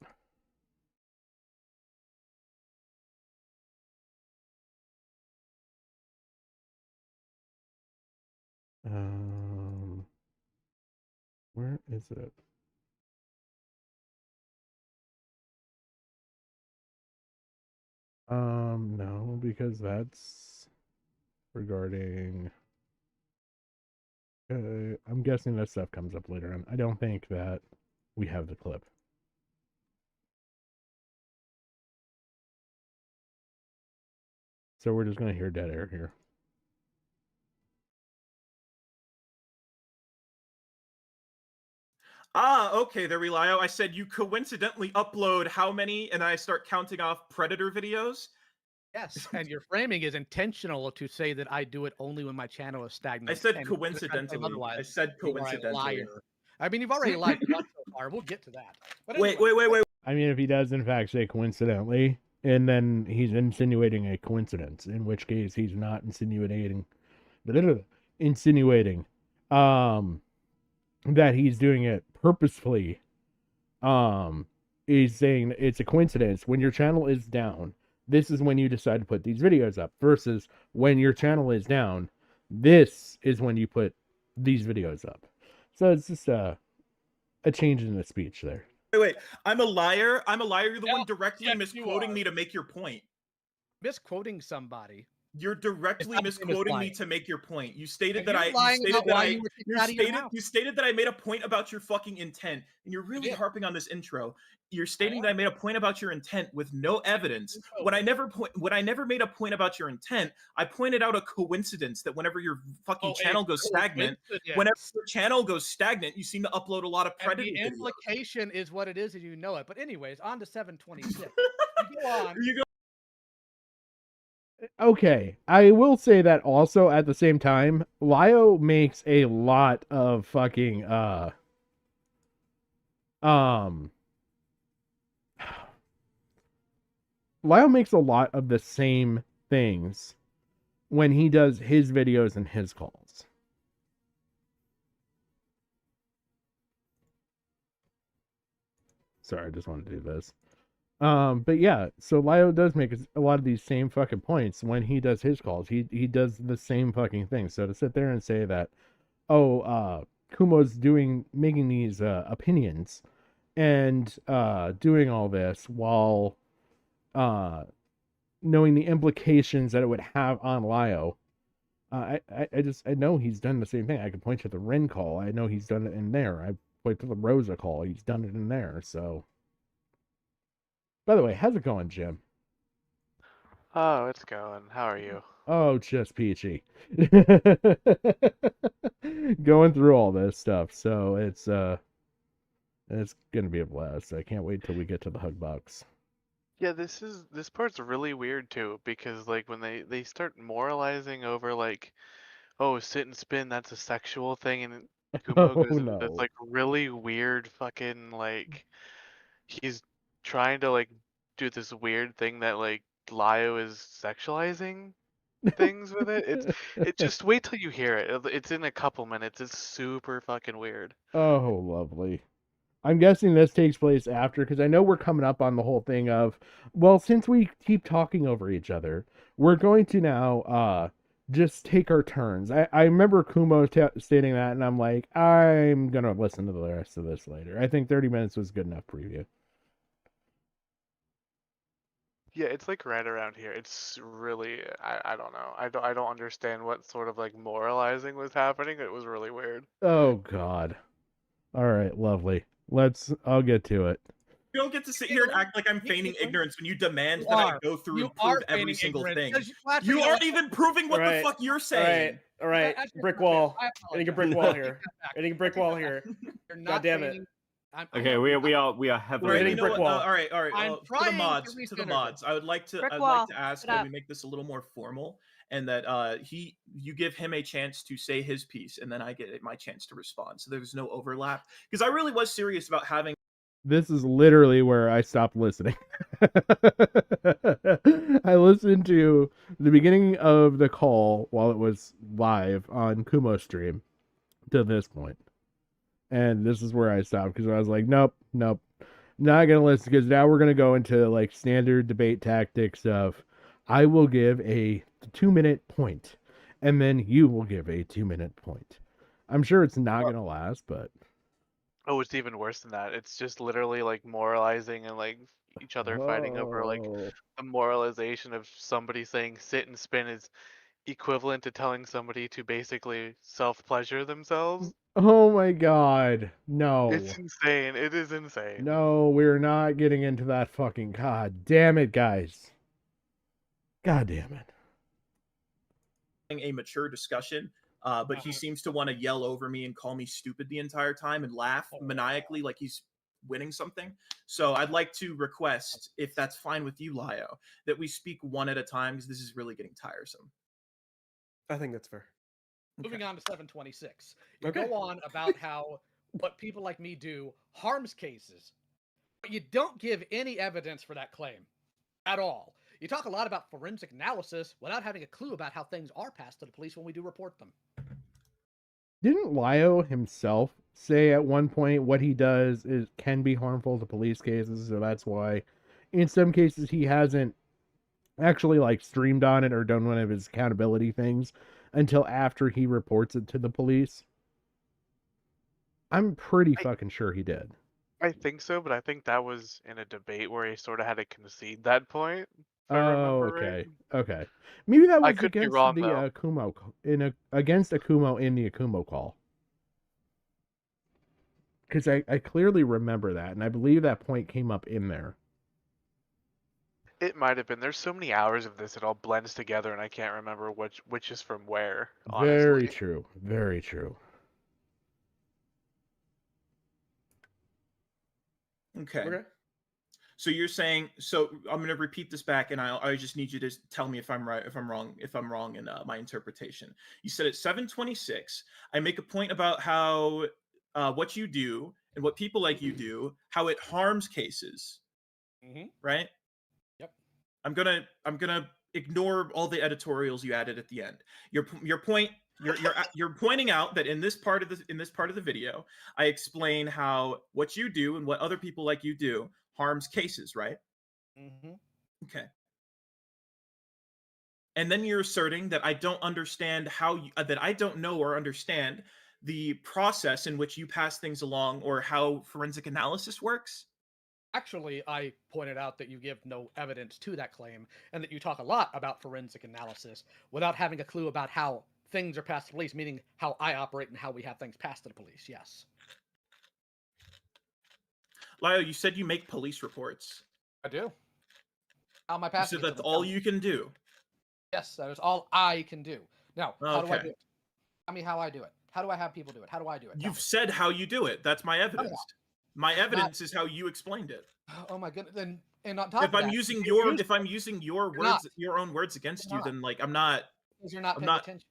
Where is it? No, because that's regarding. I'm guessing that stuff comes up later on. I don't think that we have the clip. So we're just gonna hear dead air here. Okay, there we lie. I said you coincidentally upload how many, and I start counting off Predator videos. Yes, and your framing is intentional to say that I do it only when my channel is stagnant. I said and you're trying to claim coincidentally. otherwise. I said You are a coincidentally. liar. I mean, you've already lied once so far. We'll get to that. But Wait. I mean, if he does in fact say coincidentally, and then he's insinuating a coincidence, in which case he's not insinuating that he's doing it purposefully. He's saying it's a coincidence. When your channel is down, this is when you decide to put these videos up, versus when your channel is down, this is when you put these videos up. So it's just a change in the speech there. Wait. I'm a liar. You're the one directly misquoting me to make your point. Misquoting somebody. You're directly misquoting me to make your point. You stated that you stated that I made a point about your fucking intent, and you're really harping on this intro. You're stating that I made a point about your intent with no evidence. When I never made a point about your intent, I pointed out a coincidence that whenever your fucking channel goes stagnant, you seem to upload a lot of Predator. The implication is what it is, and you know it. But anyways, on to 726. You go on. Okay, I will say that also at the same time, Lio makes a lot of fucking Lio makes a lot of the same things when he does his videos and his calls. Sorry, I just wanted to do this. But yeah, so Lio does make a lot of these same fucking points when he does his calls. He does the same fucking thing. So to sit there and say that, Kumo's making these opinions and doing all this while knowing the implications that it would have on Lio. I know he's done the same thing. I can point to the Ren call. I know he's done it in there. I point to the Rosa call. He's done it in there. So. By the way, how's it going, Jim? Oh, it's going. How are you? Oh, just peachy. Going through all this stuff, so it's gonna be a blast. I can't wait till we get to the hug box. Yeah, this part's really weird too, because like when they start moralizing over like, oh, sit and spin, that's a sexual thing, and Kumo Oh goes into this no. like really weird fucking like he's trying to like do this weird thing that like Lio is sexualizing things with it. It's just wait till you hear it. It's in a couple minutes. It's super fucking weird. Oh, lovely. I'm guessing this takes place after, because I know we're coming up on the whole thing of, well, since we keep talking over each other, we're going to now just take our turns. I remember Kumo stating that, and I'm like, I'm gonna listen to the rest of this later. I think 30 minutes was good enough preview. Yeah, it's like right around here. It's really I don't know. I don't understand what sort of like moralizing was happening. It was really weird. Oh God. All right, lovely. I'll get to it. You don't get to sit here and act like I'm feigning ignorance when you demand You that I are. go through You and prove are every feigning single ignorance, thing. 'cause last You video aren't was- even proving what the Alright, fuck you're saying. All right. That's just Brick not fair. wall. I I think a brick apologize. wall I take here. that back. I think a I brick take wall that here. back. You're God not damn it. feigning. Okay, we are heavily. Alright, hitting you know brick what? wall. All right. I'm To the trying to mods, be to the synergist. mods. I would like to Brick ask wall, that shut up. we make this a little more formal, and that you give him a chance to say his piece, and then I get my chance to respond. So there's no overlap. Because I really was serious about having. This is literally where I stopped listening. I listened to the beginning of the call while it was live on Kumo stream to this point. And this is where I stopped because I was like, nope, not gonna listen, because now we're gonna go into like standard debate tactics of I will give a 2-minute point and then you will give a 2-minute point. I'm sure it's not gonna last, but Oh, it's even worse than that. It's just literally like moralizing and like each other fighting over like the moralization of somebody saying sit and spin is equivalent to telling somebody to basically self-pleasure themselves. oh my god, no. It's insane. It is insane. No, we're not getting into that fucking. God damn it, guys. God damn it. A mature discussion, but he seems to want to yell over me and call me stupid the entire time and laugh maniacally like he's winning something. So I'd like to request, if that's fine with you, Lio, that we speak one at a time because this is really getting tiresome. I think that's fair. Moving on to 726. You Okay. go on about how what people like me do harms cases, but you don't give any evidence for that claim at all. You talk a lot about forensic analysis without having a clue about how things are passed to the police when we do report them. Didn't Lio himself say at one point what he does can be harmful to police cases, so that's why in some cases he hasn't actually like streamed on it or done one of his accountability things until after he reports it to the police? I'm pretty fucking sure he did. I think so, but I think that was in a debate where he sort of had to concede that point. If I Oh, remember right. okay. Maybe that I was could be against wrong, the though. Akumo against Akumo in the Akumo call. Because I clearly remember that, and I believe that point came up in there. It might have been. There's so many hours of this, it all blends together, and I can't remember which is from where. Honestly. Very true. Very true. Okay. So you're saying, so I'm going to repeat this back, and I just need you to tell me if I'm right, if I'm wrong in my interpretation. You said at 726, I make a point about how what you do and what people like you do, how it harms cases, right? Yep. I'm gonna ignore all the editorials you added at the end. Your point. You're pointing out that in this part of the video, I explain how what you do and what other people like you do harms cases, right? Mm-hmm. Okay. And then you're asserting that I don't understand that I don't know or understand the process in which you pass things along or how forensic analysis works. Actually, I pointed out that you give no evidence to that claim and that you talk a lot about forensic analysis without having a clue about how things are passed to the police, meaning how I operate and how we have things passed to the police. Yes. Lio, you said you make police reports. I do. How am I You passing said it to that's them? all you can do. Yes, that is all I can do. Now, how do I Okay. do it? Tell me how I do it. How do I have people do it? How do I do it? You've said how you do it. That's my evidence. My Not- evidence is how you explained it. Oh my goodness! Then, and on top If of I'm that, using you your You're not. words, your own words against You're you, not. then like I'm not. because you're not I'm paying not. attention.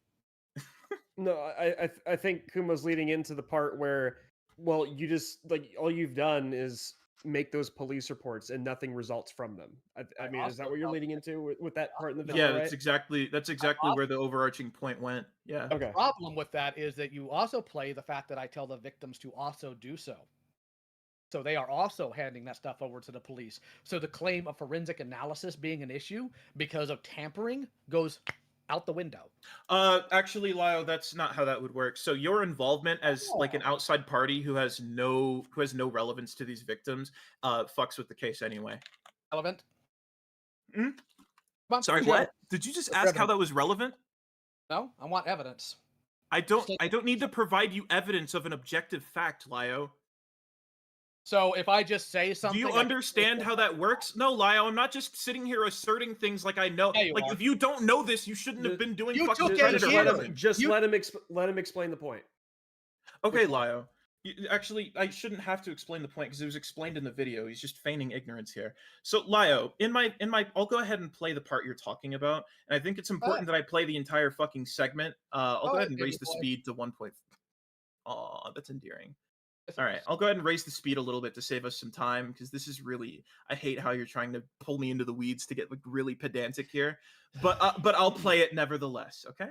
No, I think Kumo's leading into the part where, well, you just like all you've done is make those police reports and nothing results from them. I mean, is that what you're leading into with that part in the video? Yeah, right? that's exactly where the overarching point went. Yeah. Okay. The problem with that is that you also play the fact that I tell the victims to also do so. So they are also handing that stuff over to the police. So the claim of forensic analysis being an issue because of tampering goes out the window. Actually, Lyle, that's not how that would work. So your involvement as like an outside party who has no relevance to these victims, fucks with the case anyway. Relevant? Hmm? Come on, Sorry, show. what? Did you just ask how that was relevant? No, I want evidence. I don't need to provide you evidence of an objective fact, Lio. So if I just say something, Do you understand how that works? No, Lio, I'm not just sitting here asserting things like I know. Yeah, you like are. if you don't know this, you shouldn't have been doing fucking Just Predator let hunting. him. Just let him explain the point. Okay, Lio. Actually, I shouldn't have to explain the point because it was explained in the video. He's just feigning ignorance here. So, Lio, in my, I'll go ahead and play the part you're talking about, and I think it's important that I play the entire fucking segment. I'll go ahead and raise the speed to 1 point. Aw, that's endearing. All right, I'll go ahead and raise the speed a little bit to save us some time because this is really. I hate how you're trying to pull me into the weeds to get like really pedantic here, but I'll play it nevertheless. Okay.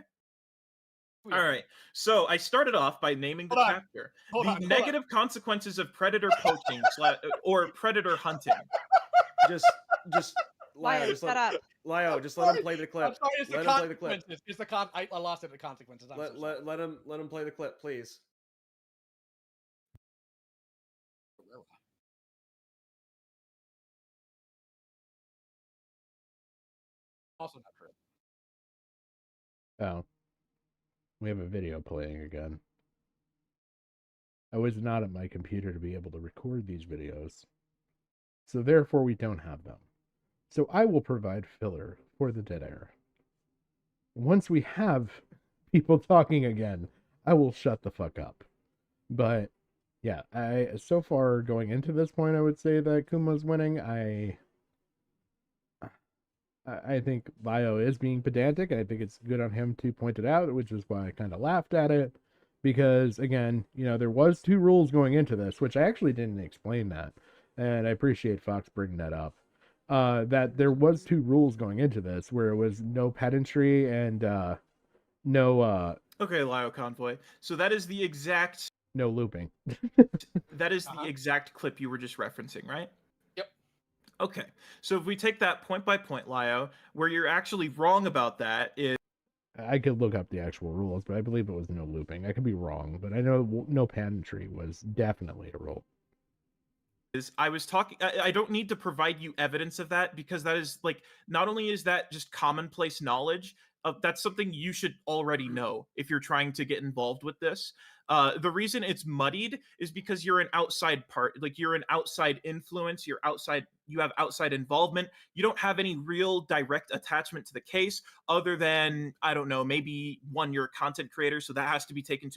All right. So I started off by naming the chapter, the negative consequences of predator poaching or predator hunting. Just Lio, just let him play the clip. I'm sorry, it's the Let him play the clip. consequences. It's the I lost it. The consequences. I'm so sorry. Let him play the clip, please. Also not true. Oh. We have a video playing again. I was not at my computer to be able to record these videos. So therefore we don't have them. So I will provide filler for the dead air. Once we have people talking again, I will shut the fuck up. But yeah, so far going into this point, I would say that Kumo's winning. I think Lio is being pedantic. I think it's good on him to point it out, which is why I kind of laughed at it. Because, again, there was 2 rules going into this, which I actually didn't explain that. And I appreciate Fox bringing that up. That there was 2 rules going into this, where it was no pedantry and no... Okay, Lio Convoy. So that is the exact... No looping. That is the exact clip you were just referencing, right? Yep. Okay, so if we take that point by point, Lio, where you're actually wrong about that is... I could look up the actual rules, but I believe it was no looping. I could be wrong, but I know no pedantry was definitely a rule. I was talking... I don't need to provide you evidence of that because that is, like, not only is that just commonplace knowledge, that's something you should already know if you're trying to get involved with this. The reason it's muddied is because you're an outside part, like you're an outside influence, you have outside involvement. You don't have any real direct attachment to the case other than, I don't know, maybe one, you're a content creator, so that has to be taken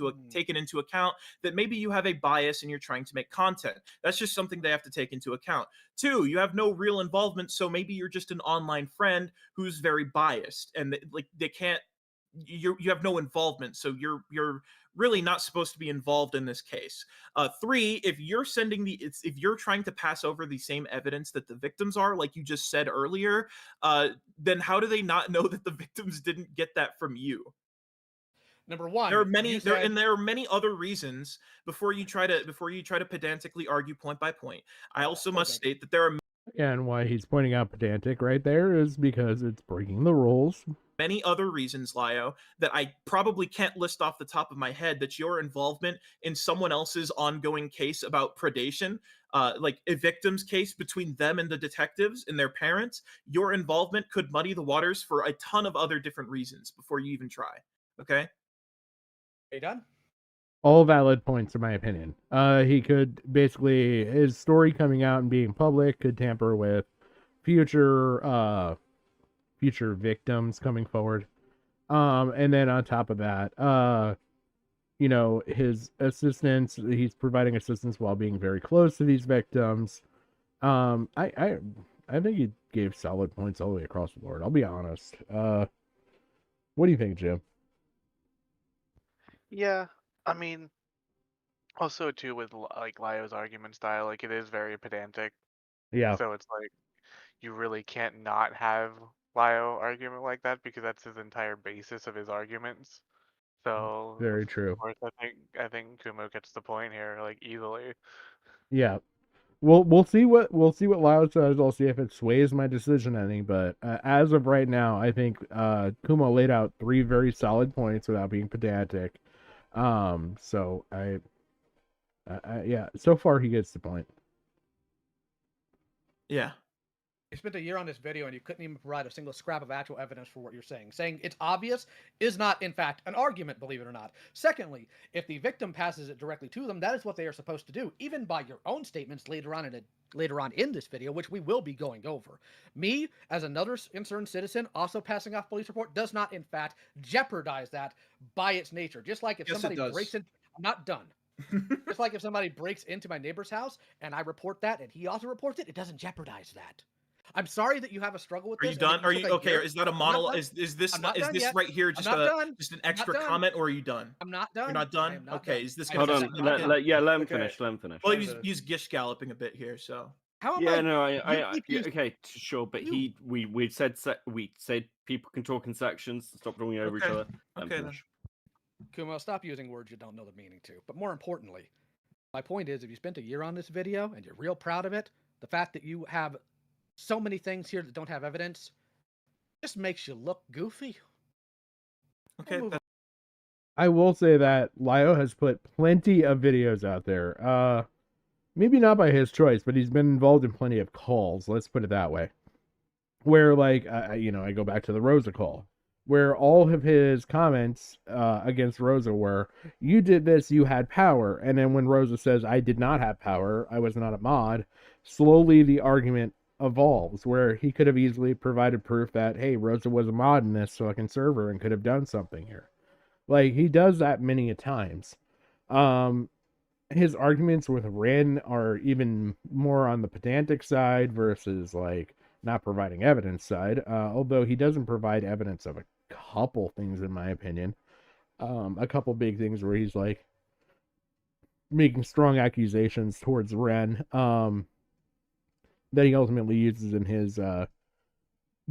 into account, that maybe you have a bias and you're trying to make content. That's just something they have to take into account. 2, you have no real involvement, so maybe you're just an online friend who's very biased and they can't, you have no involvement, so you're really not supposed to be involved in this case. 3, if you're if you're trying to pass over the same evidence that the victims are, like you just said earlier, then how do they not know that the victims didn't get that from you? Number 1, there are many other reasons before you try to pedantically argue point by point. I also must state that there are And why he's pointing out pedantic right there is because it's breaking the rules. many other reasons, Lio, that I probably can't list off the top of my head that your involvement in someone else's ongoing case about predation, like a victim's case between them and the detectives and their parents, your involvement could muddy the waters for a ton of other different reasons before you even try. Okay? Are you done? All valid points, in my opinion. He could basically, his story coming out and being public could tamper with future victims coming forward. And then on top of that, his assistance, he's providing assistance while being very close to these victims. I think he gave solid points all the way across the board. I'll be honest. What do you think, Jim? Yeah, I mean, also too with like Lio's argument style, like it is very pedantic. Yeah, So it's like you really can't not have Lio argument like that because that's his entire basis of his arguments. So of very true. course I think Kumo gets the point here like easily. Yeah. We'll see what Lau says. I'll see if it sways my decision any. But as of right now, I think Kumo laid out 3 very solid points without being pedantic. So yeah, so far he gets the point. Yeah. You spent a year on this video and you couldn't even provide a single scrap of actual evidence for what you're saying. Saying it's obvious is not, in fact, an argument, believe it or not. Secondly, if the victim passes it directly to them, that is what they are supposed to do, even by your own statements later on in this video, which we will be going over. Me, as another concerned citizen, also passing off police report does not, in fact, jeopardize that by its nature. Just like if Yes, it somebody does. breaks in, I'm not done. Just like if somebody breaks into my neighbor's house and I report that and he also reports it, it doesn't jeopardize that. I'm sorry that you have a struggle with Are this. you done? Are you okay? Is that a model? Is this I'm not is done this yet. right here I'm just not a done. just an I'm not extra done. comment, or are you done? I'm not done. You're not I done. am not Okay. done. Is this I gonna have Hold a on. second Let him Okay. finish. Let him finish. Well, he's gish galloping a bit here, so. How am Yeah, I? no, You keep using- okay, sure, but You- we said people can talk in sections. Stop talking over each Okay. other. Let him Okay then. finish. Kumo, stop using words you don't know the meaning to. But more importantly, my point is, if you spent a year on this video and you're real proud of it, the fact that you have so many things here that don't have evidence just makes you look goofy. Okay. I will say that Lio has put plenty of videos out there. Maybe not by his choice, but he's been involved in plenty of calls. Let's put it that way. Where like I go back to the Rosa call, where all of his comments against Rosa were, "You did this, you had power," and then when Rosa says, "I did not have power, I was not a mod," slowly the argument evolves where he could have easily provided proof that, hey, Rosa was a mod in this fucking server and could have done something here. Like he does that many a times. Um, his arguments with Ren are even more on the pedantic side versus like not providing evidence side. Although he doesn't provide evidence of a couple things, in my opinion. A couple big things where he's like making strong accusations towards Ren. That he ultimately uses in his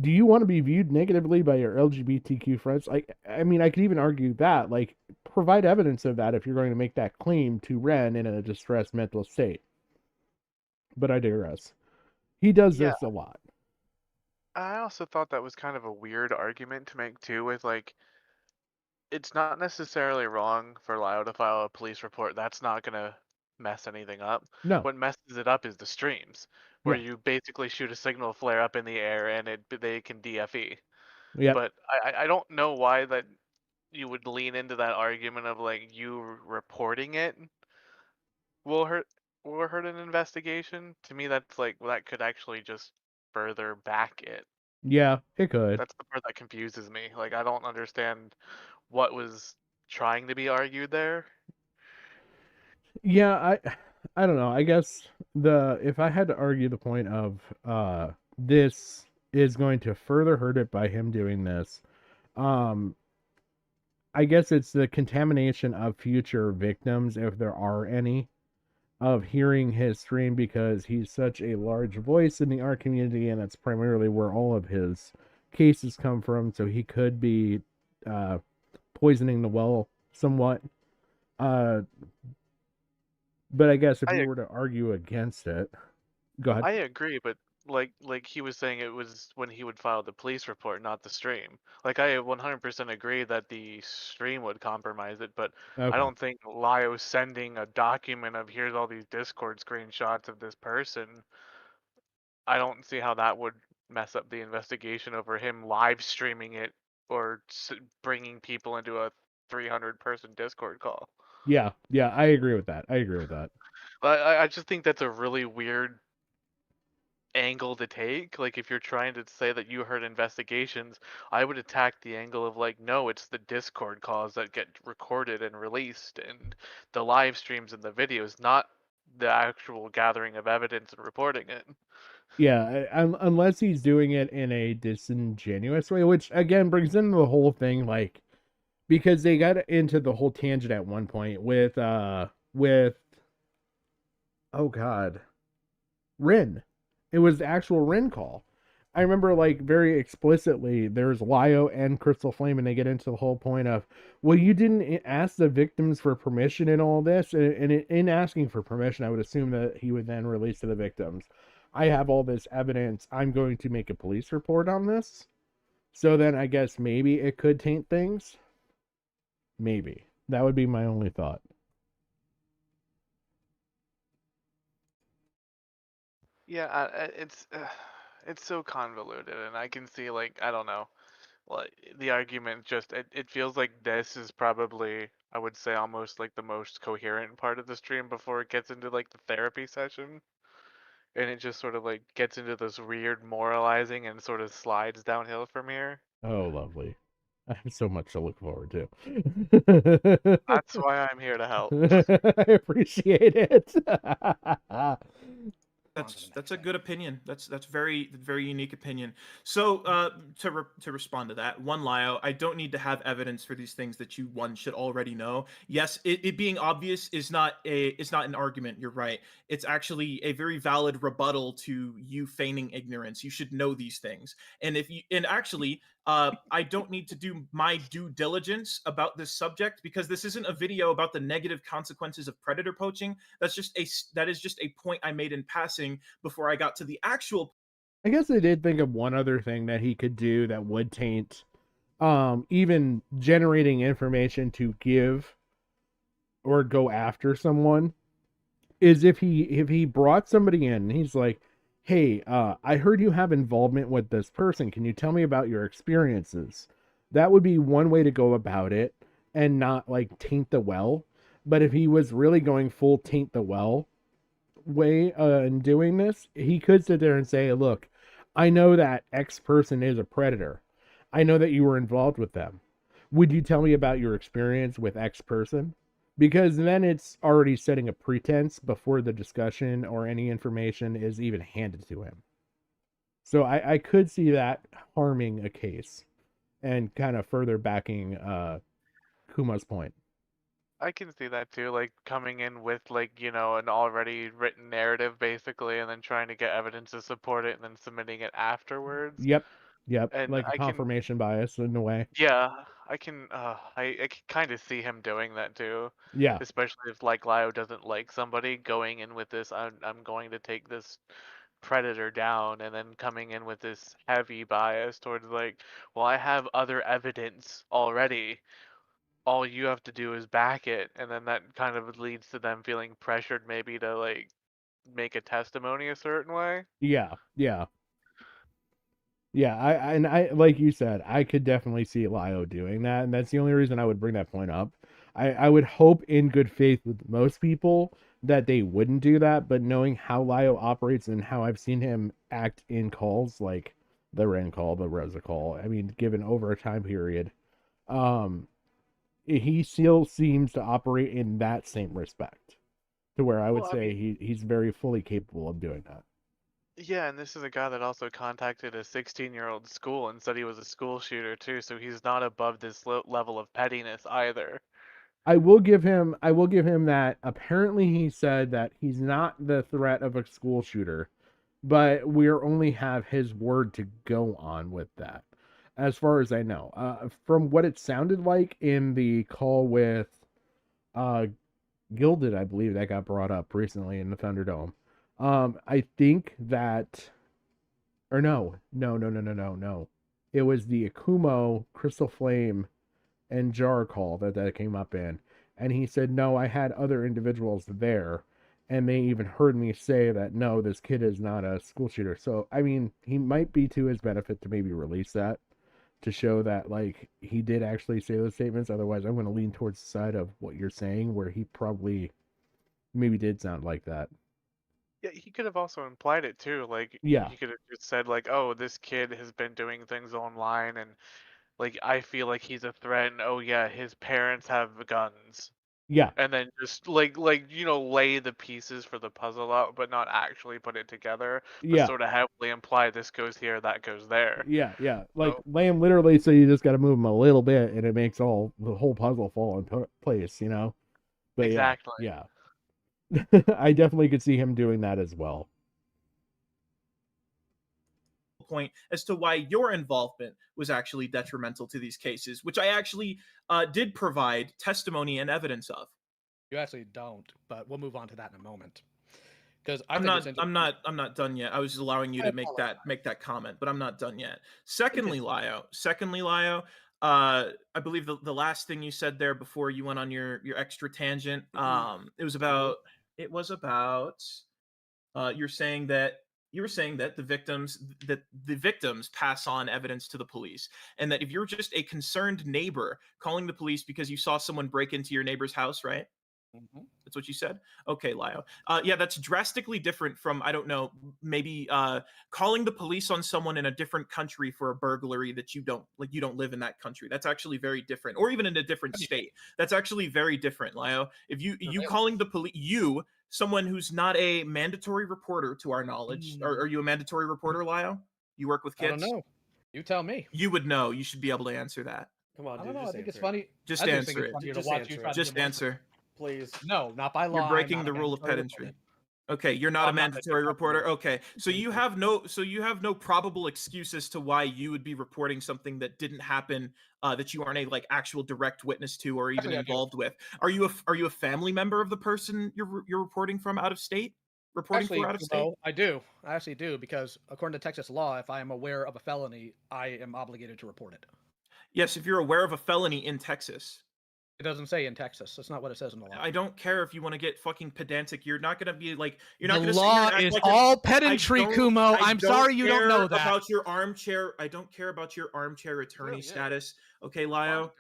do you want to be viewed negatively by your LGBTQ friends? Like, I mean, I could even argue that, like, provide evidence of that if you're going to make that claim to Ren in a distressed mental state. But I digress. He does Yeah, this a lot. I also thought that was kind of a weird argument to make too with like it's not necessarily wrong for Lio to file a police report. That's not gonna mess anything up. No. What messes it up is the streams, where Yeah. you basically shoot a signal flare up in the air and they can DFE. Yep. But I don't know why that you would lean into that argument of like you reporting it will hurt an investigation. To me, that's like that could actually just further back it. Yeah, it could. That's the part that confuses me. Like I don't understand what was trying to be argued there. Yeah, I don't know. I guess if I had to argue the point of this is going to further hurt it by him doing this, um I guess it's the contamination of future victims, if there are any, of hearing his stream because he's such a large voice in the art community, and that's primarily where all of his cases come from. So he could be poisoning the well somewhat. But I guess if you were to argue against it, go ahead. I agree, but like he was saying, it was when he would file the police report, not the stream. Like I 100% agree that the stream would compromise it, but I Okay. don't think Lio sending a document of here's all these Discord screenshots of this person. I don't see how that would mess up the investigation over him live streaming it or bringing people into a 300-person Discord call. Yeah, I agree with that. I agree with that. I just think that's a really weird angle to take. Like if you're trying to say that you heard investigations, I would attack the angle of like, no, it's the Discord calls that get recorded and released and the live streams and the videos, not the actual gathering of evidence and reporting it. Yeah, unless he's doing it in a disingenuous way, which again brings into the whole thing like because they got into the whole tangent at one point with oh god, Rin. It was the actual Rin call. I remember like very explicitly there's Lio and Crystal Flame and they get into the whole point of, well, you didn't ask the victims for permission and all this, and in asking for permission I would assume that he would then release to the victims, I have all this evidence, I'm going to make a police report on this. So then I guess maybe it could taint things. Maybe. That would be my only thought. Yeah, it's so convoluted, and I can see like I don't know, like the argument just it feels like this is probably I would say almost like the most coherent part of the stream before it gets into like the therapy session, and it just sort of like gets into this weird moralizing and sort of slides downhill from here. Oh, lovely. I have so much to look forward to. That's why I'm here to help. I appreciate it. That's a good opinion. That's very unique opinion. So to respond to that, one Lio, I don't need to have evidence for these things that you one should already know. Yes, it being obvious is not an argument. You're right. It's actually a very valid rebuttal to you feigning ignorance. You should know these things. And actually, I don't need to do my due diligence about this subject because this isn't a video about the negative consequences of predator poaching. That is just a point I made in passing before I got to the actual. I guess I did think of one other thing that he could do that would taint even generating information to give or go after someone is if he brought somebody in and he's like, hey, I heard you have involvement with this person, can you tell me about your experiences? That would be one way to go about it and not like taint the well. But if he was really going full taint the well way in doing this, he could sit there and say, look, I know that X person is a predator, I know that you were involved with them, would you tell me about your experience with X person? Because then it's already setting a pretense before the discussion or any information is even handed to him. So I could see that harming a case and kind of further backing Kuma's point. I can see that too, like coming in with like, you know, an already written narrative basically, and then trying to get evidence to support it and then submitting it afterwards. Yep. And Like a I can, confirmation bias in a way. yeah, I can kind of see him doing that too, Yeah. especially if like Lio doesn't like somebody going in with this, I'm going to take this predator down, and then coming in with this heavy bias towards like, well, I have other evidence already, all you have to do is back it, and then that kind of leads to them feeling pressured maybe to like make a testimony a certain way. Yeah. I like you said, I could definitely see Lio doing that, and that's the only reason I would bring that point up. I would hope in good faith with most people that they wouldn't do that, but knowing how Lio operates and how I've seen him act in calls like the Ren call, the Rosa call, I mean, given over a time period, um, he still seems to operate in that same respect, to where I would Well, I say mean, he's very fully capable of doing that. yeah, and this is a guy that also contacted a 16-year-old school and said he was a school shooter too, so he's not above this level of pettiness either. I will give him that apparently he said that he's not the threat of a school shooter, but we only have his word to go on with that. As far as I know, from what it sounded like in the call with uh Gilded, I believe that got brought up recently in the Thunderdome. I think that, or no. It was the Akumo Crystal Flame and Jar call that came up in, and he said no, I had other individuals there, and they even heard me say that no, this kid is not a school shooter. So I mean, he might be to his benefit to maybe release that to show that like he did actually say those statements. Otherwise, I'm going to lean towards the side of what you're saying, where he probably maybe did sound like that. Yeah, he could have also implied it too. Like Yeah. he could have just said like, "Oh, this kid has been doing things online, and like I feel like he's a threat, and oh yeah, his parents have guns." Yeah. And then just lay the pieces for the puzzle out, but not actually put it together. But Yeah. sort of heavily imply this goes here, that goes there. Yeah. Like So lay them literally, so you just got to move them a little bit, and it makes the whole puzzle fall in place. But exactly. yeah. I definitely could see him doing that as well. Point as to why your involvement was actually detrimental to these cases, which I actually did provide testimony and evidence of. You actually don't, but we'll move on to that in a moment. Because I'm not done yet. I was just allowing you to make that comment, but I'm not done yet. Secondly, Lio, I believe the last thing you said there before you went on your extra tangent, it was about you were saying that the victims pass on evidence to the police, and that if you're just a concerned neighbor calling the police because you saw someone break into your neighbor's house, right? That's what you said? Okay, Lio. Yeah, that's drastically different from, I don't know, maybe calling the police on someone in a different country for a burglary that you don't live in that country. That's actually very different. Or even in a different state. That's actually very different, Lio. If you calling the police, someone who's not a mandatory reporter to our knowledge, are you a mandatory reporter, Lio? You work with kids? I don't know. You tell me. You would know. You should be able to answer that. Come on, I dude. don't know. I Just think it's answer funny. Just I just answer think it's it. funnier to Just watch answer you it. try to Just give answer. Please. No, not by law. You're I'm breaking not the a rule of mandatory pedantry. reporter. Okay, you're not No, a I'm not mandatory reporter. Okay, so Thank you have no probable excuse as to why you would be reporting something that didn't happen, that you aren't a actual direct witness to or even Actually, I do. involved with. Are you a family member of the person you're reporting from out of state? Reporting Actually, for out of state? Kumo, I do. I actually do, because according to Texas law, if I am aware of a felony, I am obligated to report it. Yes, if you're aware of a felony in Texas. It doesn't say in Texas. That's not what it says in the law. I don't care if you want to get fucking pedantic. You're not gonna be like you're The not gonna law sit here and act is like all I pedantry, don't- Kumo. I I'm sorry you don't care know that. about your armchair. I don't care about your armchair attorney status. Okay, Lio.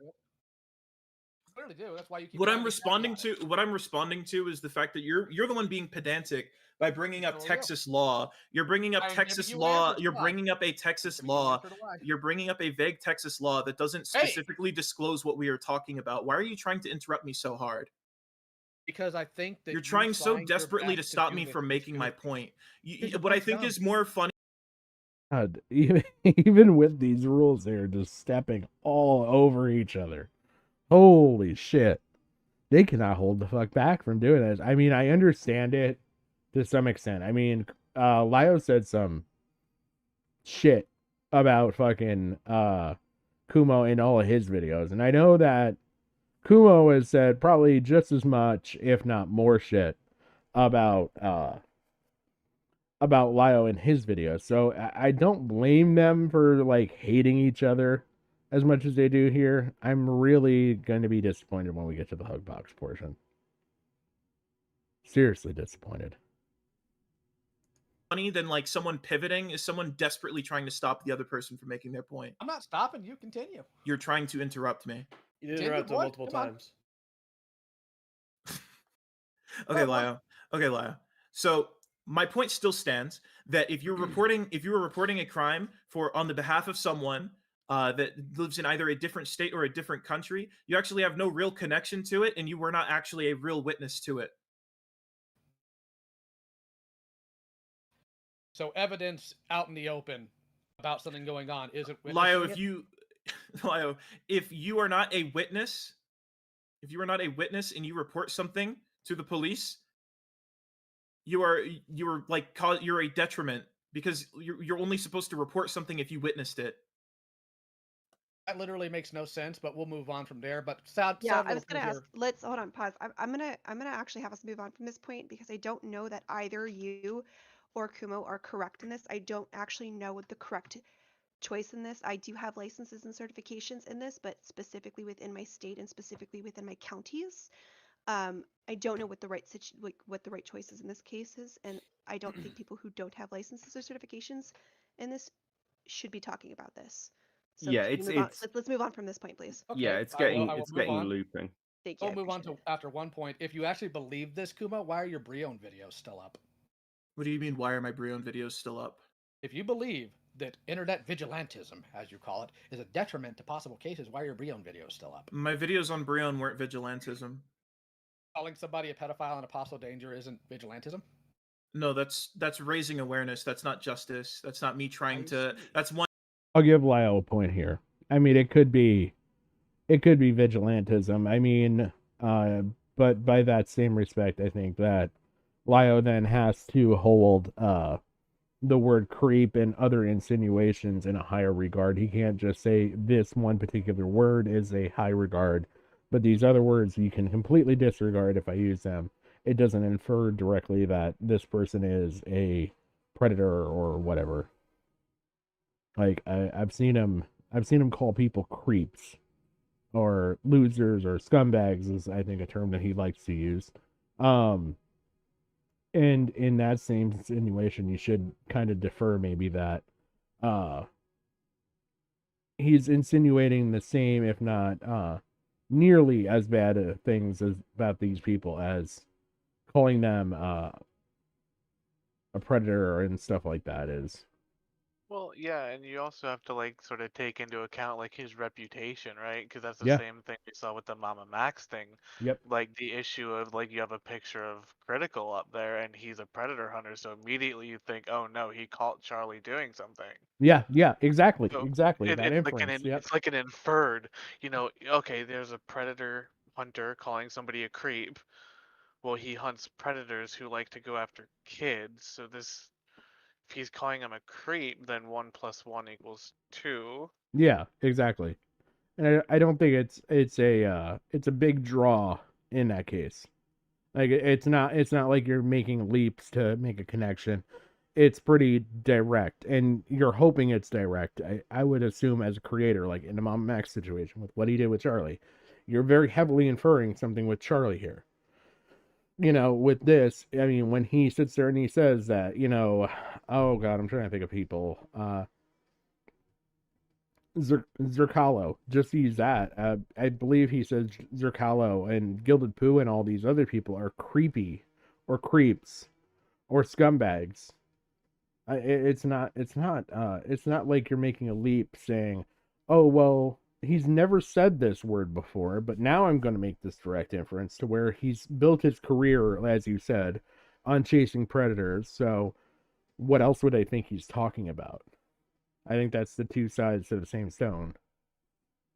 Clearly do. That's why you keep What trying I'm to responding to is the fact that you're the one being pedantic by bringing up Texas law. You're bringing up I'm Texas giving you law. answers, You're come on. bringing up a Texas Giving you an law. answer to why. You're bringing up a vague Texas law that doesn't specifically disclose what we are talking about. Why are you trying to interrupt me so hard? Because I think that You're trying so your desperately to best stop do me this from is making my good. point. Because your What I point's think dumb. is more funny. God, even with these rules, they're just stepping all over each other. Holy shit. They cannot hold the fuck back from doing this. I mean, I understand it to some extent. I mean, Lio said some shit about fucking Kumo in all of his videos. And I know that Kumo has said probably just as much, if not more shit about Lio in his videos. So I don't blame them for like hating each other as much as they do here. I'm really going to be disappointed when we get to the hug box portion. Seriously disappointed. Funny than like someone pivoting is someone desperately trying to stop the other person from making their point. I'm not stopping you. Continue. You're trying to interrupt me. You did interrupt him multiple times. Okay, Lio. Okay, Lio. So my point still stands that if you were reporting a crime on the behalf of someone that lives in either a different state or a different country, you actually have no real connection to it, and you were not actually a real witness to it. So evidence out in the open about something going on isn't Lio, witnessing it? Lio, if you are not a witness, and you report something to the police, you're a detriment, because you're only supposed to report something if you witnessed it. That literally makes no sense, but we'll move on from there. But sad I was gonna little ask. Let's hold on, pause. I'm gonna actually have us move on from this point, because I don't know that either you or Kumo are correct in this. I don't actually know what the correct choice in this. I do have licenses and certifications in this, but specifically within my state and specifically within my counties. I don't know what the what the right choices in this case is, and I don't think people who don't have licenses or certifications in this should be talking about this. So Yeah, can we it's move on? Let's move on from this point, please. yeah, it's I will getting move on. looping. Thank you. We'll move on to after one point. If you actually believe this, Kumo, why are your Brion videos still up? What do you mean? Why are my Brion videos still up? If you believe that internet vigilantism, as you call it, is a detriment to possible cases, why are your Brion videos still up? My videos on Brion weren't vigilantism. calling somebody a pedophile and a possible danger isn't vigilantism? No, that's raising awareness. That's not justice. That's not me trying to. That's one. I'll give Lyle a point here. I mean, it could be vigilantism. I mean, but by that same respect, I think that Lio then has to hold the word creep and other insinuations in a higher regard. He can't just say this one particular word is a high regard, but these other words you can completely disregard if I use them. It doesn't infer directly that this person is a predator or whatever. Like I've seen him call people creeps or losers or scumbags is I think a term that he likes to use. And in that same insinuation, you should kind of defer maybe that he's insinuating the same, if not nearly as bad things as about these people as calling them a predator and stuff like that is. Well, yeah, and you also have to like sort of take into account like his reputation, right? Because that's the Yeah. same thing we saw with the Mama Max thing. Yep. Like the issue of like you have a picture of Critical up there and he's a predator hunter, so immediately you think, oh no, he caught Charlie doing something. Yeah, exactly. So Exactly. That it's like inference. Yep. it's like an inferred, okay, there's a predator hunter calling somebody a creep. Well, he hunts predators who like to go after kids, so this if he's calling him a creep, then 1 + 1 = 2. Yeah, exactly. And I don't think it's a big draw in that case. Like it's not like you're making leaps to make a connection. It's pretty direct, and you're hoping it's direct. I would assume as a creator, like in the Mom Max situation with what he did with Charlie, you're very heavily inferring something with Charlie here. With this, I mean, when he sits there and he says that, oh God, I'm trying to think of people. Zerkalo, just use that. I believe he says Zerkalo and Gilded Pooh and all these other people are creepy, or creeps, or scumbags. It's not like you're making a leap saying, oh well, he's never said this word before, but now I'm going to make this direct inference to where he's built his career, as you said, on chasing predators. So what else would I think he's talking about? I think that's the two sides to the same stone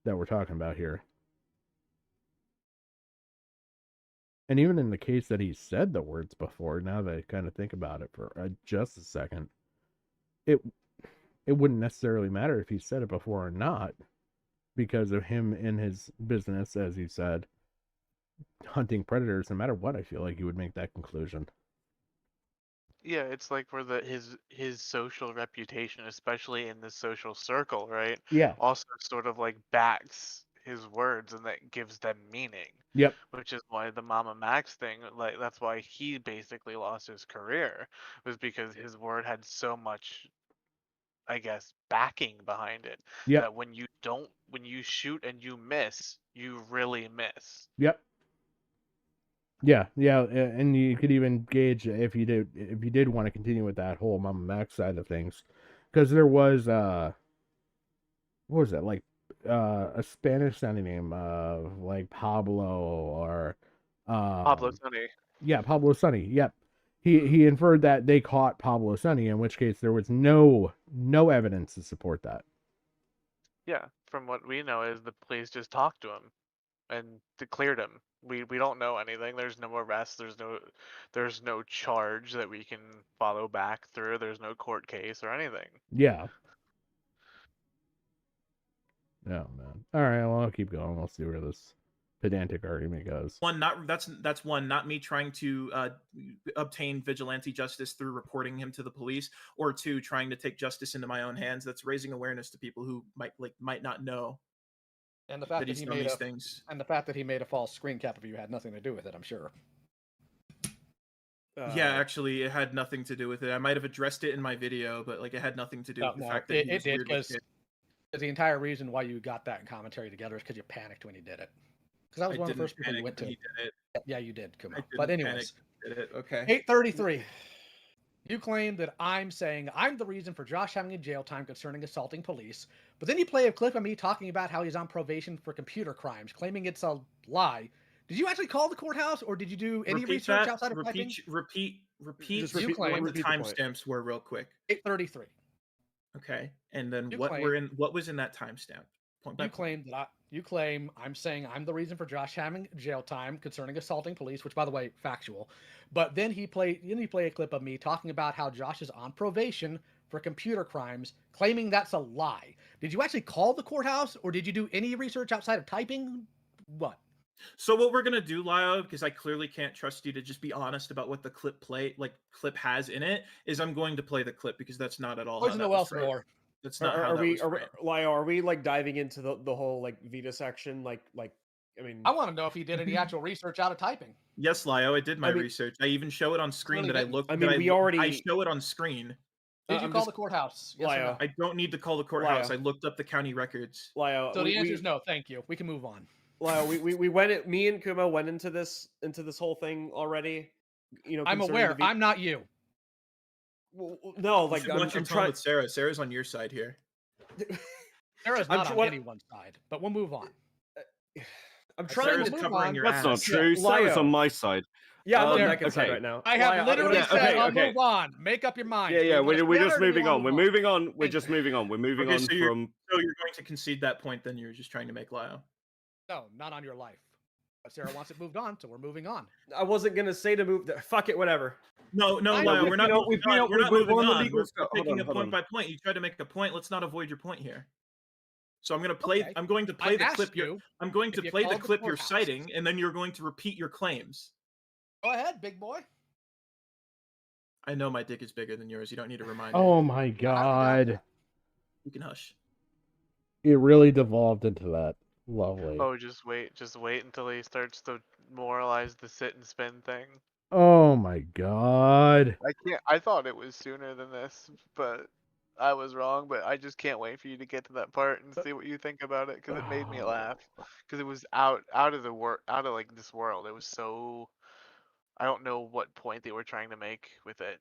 that we're talking about here. And even in the case that he said the words before, now that I kind of think about it for just a second, it wouldn't necessarily matter if he said it before or not, because of him in his business, as you said, hunting predators. No matter what, I feel like you would make that conclusion. Yeah, it's like where his social reputation, especially in this social circle, right? Yeah. Also sort of like backs his words and that gives them meaning. Yep. Which is why the Mama Max thing, like that's why he basically lost his career, was because his word had so much, I guess, backing behind it. Yep. That when you shoot and you miss, you really miss. Yep. Yeah, and you could even gauge if you did want to continue with that whole Mama Max side of things, because there was what was that, like a Spanish sounding name like Pablo or Pablo Sonny. Yeah, Pablo Sonny. Yep. He inferred that they caught Pablo Sonny, in which case there was no evidence to support that. Yeah, from what we know is the police just talked to him and cleared him. We don't know anything. There's no arrest. There's no charge that we can follow back through. There's no court case or anything. Yeah. Oh man. All right. Well, I'll keep going. We'll see where this pedantic argument goes. That's one, not me trying to obtain vigilante justice through reporting him to the police, or two, trying to take justice into my own hands. That's raising awareness to people who might not know. And the fact that he made things. And the fact that he made a false screen cap of you had nothing to do with it, I'm sure. Yeah, actually, it had nothing to do with it. I might have addressed it in my video, but like it had nothing to do with the fact that it did, because the entire reason why you got that commentary together is because you panicked when he did it. Because that was one of the first people you went to. He did it. Yeah, you did, Kumo. But anyways, did it. Okay. 833. You claim that I'm saying I'm the reason for Josh having a jail time concerning assaulting police, but then you play a clip of me talking about how he's on probation for computer crimes, claiming it's a lie. Did you actually call the courthouse, or did you do any Repeat research that. outside of typing? Repeat Just You repeat, claim- what the repeat the point. timestamps were real quick. 8:33. Okay, and then You what claim- what was in that timestamp? Point by You point. claim that you claim I'm saying I'm the reason for Josh having jail time concerning assaulting police, which by the way, factual. But then he play a clip of me talking about how Josh is on probation for computer crimes, claiming that's a lie. Did you actually call the courthouse, or did you do any research outside of typing? What? So what we're gonna do, Lio, because I clearly can't trust you to just be honest about what the clip has in it, is I'm going to play the clip because that's not at all how Poison the that well was some framed. more. That's not how Are that we? was framed. Lio, are we like diving into the whole like Vita section? Like I mean, I want to know if he did any actual research out of typing. Yes, Lio, I did my I mean- research. I even show it on screen Really that I didn't. looked. I mean, that we I already- show it on screen. Did you I'm call just- the courthouse? Yes or Lio. no? I don't need to call the courthouse. Lio. I looked up the county records. Lio, So the answer is no. Thank you. We can move on. Lio, we went. Me and Kumo went into this whole thing already. You know, I'm concerning aware. the Vi- I'm not you. No, You like should I'm watch your tone trying. with Sarah. Sarah's on your side here. Sarah's I'm not tr- on what- anyone's side, but we'll move on. I'm trying Sarah's to. move covering on. your That's not ass. true. Sarah's Lio. on my side. Yeah, I'm on There- Becca's side okay. right now. I have Lio, literally Yeah, said okay, I'll okay. move on. Make up your mind. Yeah, Do you yeah, want us we're better, just or do you moving wanna on. We're move on? moving on. We're Thank just you. moving on. We're moving Okay, on so you're from. going to concede that point, then you're just trying to make Lio. No, not on your life. But Sarah wants it moved on, so we're moving on. I wasn't gonna say to move. Fuck it, whatever. No, I Lio, know. we're not We're moving on. We're not we're moving on the on. legal We're stuff. Hold taking on, it hold point on. by point. You tried to make a point. Let's not avoid your point here. So I'm going to play. Okay. I'm going to I play the asked clip. you I'm going if to you play the called the clip you're courthouse. citing, and then you're going to repeat your claims. Go ahead, big boy. I know my dick is bigger than yours. You don't need to remind me. Oh my god. You can hush. It really devolved into that. Lovely. Oh, just wait until he starts to moralize the sit and spin thing. Oh my god. I thought it was sooner than this, but I was wrong. But I just can't wait for you to get to that part and see what you think about it, because it made me laugh. Because it was out of like this world. It was so. I don't know what point they were trying to make with it.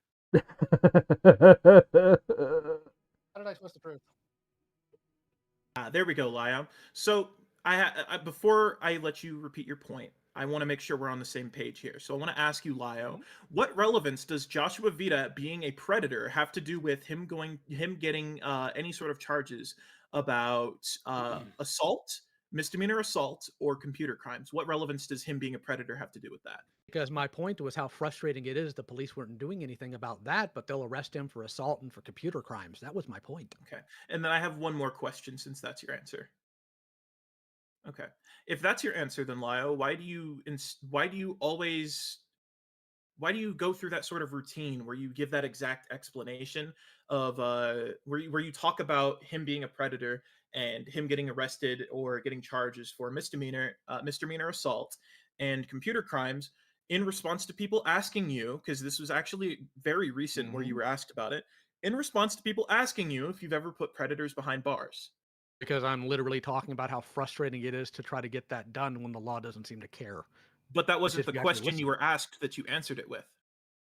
How did I supposed to prove? There we go, Lio. So before I let you repeat your point, I want to make sure we're on the same page here. So I want to ask you, Lio, what relevance does Joshua Vita being a predator have to do with him getting any sort of charges about assault, misdemeanor assault, or computer crimes? What relevance does him being a predator have to do with that? Because my point was how frustrating it is the police weren't doing anything about that, but they'll arrest him for assault and for computer crimes. That was my point. Okay. And then I have one more question, since that's your answer. Okay. If that's your answer, then Lio, why do you go through that sort of routine where you give that exact explanation of where you talk about him being a predator and him getting arrested or getting charges for misdemeanor assault and computer crimes in response to people asking you, because this was actually very recent where you were asked about it, in response to people asking you if you've ever put predators behind bars? Because I'm literally talking about how frustrating it is to try to get that done when the law doesn't seem to care. But that Which wasn't if the you actually question you listen- were asked that you answered it with.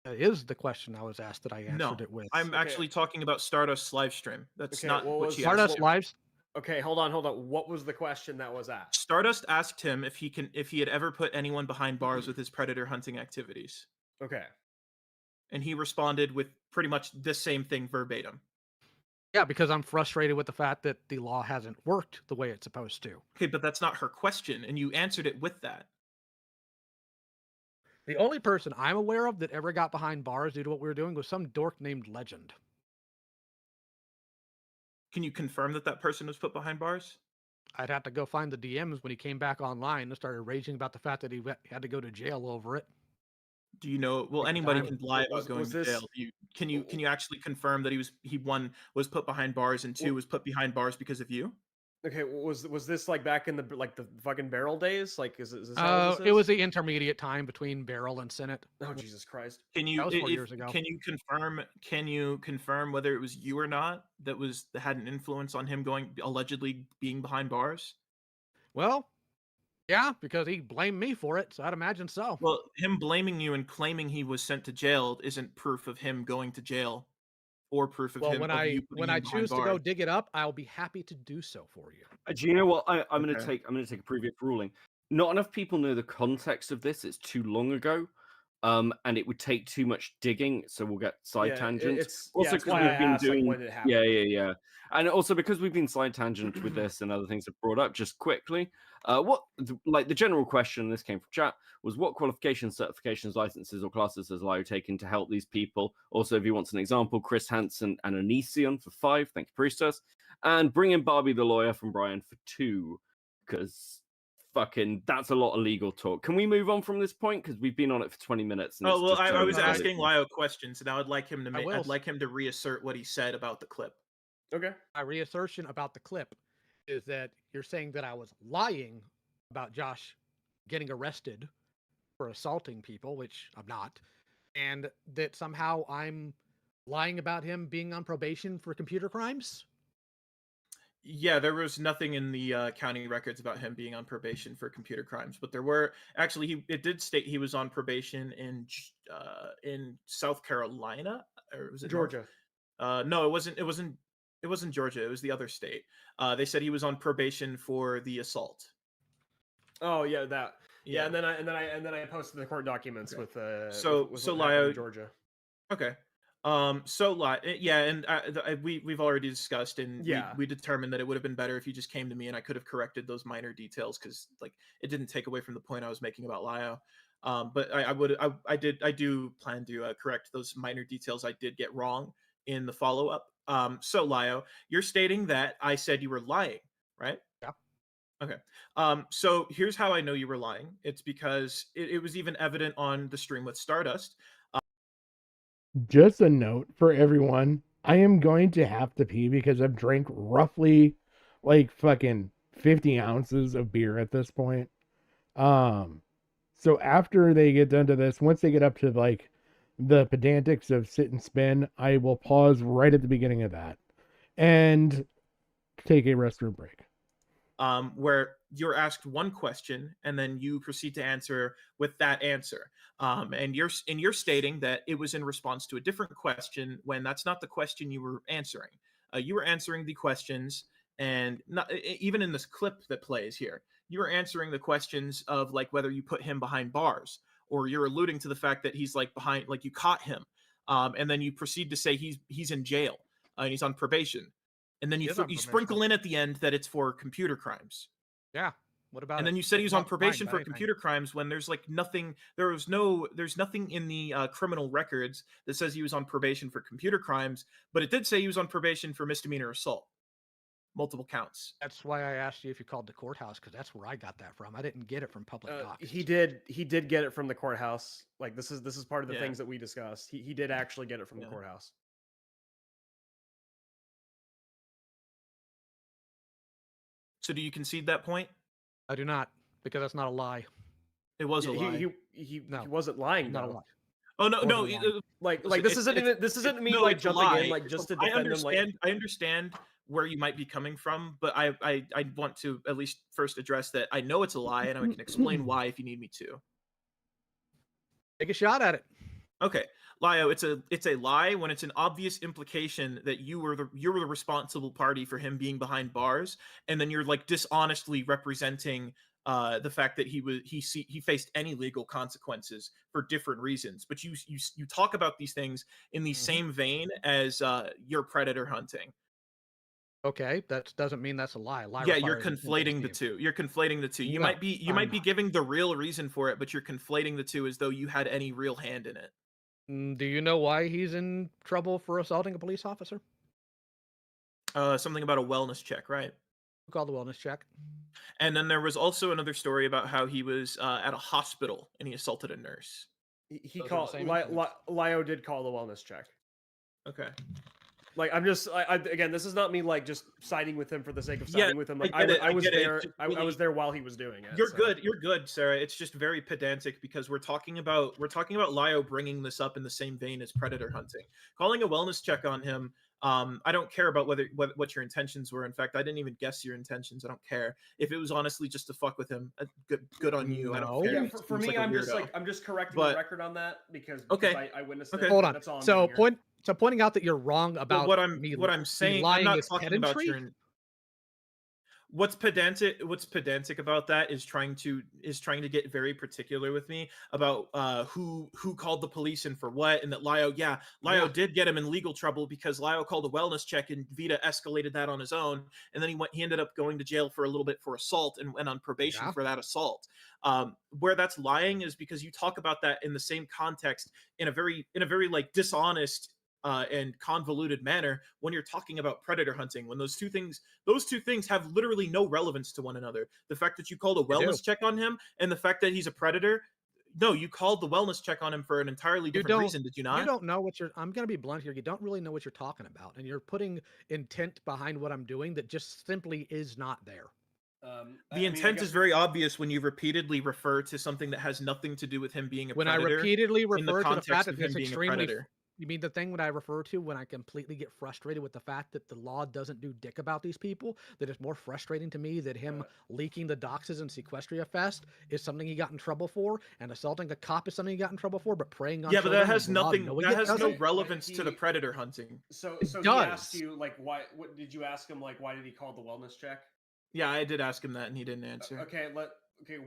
That is the question I was asked that I answered No, it with. I'm actually talking about Stardust's live stream. That's Okay, not what what was she Stardust asked. Lives. Okay, hold on. What was the question that was asked? Stardust asked him if he had ever put anyone behind bars with his predator hunting activities, Okay. and he responded with pretty much the same thing verbatim. Yeah, because I'm frustrated with the fact that the law hasn't worked the way it's supposed to. Okay, but that's not her question, and you answered it with that. The only person I'm aware of that ever got behind bars due to what we were doing was some dork named Legend. Can you confirm that that person was put behind bars? I'd have to go find the DMs when he came back online and started raging about the fact that he had to go to jail over it. Do you know? Well, At the anybody time. can lie Was- about going was to this- jail. Can you actually confirm that he was put behind bars, and two was put behind bars because of you? Okay, was this like back in the fucking barrel days? Like, is this how this is? It was the intermediate time between Barrel and Senate. Oh Jesus Christ! Can you That was 4 years ago. Can you confirm whether it was you or not that had an influence on him allegedly being behind bars? Well, yeah, because he blamed me for it, so I'd imagine so. Well, him blaming you and claiming he was sent to jail isn't proof of him going to jail, or proof of Well, him. when of I you putting him behind choose to go bars. dig it up, I'll be happy to do so for you. Do you know what? I'm going to Okay. take a previous ruling. not enough people know the context of this. It's too long ago. And it would take too much digging, so we'll get side tangents. Also, it's because why I we've been asked like doing, when it happened. yeah, and also because we've been side tangent with this and other things have brought up. Just quickly, the general question, this came from chat, was what qualifications, certifications, licenses, or classes has Lio taken to help these people? Also, if he wants an example, Chris Hansen and Onision for 5, thank you, Priestess, and bring in Barbie the lawyer from Brian for 2, because fucking that's a lot of legal talk. Can we move on from this point, because we've been on it for 20 minutes and Oh it's well, just I was turning asking silly. Lio questions, and I'd like him to I will. I'd like him to reassert what he said about the clip. Okay. My reassertion about the clip is that you're saying that I was lying about Josh getting arrested for assaulting people, which I'm not, and that somehow I'm lying about him being on probation for computer crimes. Yeah, there was nothing in the county records about him being on probation for computer crimes, but there were actually it did state he was on probation in South Carolina, or was it Georgia? No, it wasn't. It wasn't Georgia. It was the other state. They said he was on probation for the assault. Oh yeah, that. Yeah, Yeah. and then I posted the court documents Okay. with So with so what happened Lio, in Georgia. Okay. Yeah, and we've already discussed, and Yeah. we determined that it would have been better if you just came to me and I could have corrected those minor details, because like it didn't take away from the point I was making about Lio. But I do plan to correct those minor details I did get wrong in the follow up. So Lio, you're stating that I said you were lying, right? Yeah. Okay. So here's how I know you were lying. It's because it was even evident on the stream with Stardust. Just a note for everyone. I am going to have to pee because I've drank roughly like fucking 50 ounces of beer at this point. So after they get done to this, once they get up to like the pedantics of sit and spin, I will pause right at the beginning of that and take a restroom break. Where you're asked one question and then you proceed to answer with that answer. And you're stating that it was in response to a different question when that's not the question you were answering. You were answering the questions, and not even in this clip that plays here, you were answering the questions of like whether you put him behind bars, or you're alluding to the fact that he's like behind, like you caught him, and then you proceed to say he's in jail and he's on probation, and then He you is on you probation. sprinkle in at the end that it's for computer crimes. Yeah. What about And it? then you said he was I'm on not lying probation about for anything. computer crimes when there's like nothing. There's nothing in the criminal records that says he was on probation for computer crimes, but it did say he was on probation for misdemeanor assault, multiple counts. That's why I asked you if you called the courthouse, because that's where I got that from. I didn't get it from public docs. He did get it from the courthouse. Like this is part of the Yeah. things that we discussed. He did actually get it from the Yeah. courthouse. So do you concede that point? I do not, because that's not a lie. It was a lie. He No, wasn't lying not a though. lie. Oh no, no. Wasn't lying. Like this isn't me no, like it's a jumping lie. in like just to I defend him. understand. Like I understand where you might be coming from, but I want to at least first address that I know it's a lie, and I can explain why if you need me to. Take a shot at it. Okay, Lio, it's a lie when it's an obvious implication that you were the responsible party for him being behind bars, and then you're like dishonestly representing the fact that he faced any legal consequences for different reasons. But you talk about these things in the same vein as your predator hunting. Okay, that doesn't mean that's a lie. Lie Yeah, you're requires conflating the two. You're conflating the two. You No, might be I'm be not. giving the real reason for it, but you're conflating the two as though you had any real hand in it. Do you know why he's in trouble for assaulting a police officer? Something about a wellness check, right? Called the wellness check. And then there was also another story about how he was at a hospital and he assaulted a nurse. he Those are the called same incidents. Lio did call the wellness check. Okay. Like I'm just again, this is not me like just siding with him for the sake of Yeah, siding with him. Like I get it, I I was get it. there. It's just I really- was there while he was doing it. You're so. good. You're good, Sarah. It's just very pedantic because we're talking about Lio bringing this up in the same vein as predator hunting. Calling a wellness check on him. I don't care about what your intentions were. In fact, I didn't even guess your intentions. I don't care if it was honestly just to fuck with him. Good on you. I don't care. Yeah, He for seems me, like a I'm just correcting But- the record on that because Okay. I witnessed Okay. it. Hold on. That's all I'm So doing here. pointing out that you're wrong about what I'm me saying, I'm lying not is talking about pedantry? your. What's pedantic about that is trying to get very particular with me about who called the police and for what, and that Lio did get him in legal trouble because Lio called a wellness check and Vita escalated that on his own, and then he ended up going to jail for a little bit for assault and went on probation for that assault. Where that's lying is because you talk about that in the same context in a very like dishonest and convoluted manner when you're talking about predator hunting, when those two things have literally no relevance to one another. The fact that you called a wellness check on him and the fact that he's a predator, no, you called the wellness check on him for an entirely different reason, did you not? You don't know what I'm going to be blunt here. You don't really know what you're talking about, and you're putting intent behind what I'm doing that just simply is not there. The intent is very obvious when you repeatedly refer to something that has nothing to do with him being a When predator. I repeatedly in the refer to the context fact of that him it's being a extremely predator. You mean the thing when I refer to when I completely get frustrated with the fact that the law doesn't do dick about these people, that it's more frustrating to me that him leaking the doxes in Sequestria Fest is something he got in trouble for, and assaulting a cop is something he got in trouble for, but preying on Yeah, but that children has and the law nothing. knowing That it has no doesn't? relevance to the predator hunting. So It he does. asked you like why? What did you ask him like? Why did he call the wellness check? Yeah, I did ask him that, and he didn't answer. Okay,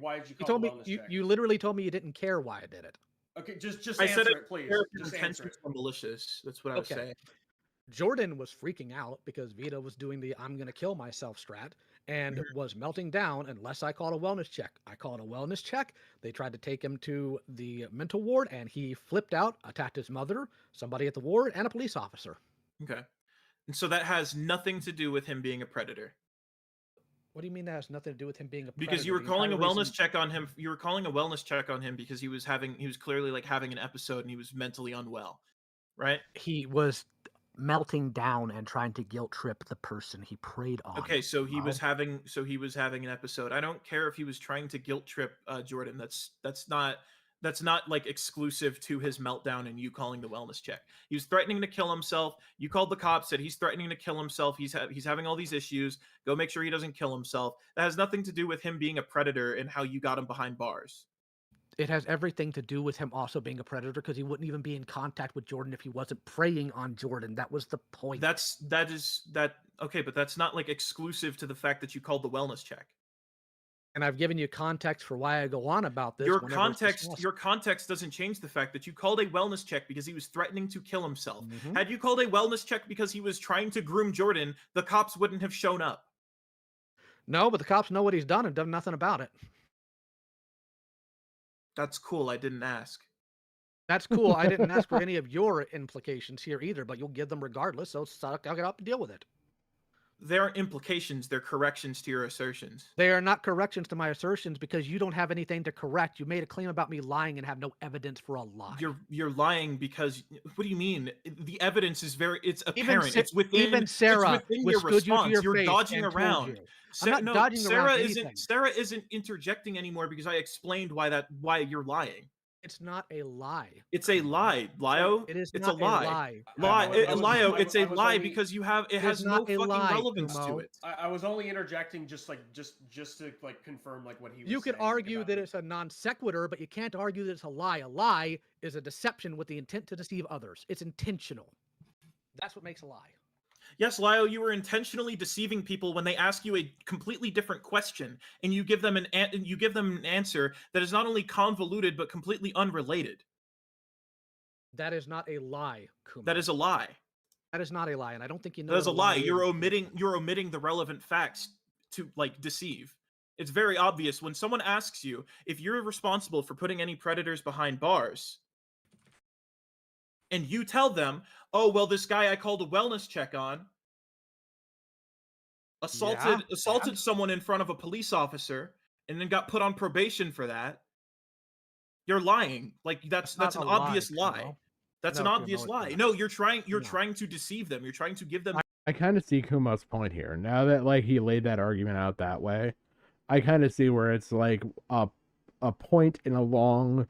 why did you You call told the me wellness check? you literally told me you didn't care why I did it. Okay, just I answer said it, please. His Just answer intentions it. were malicious. That's what I was saying. Jordan was freaking out because Vita was doing the I'm going to kill myself strat and was melting down unless I called a wellness check. I called a wellness check. They tried to take him to the mental ward and he flipped out, attacked his mother, somebody at the ward, and a police officer. Okay. And so that has nothing to do with him being a predator. What do you mean that has nothing to do with him being a predator? Because you were calling a entire wellness reason- check on him. You were calling a wellness check on him because he was clearly like having an episode and he was mentally unwell, right? He was melting down and trying to guilt trip the person he preyed on. Okay, so he was having an episode. I don't care if he was trying to guilt trip Jordan. That's not like exclusive to his meltdown and you calling the wellness check. He was threatening to kill himself. You called the cops, said he's threatening to kill himself. He's having all these issues. Go make sure he doesn't kill himself. That has nothing to do with him being a predator and how you got him behind bars. It has everything to do with him also being a predator because he wouldn't even be in contact with Jordan if he wasn't preying on Jordan. That was the point. Okay, but that's not like exclusive to the fact that you called the wellness check. And I've given you context for why I go on about this. Your context doesn't change the fact that you called a wellness check because he was threatening to kill himself. Had you called a wellness check because he was trying to groom Jordan, the cops wouldn't have shown up. No, but the cops know what he's done and done nothing about it. That's cool. I didn't ask. That's cool. I didn't ask for any of your implications here either, but you'll give them regardless, so suck it up and deal with it. They aren't implications, they're corrections to your assertions. They are not corrections to my assertions because you don't have anything to correct. You made a claim about me lying and have no evidence for a lie. You're lying because what do you mean? The evidence is it's apparent. Even it's within even Sarah it's within your withstood you to response. your You're face dodging and told around. you. I'm not dodging Sarah around isn't anything. Sarah isn't interjecting anymore because I explained why you're lying. It's not a lie. It's a lie, Lio. It is it's not a lie. Lio, it's a lie because it has no fucking relevance to it. I was only interjecting just to like confirm like what he was You could saying, argue that it's a non sequitur, but you can't argue that it's a lie. A lie is a deception with the intent to deceive others. It's intentional. That's what makes a lie. Yes, Lio, you were intentionally deceiving people when they ask you a completely different question, and you give them an answer that is not only convoluted but completely unrelated. That is not a lie, Kumo. That is a lie. That is not a lie, and I don't think you know. That is a lie. You're is. omitting the relevant facts to like deceive. It's very obvious when someone asks you if you're responsible for putting any predators behind bars, and you tell them, "Oh, well, this guy I called a wellness check on assaulted someone in front of a police officer and then got put on probation for that." You're lying. Like that's an obvious lie. That's an obvious lie. No, you're trying to deceive them. You're trying to give them I kind of see Kumo's point here. Now that like he laid that argument out that way, I kind of see where it's like a point in a long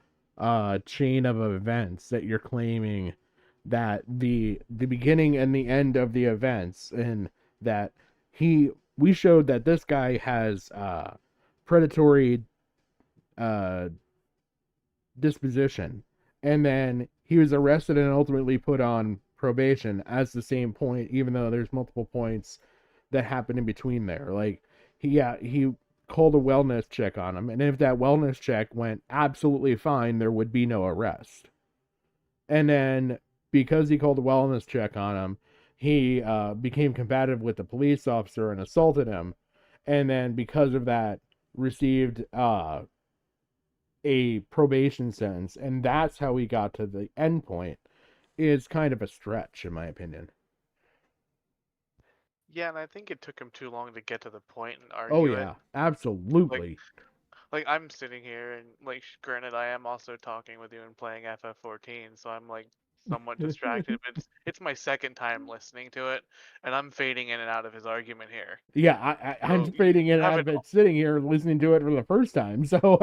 chain of events that you're claiming that the beginning and the end of the events, and that we showed that this guy has predatory disposition, and then he was arrested and ultimately put on probation as the same point, even though there's multiple points that happen in between there. Like he called a wellness check on him, and if that wellness check went absolutely fine, there would be no arrest. And then because he called a wellness check on him, he became combative with the police officer and assaulted him, and then because of that received a probation sentence, and that's how he got to the end point. Is kind of a stretch, in my opinion. Yeah, and I think it took him too long to get to the point and Oh argue it. yeah, absolutely. Like I'm sitting here and like granted I am also talking with you and playing FF14, so I'm like somewhat distracted, but it's my second time listening to it and I'm fading in and out of his argument here. Yeah, I'm So fading in you and have out an of it sitting here listening to it for the first time. So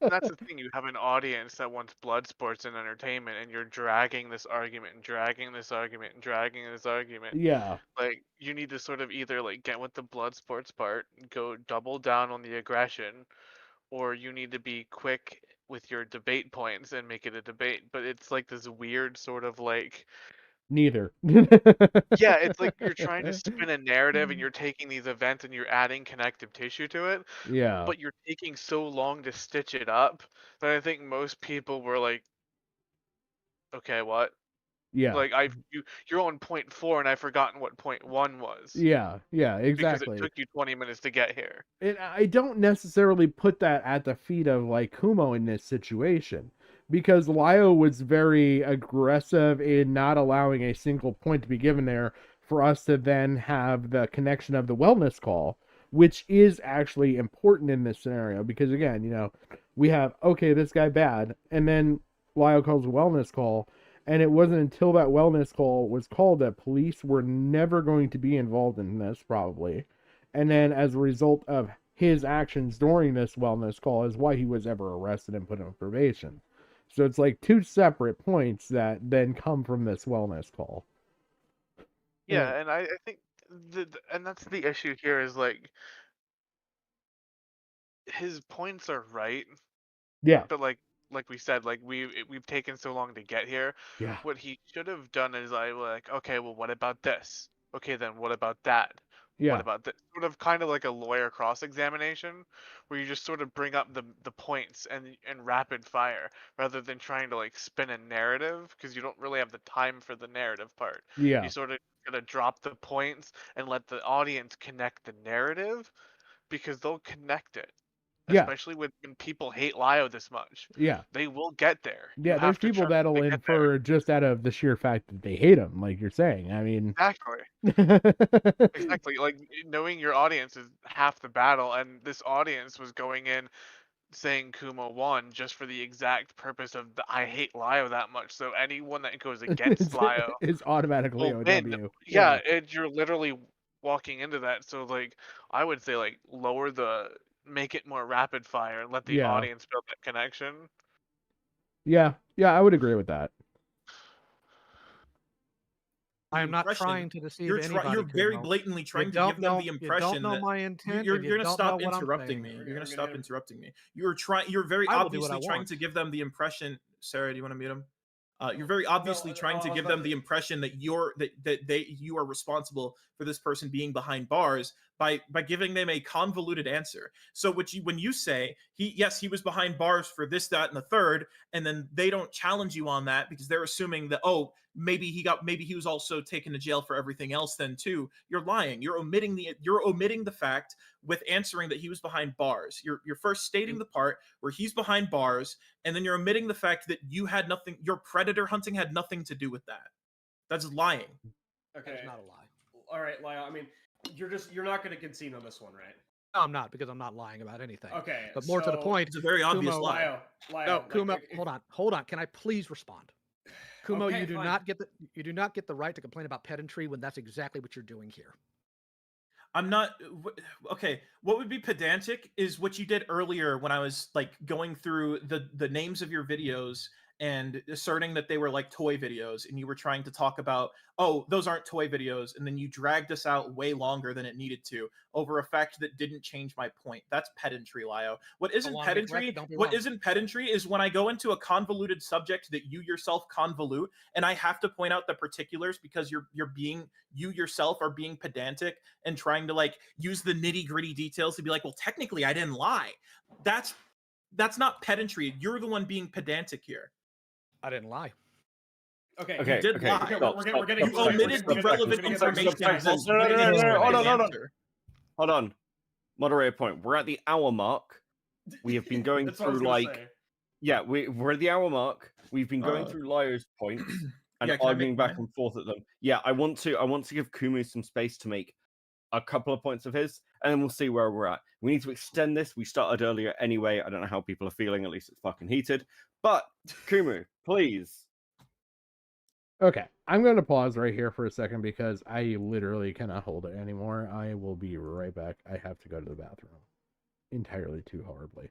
that's the thing, you have an audience that wants blood sports and entertainment and you're dragging this argument and dragging this argument and dragging this argument. yeah, Like you need to sort of either like get with the blood sports part, go double down on the aggression, or you need to be quick with your debate points and make it a debate. But it's like this weird sort of like, neither. yeah, it's like you're trying to spin a narrative and you're taking these events and you're adding connective tissue to it, Yeah, but you're taking so long to stitch it up that I think most people were like, okay, what? yeah, Like you're on point 4 and I've forgotten what point 1 was yeah, because it exactly. took you 20 minutes to get here. And I don't necessarily put that at the feet of like Kumo in this situation because Lio was very aggressive in not allowing a single point to be given there for us to then have the connection of the wellness call, which is actually important in this scenario because again, we have okay, this guy bad, and then Lio calls a wellness call, and it wasn't until that wellness call was called that police were never going to be involved in this probably. And then as a result of his actions during this wellness call is why he was ever arrested and put on probation. So it's like two separate points that then come from this wellness call. Yeah, and I think and that's the issue here is like his points are right, Yeah, but like we said, like we've taken so long to get here. yeah, What he should have done is like, okay, well, what about this? Okay, then what about that? What yeah, about this? Sort of kind of like a lawyer cross-examination, where you just sort of bring up the points and rapid fire rather than trying to like spin a narrative because you don't really have the time for the narrative part. You yeah, sort of gotta drop the points and let the audience connect the narrative because they'll connect it. yeah, Especially when people hate Lio this much. yeah. They will get there. You Yeah, there's have to people trust them that'll to get there. infer just out of the sheer fact that they hate him, like you're saying. I mean, Exactly. Exactly. Like knowing your audience is half the battle, and this audience was going in saying Kumo won just for the exact purpose of I hate Lio that much. So anyone that goes against Lio it's automatically will win. OW. Yeah, Yeah, you're literally walking into that. So like I would say like make it more rapid fire and let the yeah, audience build that connection. yeah, yeah. I would agree with that. I am not impression, trying to deceive you're anybody. you're very Kumo. blatantly You trying to don't give them know. the You don't impression know that my intent. you're and you gonna don't stop know what I'm interrupting saying. me. You're gonna We're stop gonna- interrupting me. You're very I will do what I obviously trying want. to give them the impression. Sarah, do you want to mute him? You're very obviously trying to give them the impression that you are responsible for this person being behind bars by giving them a convoluted answer. So when you say he was behind bars for this, that, and the third, and then they don't challenge you on that because they're assuming that maybe he was also taken to jail for everything else then too. You're lying. You're omitting the fact with answering that he was behind bars. You're first stating the part where he's behind bars, and then you're omitting the fact that your predator hunting had nothing to do with that. That's lying. Okay. That is not a lie. All right, Lyle. I mean, you're not going to concede on this one, right? No, I'm not, because I'm not lying about anything. Okay. But more to the point, it's a very obvious Kumo, lie. Lyle, No, like, Kumo, hold on. Can I please respond? Kumo, Okay, you do fine. not get the right to complain about pedantry when that's exactly what you're doing here. I'm not okay. What would be pedantic is what you did earlier when I was like going through the names of your videos and asserting that they were like toy videos, and you were trying to talk about, oh, those aren't toy videos, and then you dragged us out way longer than it needed to over a fact that didn't change my point. That's pedantry, Lio. What isn't wanna be corrected, pedantry? don't be What wrong. isn't pedantry is when I go into a convoluted subject that you yourself convolute, and I have to point out the particulars because you yourself are being pedantic and trying to like use the nitty-gritty details to be like, well, technically I didn't lie. That's not pedantry. You're the one being pedantic here. I didn't lie. Okay, You did lie. We're getting You omitted the relevant information whilst No, putting it into a hold nice on. answer. Hold on. Moderator point. We're at the hour mark. We have been going That's what I was through gonna like say. yeah, we're at the hour mark. We've been going through Lio's points and Yeah, can I arguing make back mine? and forth at them. Yeah, I want to give Kumu some space to make a couple of points of his, and then we'll see where we're at. We need to extend this. We started earlier anyway. I don't know how people are feeling. At least it's fucking heated. But Kumu, please. Okay, I'm going to pause right here for a second because I literally cannot hold it anymore. I will be right back. I have to go to the bathroom entirely too horribly.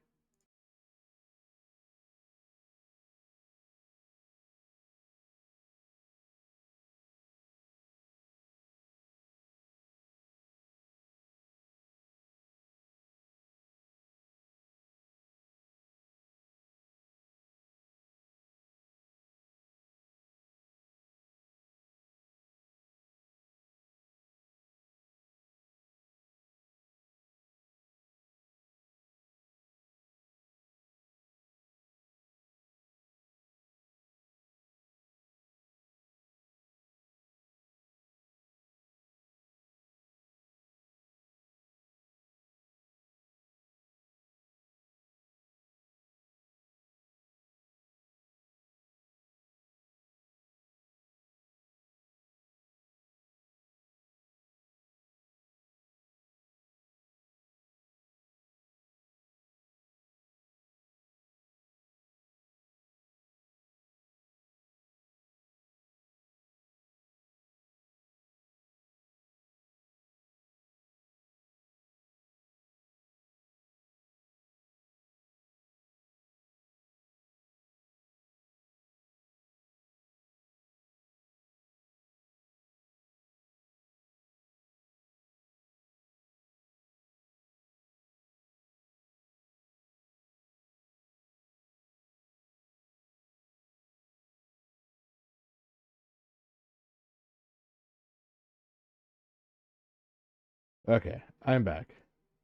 Okay, I'm back.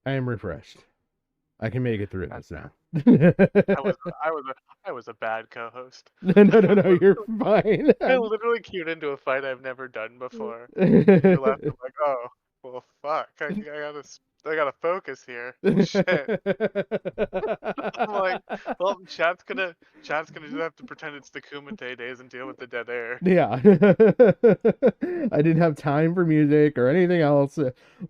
I am refreshed. I can make it through this now. I was a bad co-host. No, you're fine. I literally queued into a fight I've never done before. And you left. I'm like, oh, well, fuck. I gotta focus here. Shit. I'm like, well, chat's gonna just have to pretend it's the Kumite days and deal with the dead air. Yeah. I didn't have time for music or anything else.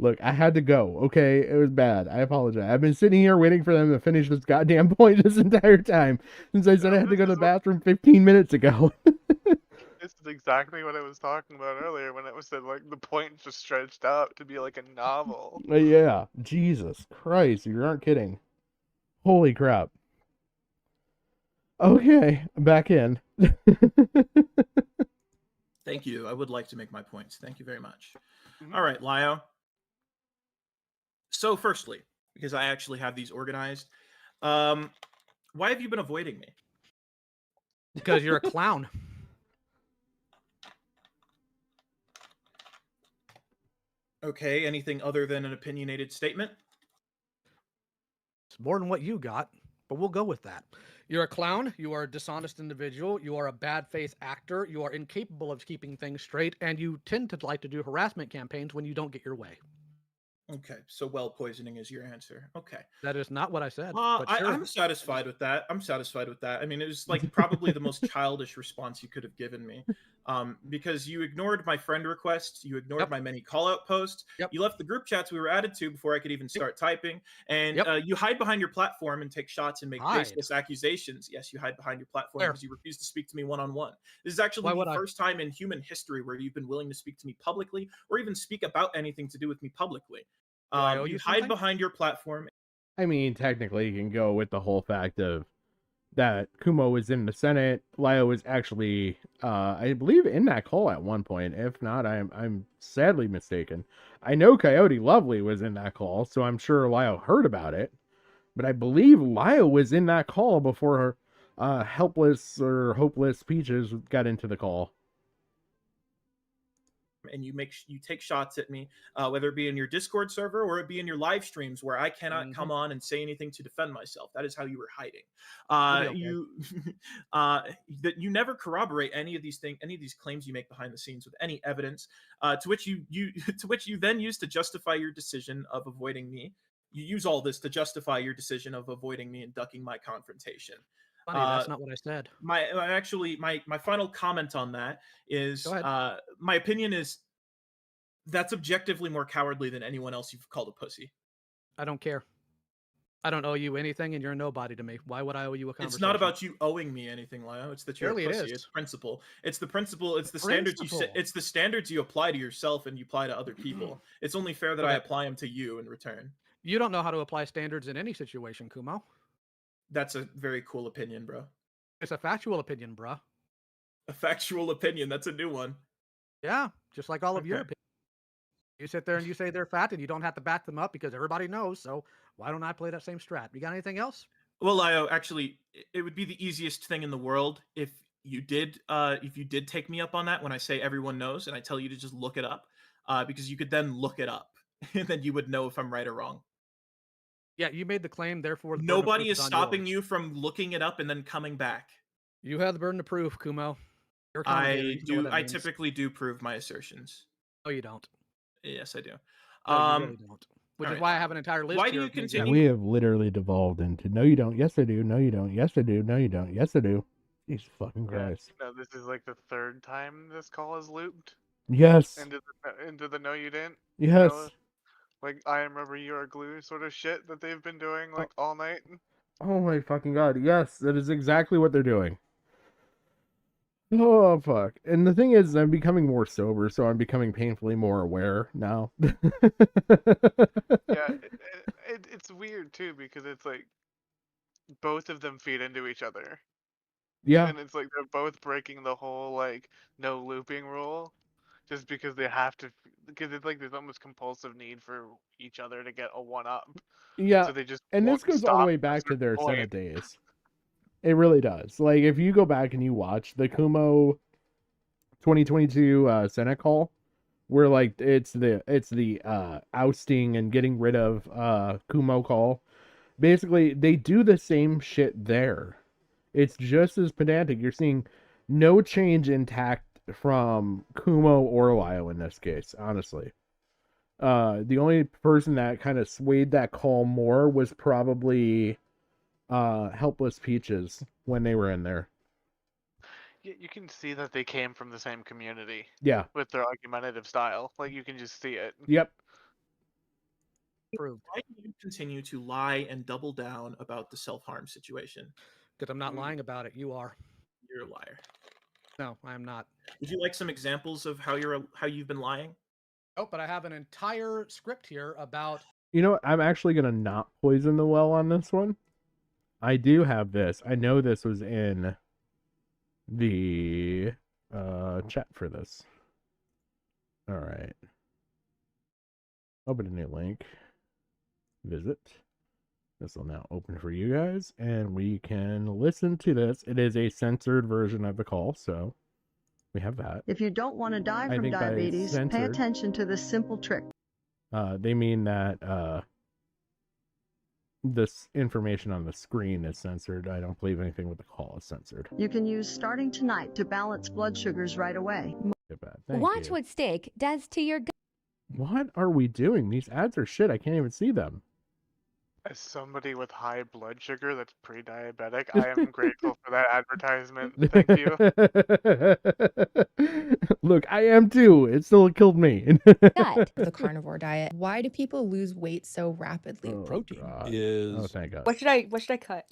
Look, I had to go, okay? It was bad. I apologize. I've been sitting here waiting for them to finish this goddamn point this entire time since I said I had to go to the bathroom 15 minutes ago. This is exactly what I was talking about earlier when it was said like the point just stretched out to be like a novel. Yeah. Jesus Christ, you aren't kidding. Holy crap. Okay, I'm back in. Thank you. I would like to make my points. Thank you very much. All right, Lio. So, firstly, because I actually have these organized, why have you been avoiding me? Because you're a clown. Okay, anything other than an opinionated statement? It's more than what you got, but we'll go with that. You're a clown, you are a dishonest individual, you are a bad faith actor, you are incapable of keeping things straight, and you tend to like to do harassment campaigns when you don't get your way. Okay, so well poisoning is your answer. Okay. That is not what I said. But sure. I'm satisfied with that. I'm satisfied with that. I mean, it was like probably the most childish response you could have given me, because you ignored my friend requests, you ignored my many call out posts, you left the group chats we were added to before I could even start typing, and you hide behind your platform and take shots and make baseless accusations. Yes, you hide behind your platform because you refuse to speak to me one-on-one. This is actually the first time in human history where you've been willing to speak to me publicly or even speak about anything to do with me publicly. You hide behind your platform. I mean, technically, you can go with the whole fact of that Kumo was in the Senate. Lio was actually, I believe, in that call at one point. If not, I'm sadly mistaken. I know Coyote Lovely was in that call, so I'm sure Lio heard about it. But I believe Lio was in that call before Helpless or Hopeless Peaches got into the call. And you take shots at me, whether it be in your Discord server or it be in your live streams where I cannot come on and say anything to defend myself. That is how you were hiding. Okay. You that you never corroborate any of these claims you make behind the scenes with any evidence, to which you to which you then use to justify your decision of avoiding me. You use all this to justify your decision of avoiding me and ducking my confrontation. Funny, that's not what I said. My final comment on that is my opinion is that's objectively more cowardly than anyone else you've called a pussy. I don't care. I don't owe you anything, and you're a nobody to me. Why would I owe you a conversation? It's not about you owing me anything, Lio. It's that you're Clearly a pussy. it is. It's principle. It's the principle. It's the standards you set. It's the standards you apply to yourself and you apply to other people. It's only fair that I apply them to you in return. You don't know how to apply standards in any situation, Kumo. That's a very cool opinion, bro. It's a factual opinion, bruh. A factual opinion. That's a new one. Yeah, just like all of your opinions. You sit there and you say they're fat, and you don't have to back them up because everybody knows. So why don't I play that same strat? You got anything else? Well, Lio, actually, it would be the easiest thing in the world if you did take me up on that when I say everyone knows, and I tell you to just look it up, because you could then look it up, and then you would know if I'm right or wrong. Yeah, you made the claim, therefore nobody is stopping you from looking it up and then coming back. You have the burden of proof, Kumo. I typically do prove my assertions. No, you don't. Yes, I do. No, you really don't. Which is why I have an entire list. Why here do you of things continue? We have literally devolved into no, you don't. Yes, I do. No, you don't. Yes, I do. No, you don't. Yes, I do. Jesus fucking Christ. No, this is like the third time this call is looped. Yes. Into the no, you didn't. Yes. You know, like I remember you are glue sort of shit that they've been doing like all night. Oh my fucking god. Yes, that is exactly what they're doing. Oh fuck. And the thing is, I'm becoming more sober, so I'm becoming painfully more aware now. Yeah, it's weird too because it's like both of them feed into each other. Yeah. And it's like they're both breaking the whole like no looping rule just because they have to, because it's like there's almost compulsive need for each other to get a one up. Yeah. So they just And this goes all the way back to their Senate days. It really does. Like if you go back and you watch the Kumo 2022 Senate call, where like it's the ousting and getting rid of Kumo call. Basically, they do the same shit there. It's just as pedantic. You're seeing no change in tact from Kumo or Lio in this case, honestly. The only person that kind of swayed that call more was probably Helpless Peaches when they were in there. You can see that they came from the same community. Yeah. With their argumentative style. Like you can just see it. Yep. Why do you continue to lie and double down about the self-harm situation? Because I'm not lying about it. You are. You're a liar. No, I am not. Would you like some examples of how you've been lying? Oh, but I have an entire script here about. You know what? I'm actually gonna not poison the well on this one. I do have this. I know this was in the chat for this. All right. Open a new link. Visit. This will now open for you guys, and we can listen to this. It is a censored version of the call, so we have that. If you don't want to die I from think by diabetes, pay censored, attention to this simple trick. They mean that this information on the screen is censored. I don't believe anything with the call is censored. You can use starting tonight to balance blood sugars right away. Thank Watch you. what steak does to your gut. What are we doing? These ads are shit. I can't even see them. As somebody with high blood sugar that's pre-diabetic, I am grateful for that advertisement. Thank you. Look, I am too. It still killed me. The carnivore diet. Why do people lose weight so rapidly? Protein is. Oh, thank God. What should I cut?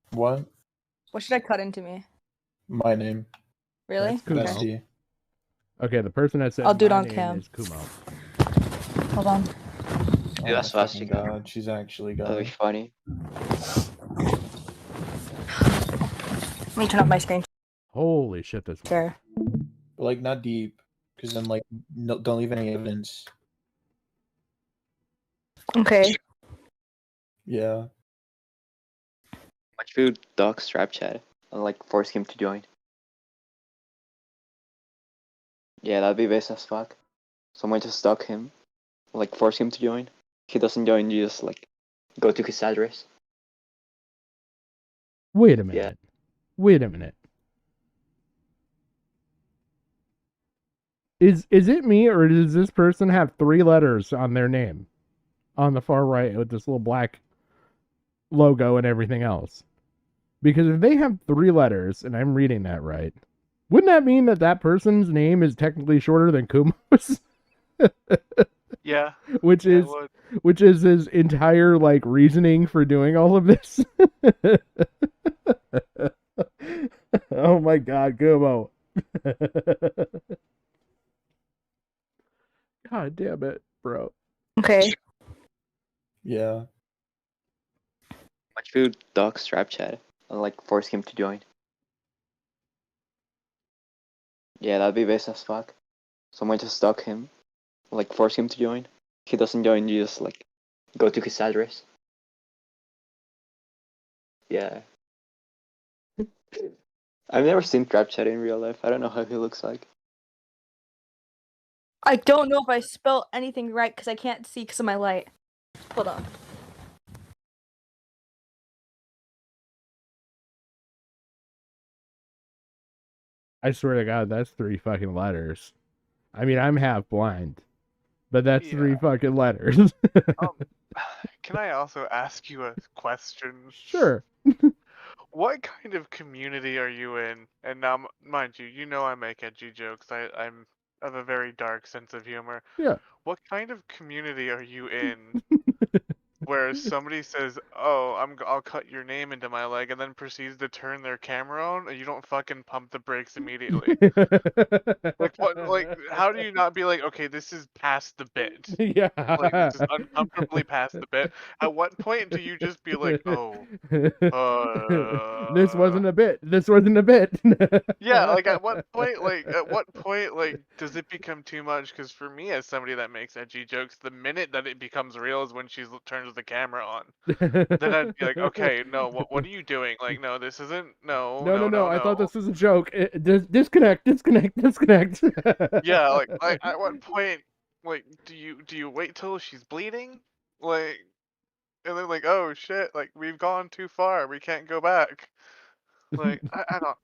What? What should I cut into me? My name. Really? That's Kumo. Bestie. Okay, the person that said I'll do it my on name cam. is Kumo. Hold on. Yeah, that's fast. God, she's actually got. That'd be funny. Let me turn up my screen Holy shit, this share. But like not deep, because then like no, don't leave any evidence. Okay. Yeah. Much food, dog, strap chat, and like force him to join. Yeah, that'd be best as fuck. Someone just stalk him, like force him to join. If he doesn't join, you just like go to his address. Wait a minute. Wait a minute. Is it me, or does this person have 3 letters on their name on the far right with this little black logo and everything else? Because if they have 3 letters, and I'm reading that right, wouldn't that mean that that person's name is technically shorter than Kumo's? Yeah. Which yeah, it is would. which is his entire like reasoning for doing all of this. Oh my god, Kumo. God damn it, bro. Okay. Yeah. Much food, dog, strap chat, and like force him to join. Yeah, that'd be best as fuck. Someone just stalk him, like force him to join. If he doesn't join, you just like go to his address. Yeah. I've never seen Trap Chat in real life. I don't know how he looks like. I don't know if I spelled anything right because I can't see because of my light. Hold on. I swear to God, that's 3 fucking letters. I mean, I'm half blind, but that's 3 fucking letters. Can I also ask you a question? Sure. What kind of community are you in? And now, mind you, you know I make edgy jokes. I'm have a very dark sense of humor. Yeah. What kind of community are you in where somebody says, "Oh, I'll cut your name into my leg," and then proceeds to turn their camera on, and you don't fucking pump the brakes immediately? Like what? Like how do you not be like, okay, this is past the bit? Yeah. Like this is uncomfortably past the bit. At what point do you just be like, oh, This wasn't a bit. This wasn't a bit. yeah, like at what point, like does it become too much? Because for me, as somebody that makes edgy jokes, the minute that it becomes real is when she turns the camera on. Then I'd be like, okay, no, what are you doing? Like, no, this isn't. No, No, no, no, no. no, I thought no. this was a joke. Disconnect, disconnect, disconnect. Yeah, like at what point, like, do you wait till she's bleeding, like, and then like, oh shit, like we've gone too far, we can't go back. Like, I don't.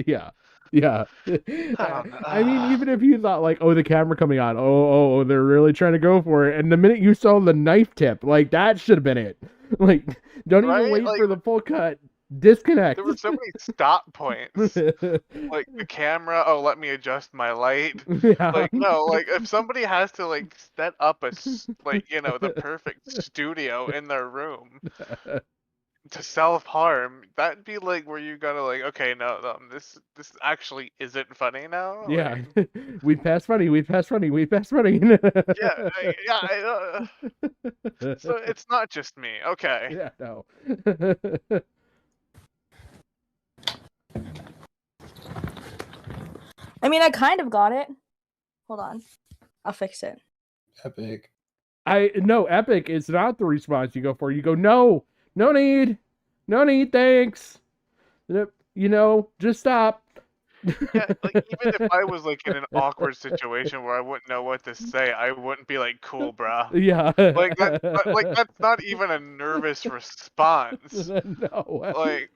Yeah. Yeah. I don't know. I mean, even if you thought like, oh, the camera coming on, oh, they're really trying to go for it, and the minute you saw the knife tip, like that should have been it. Like, don't even Right? wait Like, for the full cut. Disconnect. there were so many stop points. Like the camera, oh, let me adjust my light. Yeah. Like, no, like if somebody has to like set up like, the perfect studio in their room to self-harm, that'd be like where you gotta like, okay, no, this actually isn't funny now. Yeah. Like, We pass funny. We pass funny. We pass funny. yeah, so it's not just me. Okay. Yeah. No. I mean, I kind of got it. Hold on. I'll fix it. Epic. No, Epic is not the response you go for. You go, no need, thanks. Just stop. Yeah, like even if I was like in an awkward situation where I wouldn't know what to say, I wouldn't be like, "Cool, bruh." Yeah. Like that's not even a nervous response. No. Like,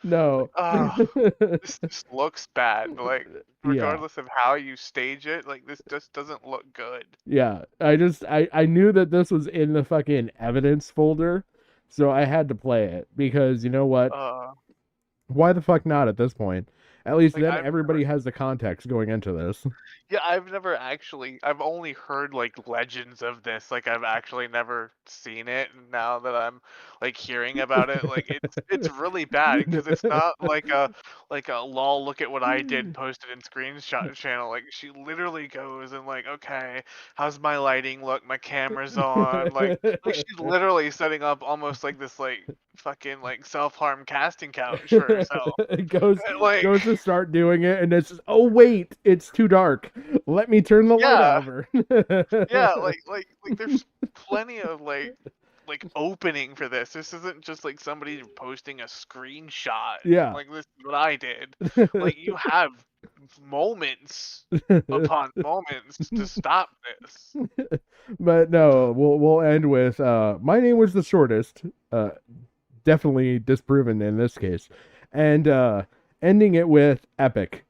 No. this just looks bad. Like, Yeah. regardless of how you stage it, like this just doesn't look good. Yeah. I knew that this was in the fucking evidence folder, so I had to play it because you know what? Why the fuck not at this point? At least Like, then everybody has the context going into this. Yeah, I've only heard like legends of this. Like I've actually never seen it. And now that I'm like hearing about it, like it's really bad because it's not like a lol, look at what I did posted in screenshot channel. Like she literally goes and like, okay, how's my lighting look? My camera's on. Like she's literally setting up almost like this like fucking like self-harm casting couch for herself. goes Like, goes to start doing it, and it's just, oh wait, it's too dark. Let me turn the light yeah, over. yeah, like there's plenty of like opening for this. This isn't just like somebody posting a screenshot. Yeah. Like this is what I did. Like you have moments upon moments to stop this. But no, we'll end with my name was the shortest. Definitely disproven in this case. And ending it with epic.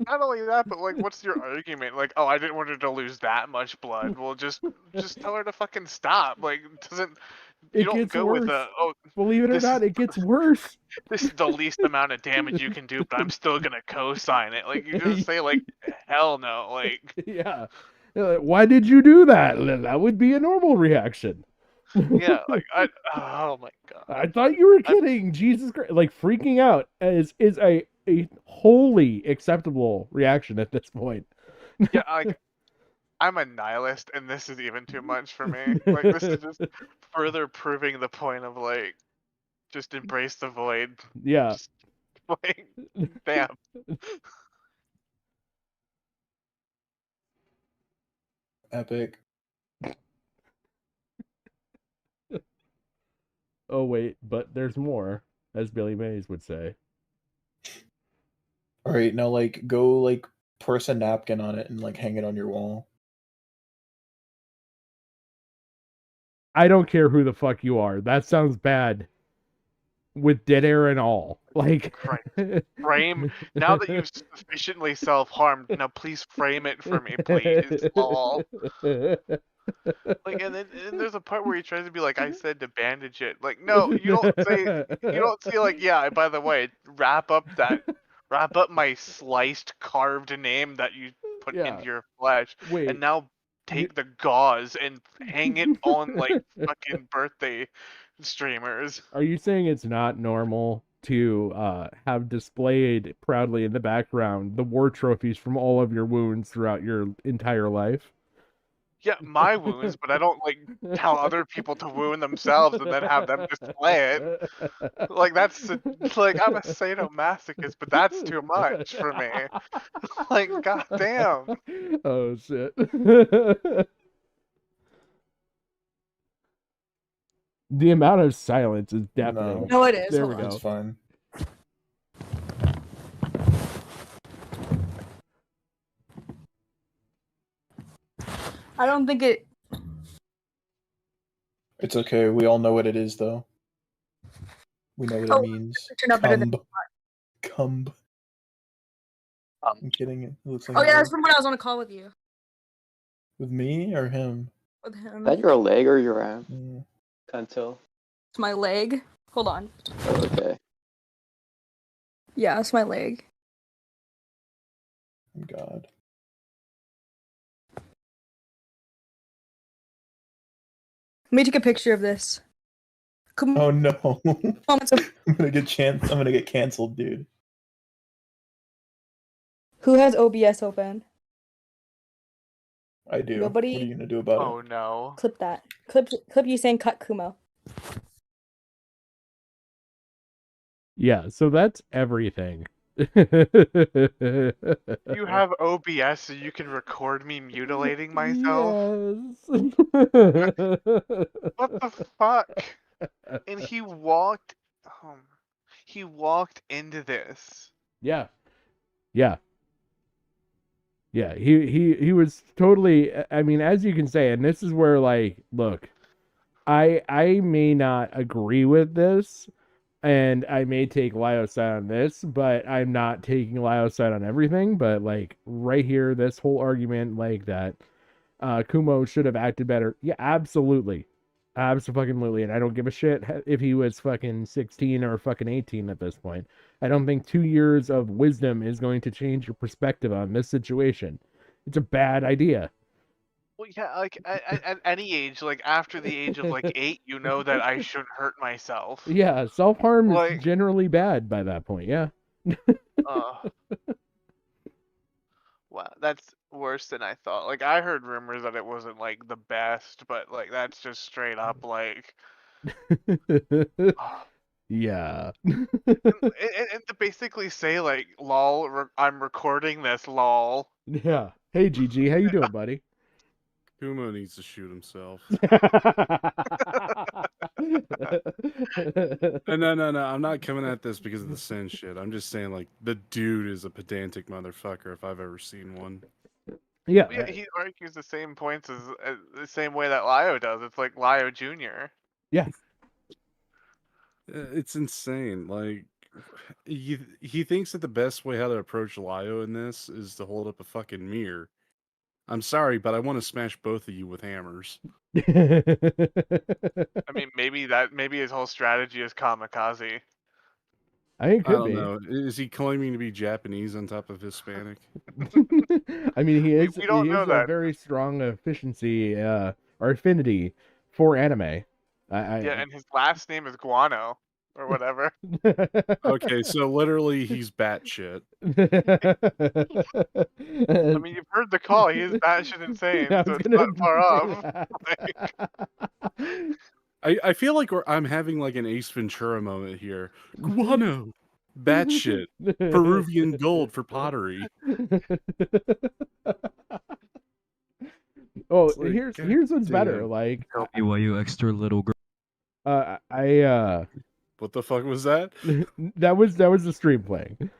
Not only that, but like, what's your argument? Like, oh, I didn't want her to lose that much blood. Well, just tell her to fucking stop. Like, doesn't you It don't gets go with worse. a oh, Believe it or this is not, it gets worse. this is the least amount of damage you can do, but I'm still gonna co-sign it. Like, you just say like, hell no. Like, Yeah. Why did you do that? That would be a normal reaction. yeah, like oh my god. I thought you were kidding. Jesus Christ. Like freaking out is a wholly acceptable reaction at this point. Yeah, like I'm a nihilist, and this is even too much for me. Like, this is just further proving the point of like, just embrace the void. Yeah. Just, like, damn. Epic. Oh wait, but there's more, as Billy Mays would say. All right, now like go like press a napkin on it and like hang it on your wall. I don't care who the fuck you are. That sounds bad. With dead air and all. Like Frame. Now that you've sufficiently self-harmed, now please frame it for me, please. All. Like, and then there's a part where he tries to be like, I said to bandage it. Like, no, you don't say like, yeah, by the way, wrap up my sliced, carved name that you put Yeah. into your flesh, Wait. and now take the gauze and hang it on like fucking birthday streamers. Are you saying it's not normal to have displayed proudly in the background the war trophies from all of your wounds throughout your entire life? Yeah, my wounds, but I don't like tell other people to wound themselves and then have them display it. Like like I'm a sadomasochist, but that's too much for me. Like, goddamn. Oh shit. The amount of silence is deafening. No, it is. There Hold we on. go. It's fine. I don't think it. It's okay. We all know what it is, though. We know what Oh, it means. it turned out better than Cumb. I'm kidding. It looks like Oh a yeah, that's leg. from when I was on a call with you. With me or him? With him. Is that your leg or your arm? Yeah. Can't tell. It's my leg. Hold on. Oh, okay. Yeah, it's my leg. Oh, God. Let me take a picture of this. Oh no. Moments of I'm gonna get canceled, dude. who has OBS open? I do. Nobody? What are you gonna do about Oh no. Clip that. Clip you saying cut Kumo. Yeah, so that's everything. You have OBS so you can record me mutilating myself? Yes. What the fuck? And he walked into this. Yeah. Yeah. Yeah, he was totally, I mean, as you can say, and this is where, like, look, I may not agree with this, and I may take Lio's side on this, but I'm not taking Lio's side on everything. But like right here, this whole argument, like that Kumo should have acted better. Yeah, absolutely. Absolutely. And I don't give a shit if he was fucking 16 or fucking 18 at this point. I don't think 2 years of wisdom is going to change your perspective on this situation. It's a bad idea. Well, yeah, like at any age, like after the age of like 8, you know that I shouldn't hurt myself. Yeah, self-harm Like, is generally bad by that point. Yeah. wow, that's worse than I thought. Like I heard rumors that it wasn't like the best, but like that's just straight up like Yeah. And to basically say like, "Lol, I'm recording this." Lol. Yeah. Hey, GG, how you doing, buddy? Kumo needs to shoot himself. No, I'm not coming at this because of the sin shit. I'm just saying, like, the dude is a pedantic motherfucker if I've ever seen one. Yeah. Yeah, he argues the same points as the same way that Lio does. It's like Lio Jr. Yeah. It's insane. Like, he thinks that the best way how to approach Lio in this is to hold up a fucking mirror. I'm sorry, but I want to smash both of you with hammers. I mean, maybe his whole strategy is kamikaze. I think it I could don't be. know. Is he claiming to be Japanese on top of Hispanic? I mean, he is We don't know a that. very strong efficiency or affinity for anime. Yeah, and his last name is Guano or whatever. Okay, so literally he's batshit. I mean, you've heard the call. He is batshit insane, I so was it's gonna not far say off. that. I feel like I'm having like an Ace Ventura moment here. Guano, batshit, Peruvian gold for pottery. Oh, It's like, God here's what's better. damn. Like, Tell me why you extra little girl. What the fuck was that? that was the stream playing.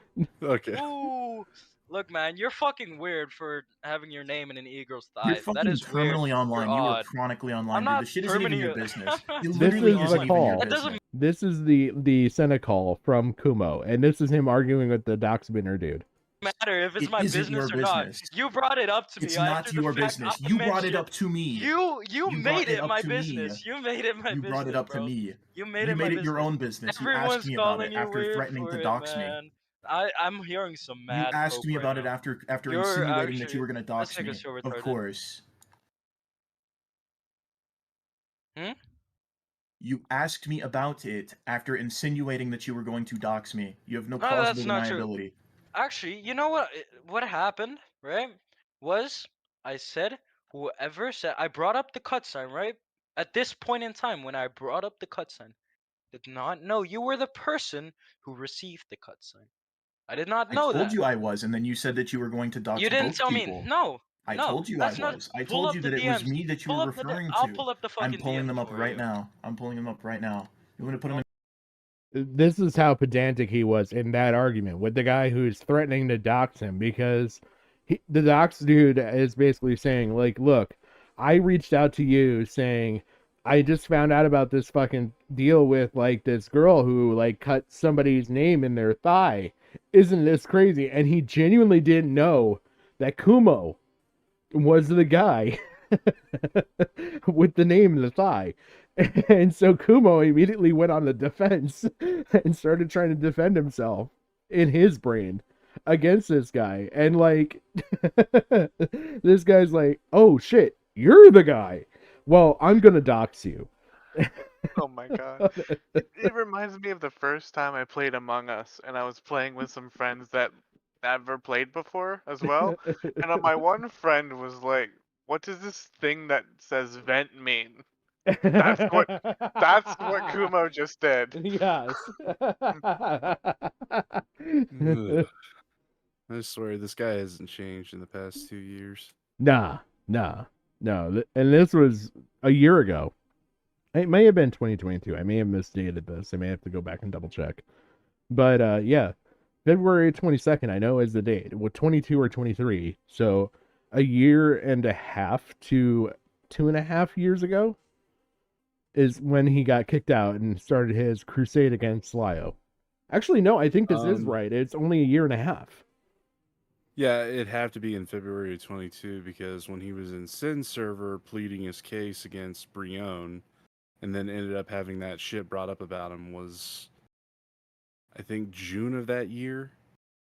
Okay. Ooh, look, man, you're fucking weird for having your name in an e-girl's You're thigh. That fucking is weird. terminally online. You're You are odd. chronically online, I'm dude. not This shit isn't even your terminally- business. It This literally is the isn't even call. your business. This is the Senate call from Kumo, and this is him arguing with the Doxbinner dude. Matter if it's It my isn't business your or not. business. You brought it up to me It's not after the your fact business. I You brought it mentioned- up to me. You brought made it up my to me. business. You made it my You business. brought it up bro. to me. You made You it my made it your business. own business. You Everyone's asked me about calling it you after weird threatening for to it, dox me. man. I'm hearing some mad. You asked poke me right about it now. after You're insinuating that actually- you were gonna this dox me. nigga's so Of retarded. course. Hmm? You asked me about it after insinuating that you were going to dox me. You have no No, that's plausible not true. deniability. Actually, you know what? What happened, right? Was I said whoever said I brought up the cut sign, right? At this point in time, when I brought up the cut sign, did not know you were the person who received the cut sign. I did not I know told that. you I was, and then you said that you were going to dox You didn't both tell people. me. No. I no, told you I that's not. was. I Pull told up you the that it was DMs. me that you Pull were up the referring I'll to. pull up the I'm fucking pulling DMs them up for right you. now. I'm pulling them up right now. You want to put them in? This is how pedantic he was in that argument with the guy who's threatening to dox him, because the dox dude is basically saying, like, look, I reached out to you saying I just found out about this fucking deal with like this girl who like cut somebody's name in their thigh. Isn't this crazy? And he genuinely didn't know that Kumo was the guy with the name in the thigh. And so Kumo immediately went on the defense and started trying to defend himself in his brain against this guy. And like, this guy's like, oh shit, you're the guy. Well, I'm going to dox you. Oh my god. It reminds me of the first time I played Among Us, and I was playing with some friends that never played before as well. And my one friend was like, "What does this thing that says vent mean?" That's what Kumo just did. Yes. Ugh. I swear this guy hasn't changed in the past 2 years. No. And this was a year ago. It may have been 2022. I may have misstated this. I may have to go back and double check. But yeah, February 22nd, I know, is the date. Well, 22 or 23. So a year and a half to 2.5 years ago is when he got kicked out and started his crusade against Lio. Actually, no, I think this is right. It's only a year and a half. Yeah, it'd have to be in February of 22 because when he was in Sin server pleading his case against Brion, and then ended up having that shit brought up about him was, I think, June of that year.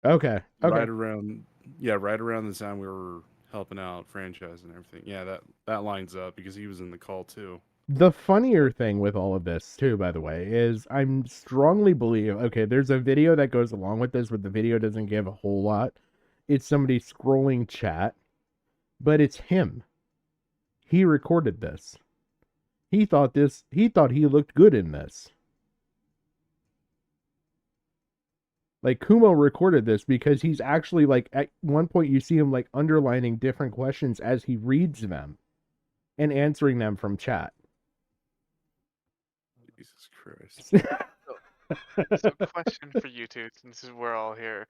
Okay. Right around the time we were helping out franchise and everything. Yeah, that lines up because he was in the call too. The funnier thing with all of this, too, by the way, is I'm strongly believe, okay, there's a video that goes along with this, but the video doesn't give a whole lot. It's somebody scrolling chat, but it's him. He recorded this. He thought he looked good in this. Like Kumo recorded this because he's actually like at one point you see him like underlining different questions as he reads them and answering them from chat. Jesus Christ. So, question for you two, since we're all here.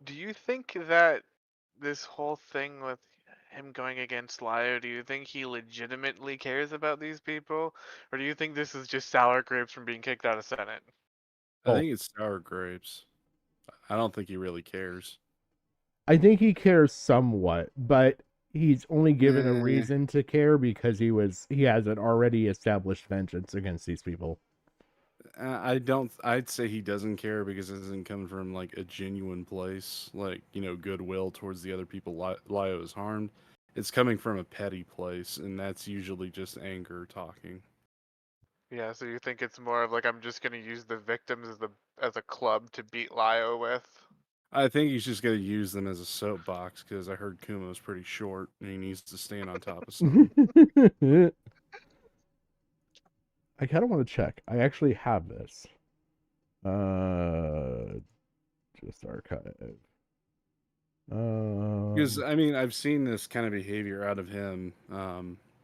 Do you think that this whole thing with him going against Lio, do you think he legitimately cares about these people? Or do you think this is just sour grapes from being kicked out of Senate? I think it's sour grapes. I don't think he really cares. I think he cares somewhat, but he's only given a Eh. reason to care because he has an already established vengeance against these people. I don't. I'd say he doesn't care because it doesn't come from like a genuine place, like goodwill towards the other people Lio is harmed. It's coming from a petty place, and that's usually just anger talking. Yeah, so you think it's more of like I'm just gonna use the victims as a club to beat Lio with? I think he's just gonna use them as a soapbox because I heard Kumo's pretty short and he needs to stand on top of something. I kind of want to check. I actually have this. Just archive. Because I mean, I've seen this kind of behavior out of him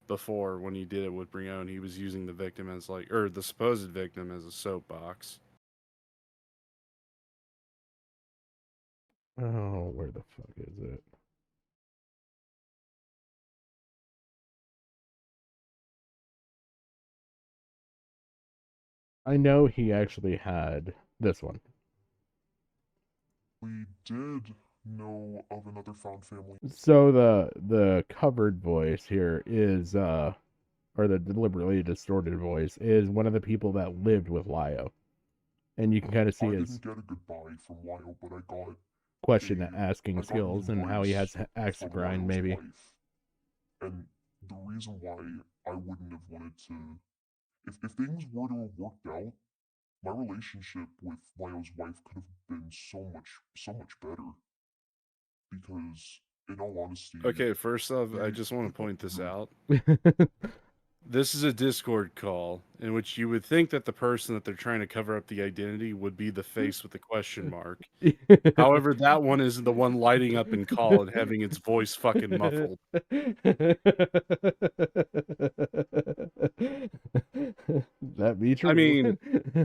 before when he did it with Brion. He was using the victim as or the supposed victim as a soapbox. Oh, where the fuck is it? I know he actually had this one. We did know of another found family. So the covered voice here is or the deliberately distorted voice is one of the people that lived with Lio. And you can kind of see I his didn't get a goodbye from Lio, but I got question asking I got skills and how he has axe to from grind Lio's maybe. wife. And the reason why I wouldn't have wanted to, if things were to have worked out, my relationship with Lio's wife could have been so much better. Because, in all honesty, Okay, first off, I just want to point this out. Mm-hmm. This is a Discord call in which you would think that the person that they're trying to cover up the identity would be the face with the question mark. However, that one is the one lighting up in call and having its voice fucking muffled. That be true. I mean,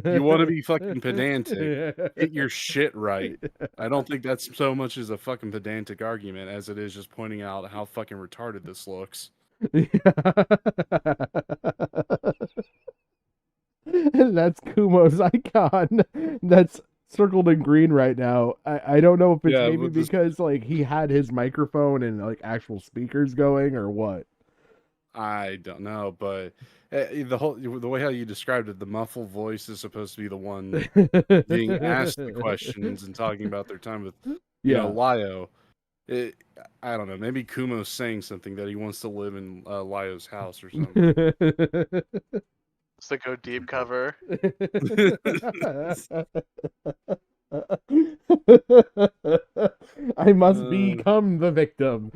you want to be fucking pedantic, get your shit right. I don't think that's so much as a fucking pedantic argument as it is just pointing out how fucking retarded this looks. That's Kumo's icon. That's circled in green right now. I don't know if it's Yeah, maybe with this, because like he had his microphone and like actual speakers going or what. I don't know, but the way how you described it, the muffled voice is supposed to be the one being asked the questions and talking about their time with, Yeah. Lio. I don't know. Maybe Kumo's saying something that he wants to live in Lio's house or something. It's the Go Deep cover. I must become the victim.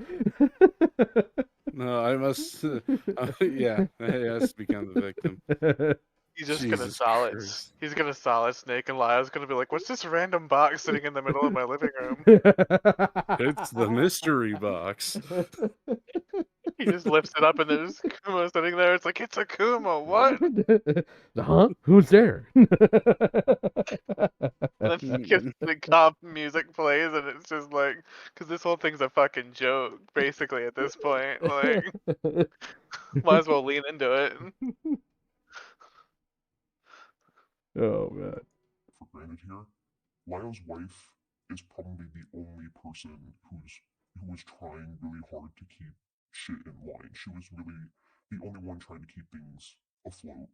No, I must. Yeah, he has to become the victim. He's just Jesus gonna Christ. he's gonna solid Snake, and Lio's gonna be like, "What's this random box sitting in the middle of my living room?" It's the mystery box. He just lifts it up, and there's Kumo sitting there. It's like, it's a Kumo. What? Huh? Who's there? And then the cop music plays, and it's just like, because this whole thing's a fucking joke, basically, at this point. Like, might as well lean into it. Oh man. For granted here, Lio's wife is probably the only person who was trying really hard to keep shit in line. She was really the only one trying to keep things afloat.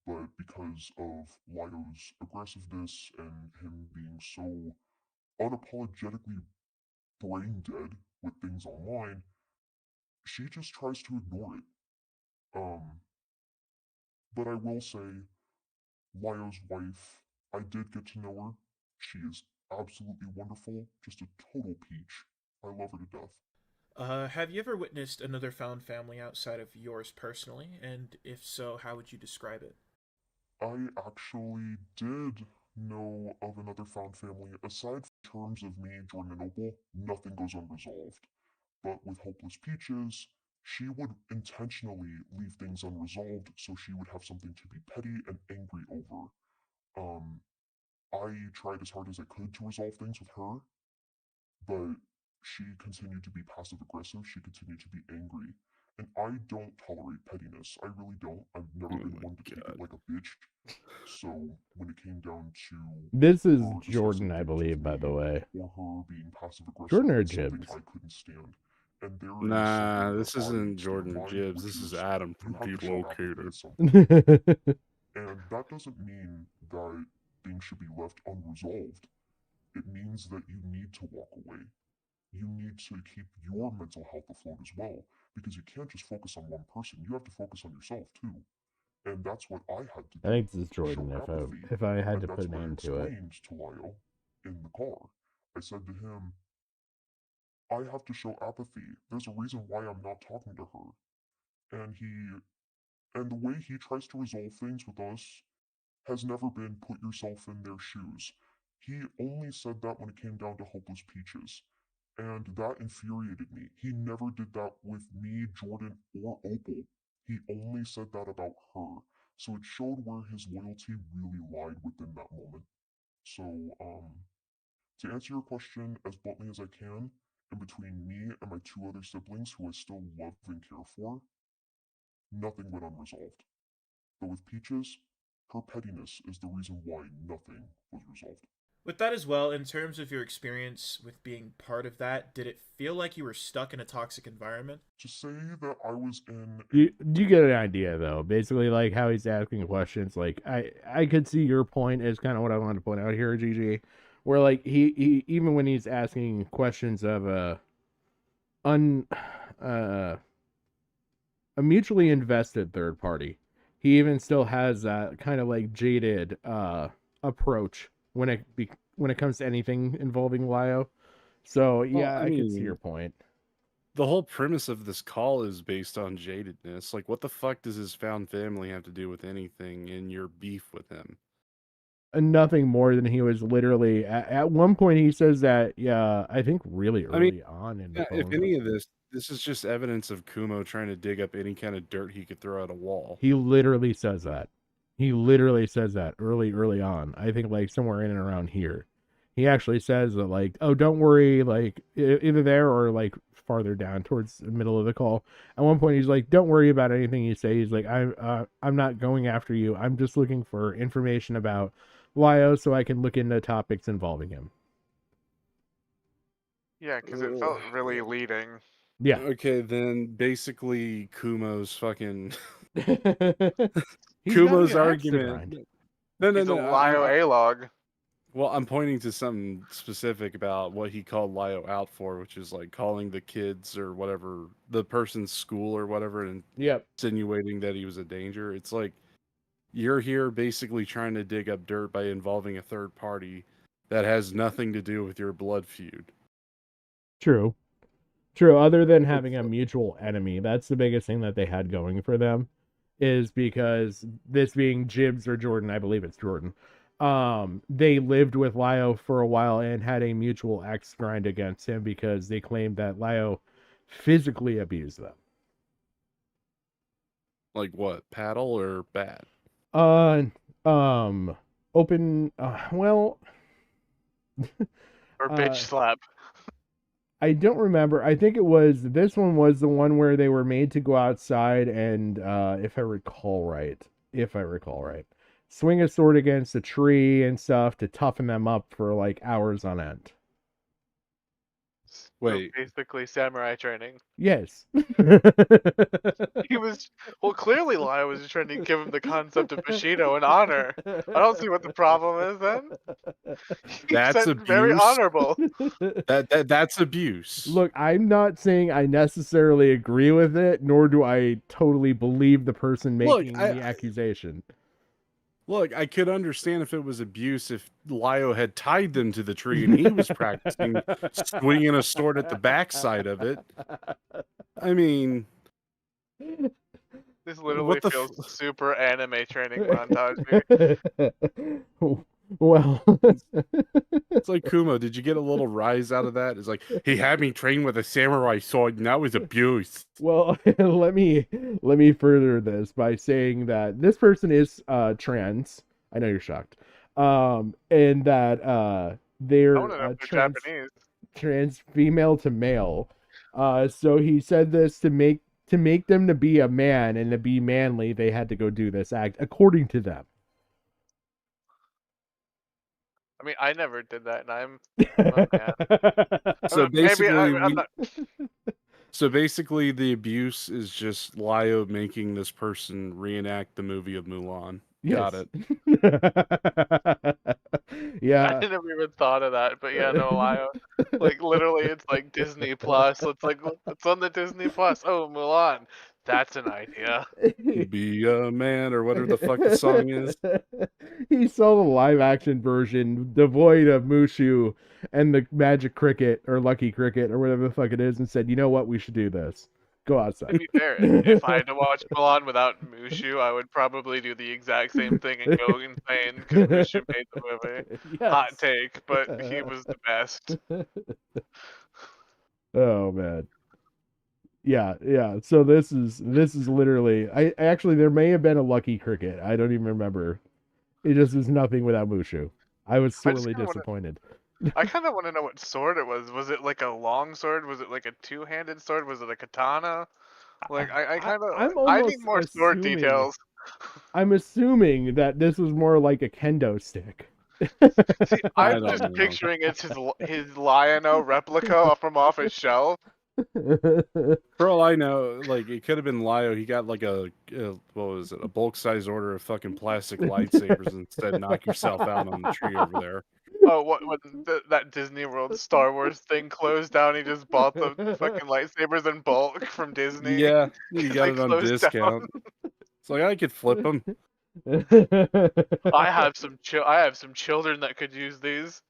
But because of Lio's aggressiveness and him being so unapologetically brain dead with things online, she just tries to ignore it. But I will say, Lio's wife, I did get to know her. She is absolutely wonderful, just a total peach. I love her to death. Have you ever witnessed another found family outside of yours personally? And if so, how would you describe it? I actually did know of another found family. Aside from terms of me, Jordan, and Opal, nothing goes unresolved. But with Hopeless Peaches, she would intentionally leave things unresolved so she would have something to be petty and angry over. Um, I tried as hard as I could to resolve things with her, but she continued to be passive aggressive. She continued to be angry. And I don't tolerate pettiness. I really don't. I've never been one to take it like a bitch. So when it came down to This is her Jordan, discussing I things believe, with by me the way. or her being passive aggressive, Jordan or it's something Jibs? I couldn't stand. And there is Nah, something this that I isn't stand Jordan or by, Jibs. which This is is Adam you from have to show apathy Delocator. with something. And that doesn't mean that things should be left unresolved. It means that you need to walk away. You need to keep your mental health afloat as well, because you can't just focus on one person. You have to focus on yourself too. And that's what I had to I do. think this is Jordan. Show apathy. If I had And to that's put a what I name to it. explained to Lio in the car. I said to him, I have to show apathy. There's a reason why I'm not talking to her. And the way he tries to resolve things with us has never been put yourself in their shoes. He only said that when it came down to Hopeless Peaches. And that infuriated me. He never did that with me, Jordan, or Opal. He only said that about her. So it showed where his loyalty really lied within that moment. So, to answer your question as bluntly as I can, in between me and my two other siblings who I still love and care for, nothing went unresolved. But with Peaches, her pettiness is the reason why nothing was resolved. With that as well, in terms of your experience with being part of that, did it feel like you were stuck in a toxic environment? To say that I was in You get an idea though. Basically, like how he's asking questions. Like I could see your point is kind of what I wanted to point out here, GG. Where like he even when he's asking questions of un uh a mutually invested third party, he even still has that kind of like jaded approach when it comes to anything involving Lio. So yeah, Well, I could see your point. The whole premise of this call is based on jadedness. Like, what the fuck does his found family have to do with anything in your beef with him? Nothing more than he was literally at one point he says that, yeah, I think really early on in the yeah, if phone any of this is just evidence of Kumo trying to dig up any kind of dirt he could throw at a wall. he literally says that. He literally says that early on. I think like somewhere in and around here. He actually says that like, oh, don't worry, like either there or like farther down towards the middle of the call. At one point he's like, don't worry about anything you say. He's like, I'm not going after you. I'm just looking for information about Lio so I can look into topics involving him. Yeah, because it felt really leading. Yeah. Okay, then basically Kumo's fucking He's Kumo's got an axe to argument. grind. No, He's a Lio A-log. Well, I'm pointing to something specific about what he called Lio out for, which is like calling the kids or whatever, the person's school or whatever, and insinuating that he was a danger. It's like you're here basically trying to dig up dirt by involving a third party that has nothing to do with your blood feud. True. Other than having a mutual enemy, that's the biggest thing that they had going for them, is because this being Jibs or Jordan, I believe it's Jordan. They lived with Lio for a while and had a mutual axe grind against him because they claimed that Lio physically abused them. Like what? Paddle or bat? Open. Well. Or bitch slap. I don't remember. I think it was this one was the one where they were made to go outside and if I recall right, swing a sword against a tree and stuff to toughen them up for like hours on end. Wait. So basically samurai training. Yes. He was clearly Lio was just trying to give him the concept of Bushido and honor. I don't see what the problem is then. He That's said abuse. very honorable. That's abuse. Look, I'm not saying I necessarily agree with it, nor do I totally believe the person making the accusation. Look, I could understand if it was abuse if Lio had tied them to the tree and he was practicing swinging a sword at the backside of it. I mean, This what literally the feels super anime training montage. Well, it's like Kumo. Did you get a little rise out of that? It's like he had me train with a samurai sword, and that was abuse. Well, let me further this by saying that this person is trans. I know you're shocked. And that I they're want to know if they're trans Japanese. trans female to male. So he said this to make them to be a man and to be manly, they had to go do this act according to them. I mean, I never did that, and I'm a man. So Maybe basically, I'm not. So basically, the abuse is just Lio making this person reenact the movie of Mulan. Got Yes. it. Yeah. I never even thought of that, but yeah, no, Lio. Like literally, it's like Disney Plus. It's on the Disney Plus. Oh, Mulan. That's an idea. Be a man, or whatever the fuck the song is. He saw the live action version devoid of Mushu and the magic cricket or lucky cricket or whatever the fuck it is and said, you know what, we should do this. Go outside. To be fair, if I had to watch Mulan without Mushu, I would probably do the exact same thing and go insane because Mushu made the movie. Yes. Hot take, but he was the best. Oh man. Yeah. So this is literally I actually there may have been a lucky cricket. I don't even remember. It just is nothing without Mushu. I was sorely disappointed. I kind of want to know what sword it was. Was it like a long sword? Was it like a two-handed sword? Was it a katana? Like I kind of I'm I need almost more sword assuming- details. I'm assuming that this was more like a kendo stick. See, I'm just picturing it's his Lion-O replica from off his shelf. For all I know, like it could have been Lio. He got like a what was it? A bulk size order of fucking plastic lightsabers and said, "Knock yourself out on the tree over there." Oh, when that Disney World Star Wars thing closed down, he just bought the fucking lightsabers in bulk from Disney. Yeah, you got They it on closed discount. down. It's like I could flip them. I have some children that could use these.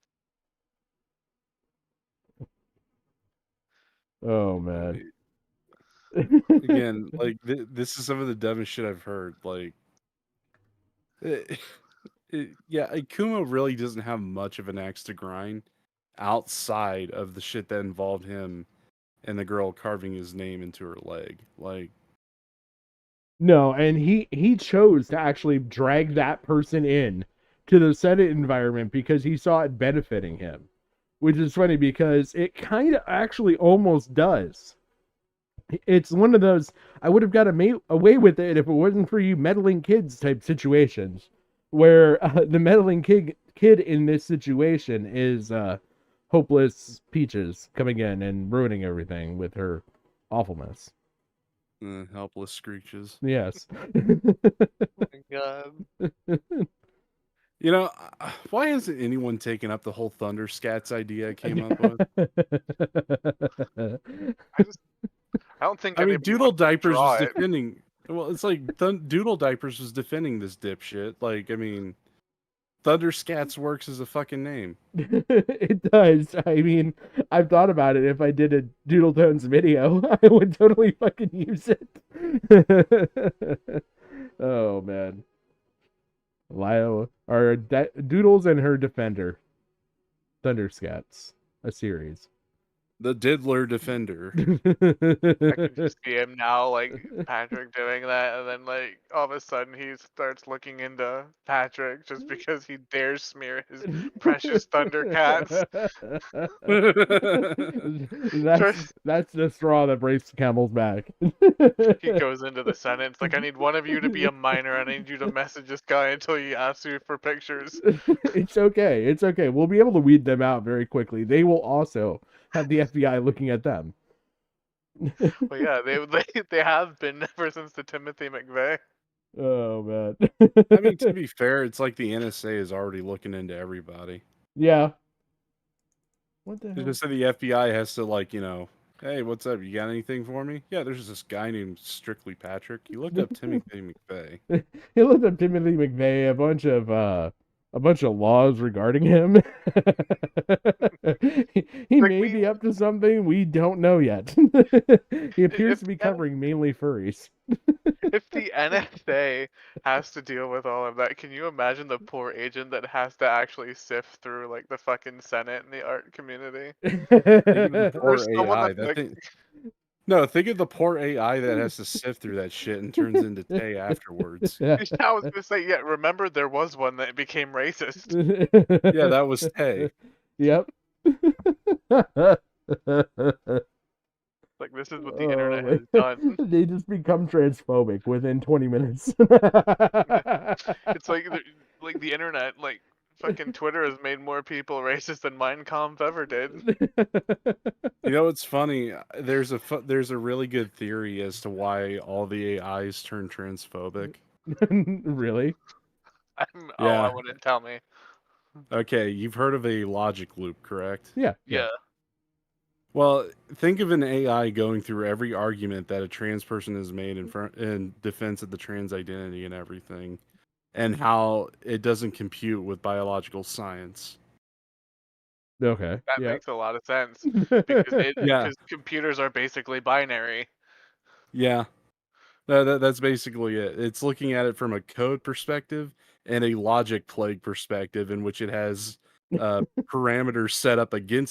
Oh man. Again, like this is some of the dumbest shit I've heard. Like, yeah, Kumo really doesn't have much of an axe to grind outside of the shit that involved him and the girl carving his name into her leg. Like, No, and he chose to actually drag that person in to the Senate environment because he saw it benefiting him. Which is funny because it kind of actually almost does. It's one of those I would have got away with it if it wasn't for you meddling kids type situations where the meddling kid in this situation is hopeless Peaches coming in and ruining everything with her awfulness. helpless screeches. Yes. Oh my god. You know, why hasn't anyone taken up the whole Thunder Scats idea I came up with? I don't think. I mean, anybody Doodle wants to Diapers draw was it. defending. Well, it's like Doodle Diapers was defending this dipshit. Like, I mean, Thunder Scats works as a fucking name. It does. I mean, I've thought about it. If I did a Doodle Tones video, I would totally fucking use it. Oh man. Lio or Doodles and her defender. Thunderscats, a series. The Diddler Defender. I can just see him now, like Patrick doing that, and then like all of a sudden he starts looking into Patrick just because he dares smear his precious Thundercats. that's the straw that breaks the camel's back. He goes into the Senate. It's like, I need one of you to be a minor, and I need you to message this guy until he asks you for pictures. It's okay. It's okay. We'll be able to weed them out very quickly. They will also have the FBI looking at them. Well, yeah, they have been ever since the Timothy McVeigh. Oh man. I mean, to be fair, it's like the NSA is already looking into everybody. Yeah. What the hell? Just so the FBI has to, like, you know, Hey, what's up? You got anything for me? Yeah, there's this guy named Strictly Patrick. He looked up Timothy McVeigh. He looked up Timothy McVeigh, a bunch of laws regarding him. He Like, may be up to something we don't know yet. He appears If to be covering mainly furries. if the NSA has to deal with all of that, can you imagine the poor agent that has to actually sift through like the fucking Senate and the art community? Think of the poor There's someone AI. that's That like, thing. No, think of the poor AI that has to sift through that shit and turns into Tay afterwards. I was gonna say, yeah. Remember, there was one that became racist. Yeah, that was Tay. Yep. Like, this is what the internet has done. They just become transphobic within 20 minutes. It's like the internet, like fucking Twitter has made more people racist than Mein Kampf ever did. You know what's funny? There's a really good theory as to why all the AIs turn transphobic. Really? Oh, Yeah. I wouldn't tell me. Okay, you've heard of a logic loop, correct? Yeah. Yeah. Well, think of an AI going through every argument that a trans person has made in defense of the trans identity and everything, and how it doesn't compute with biological science. Okay. That Yeah. makes a lot of sense because Yeah. computers are basically binary. Yeah. That's basically it. It's looking at it from a code perspective and a logic plague perspective, in which it has parameters set up against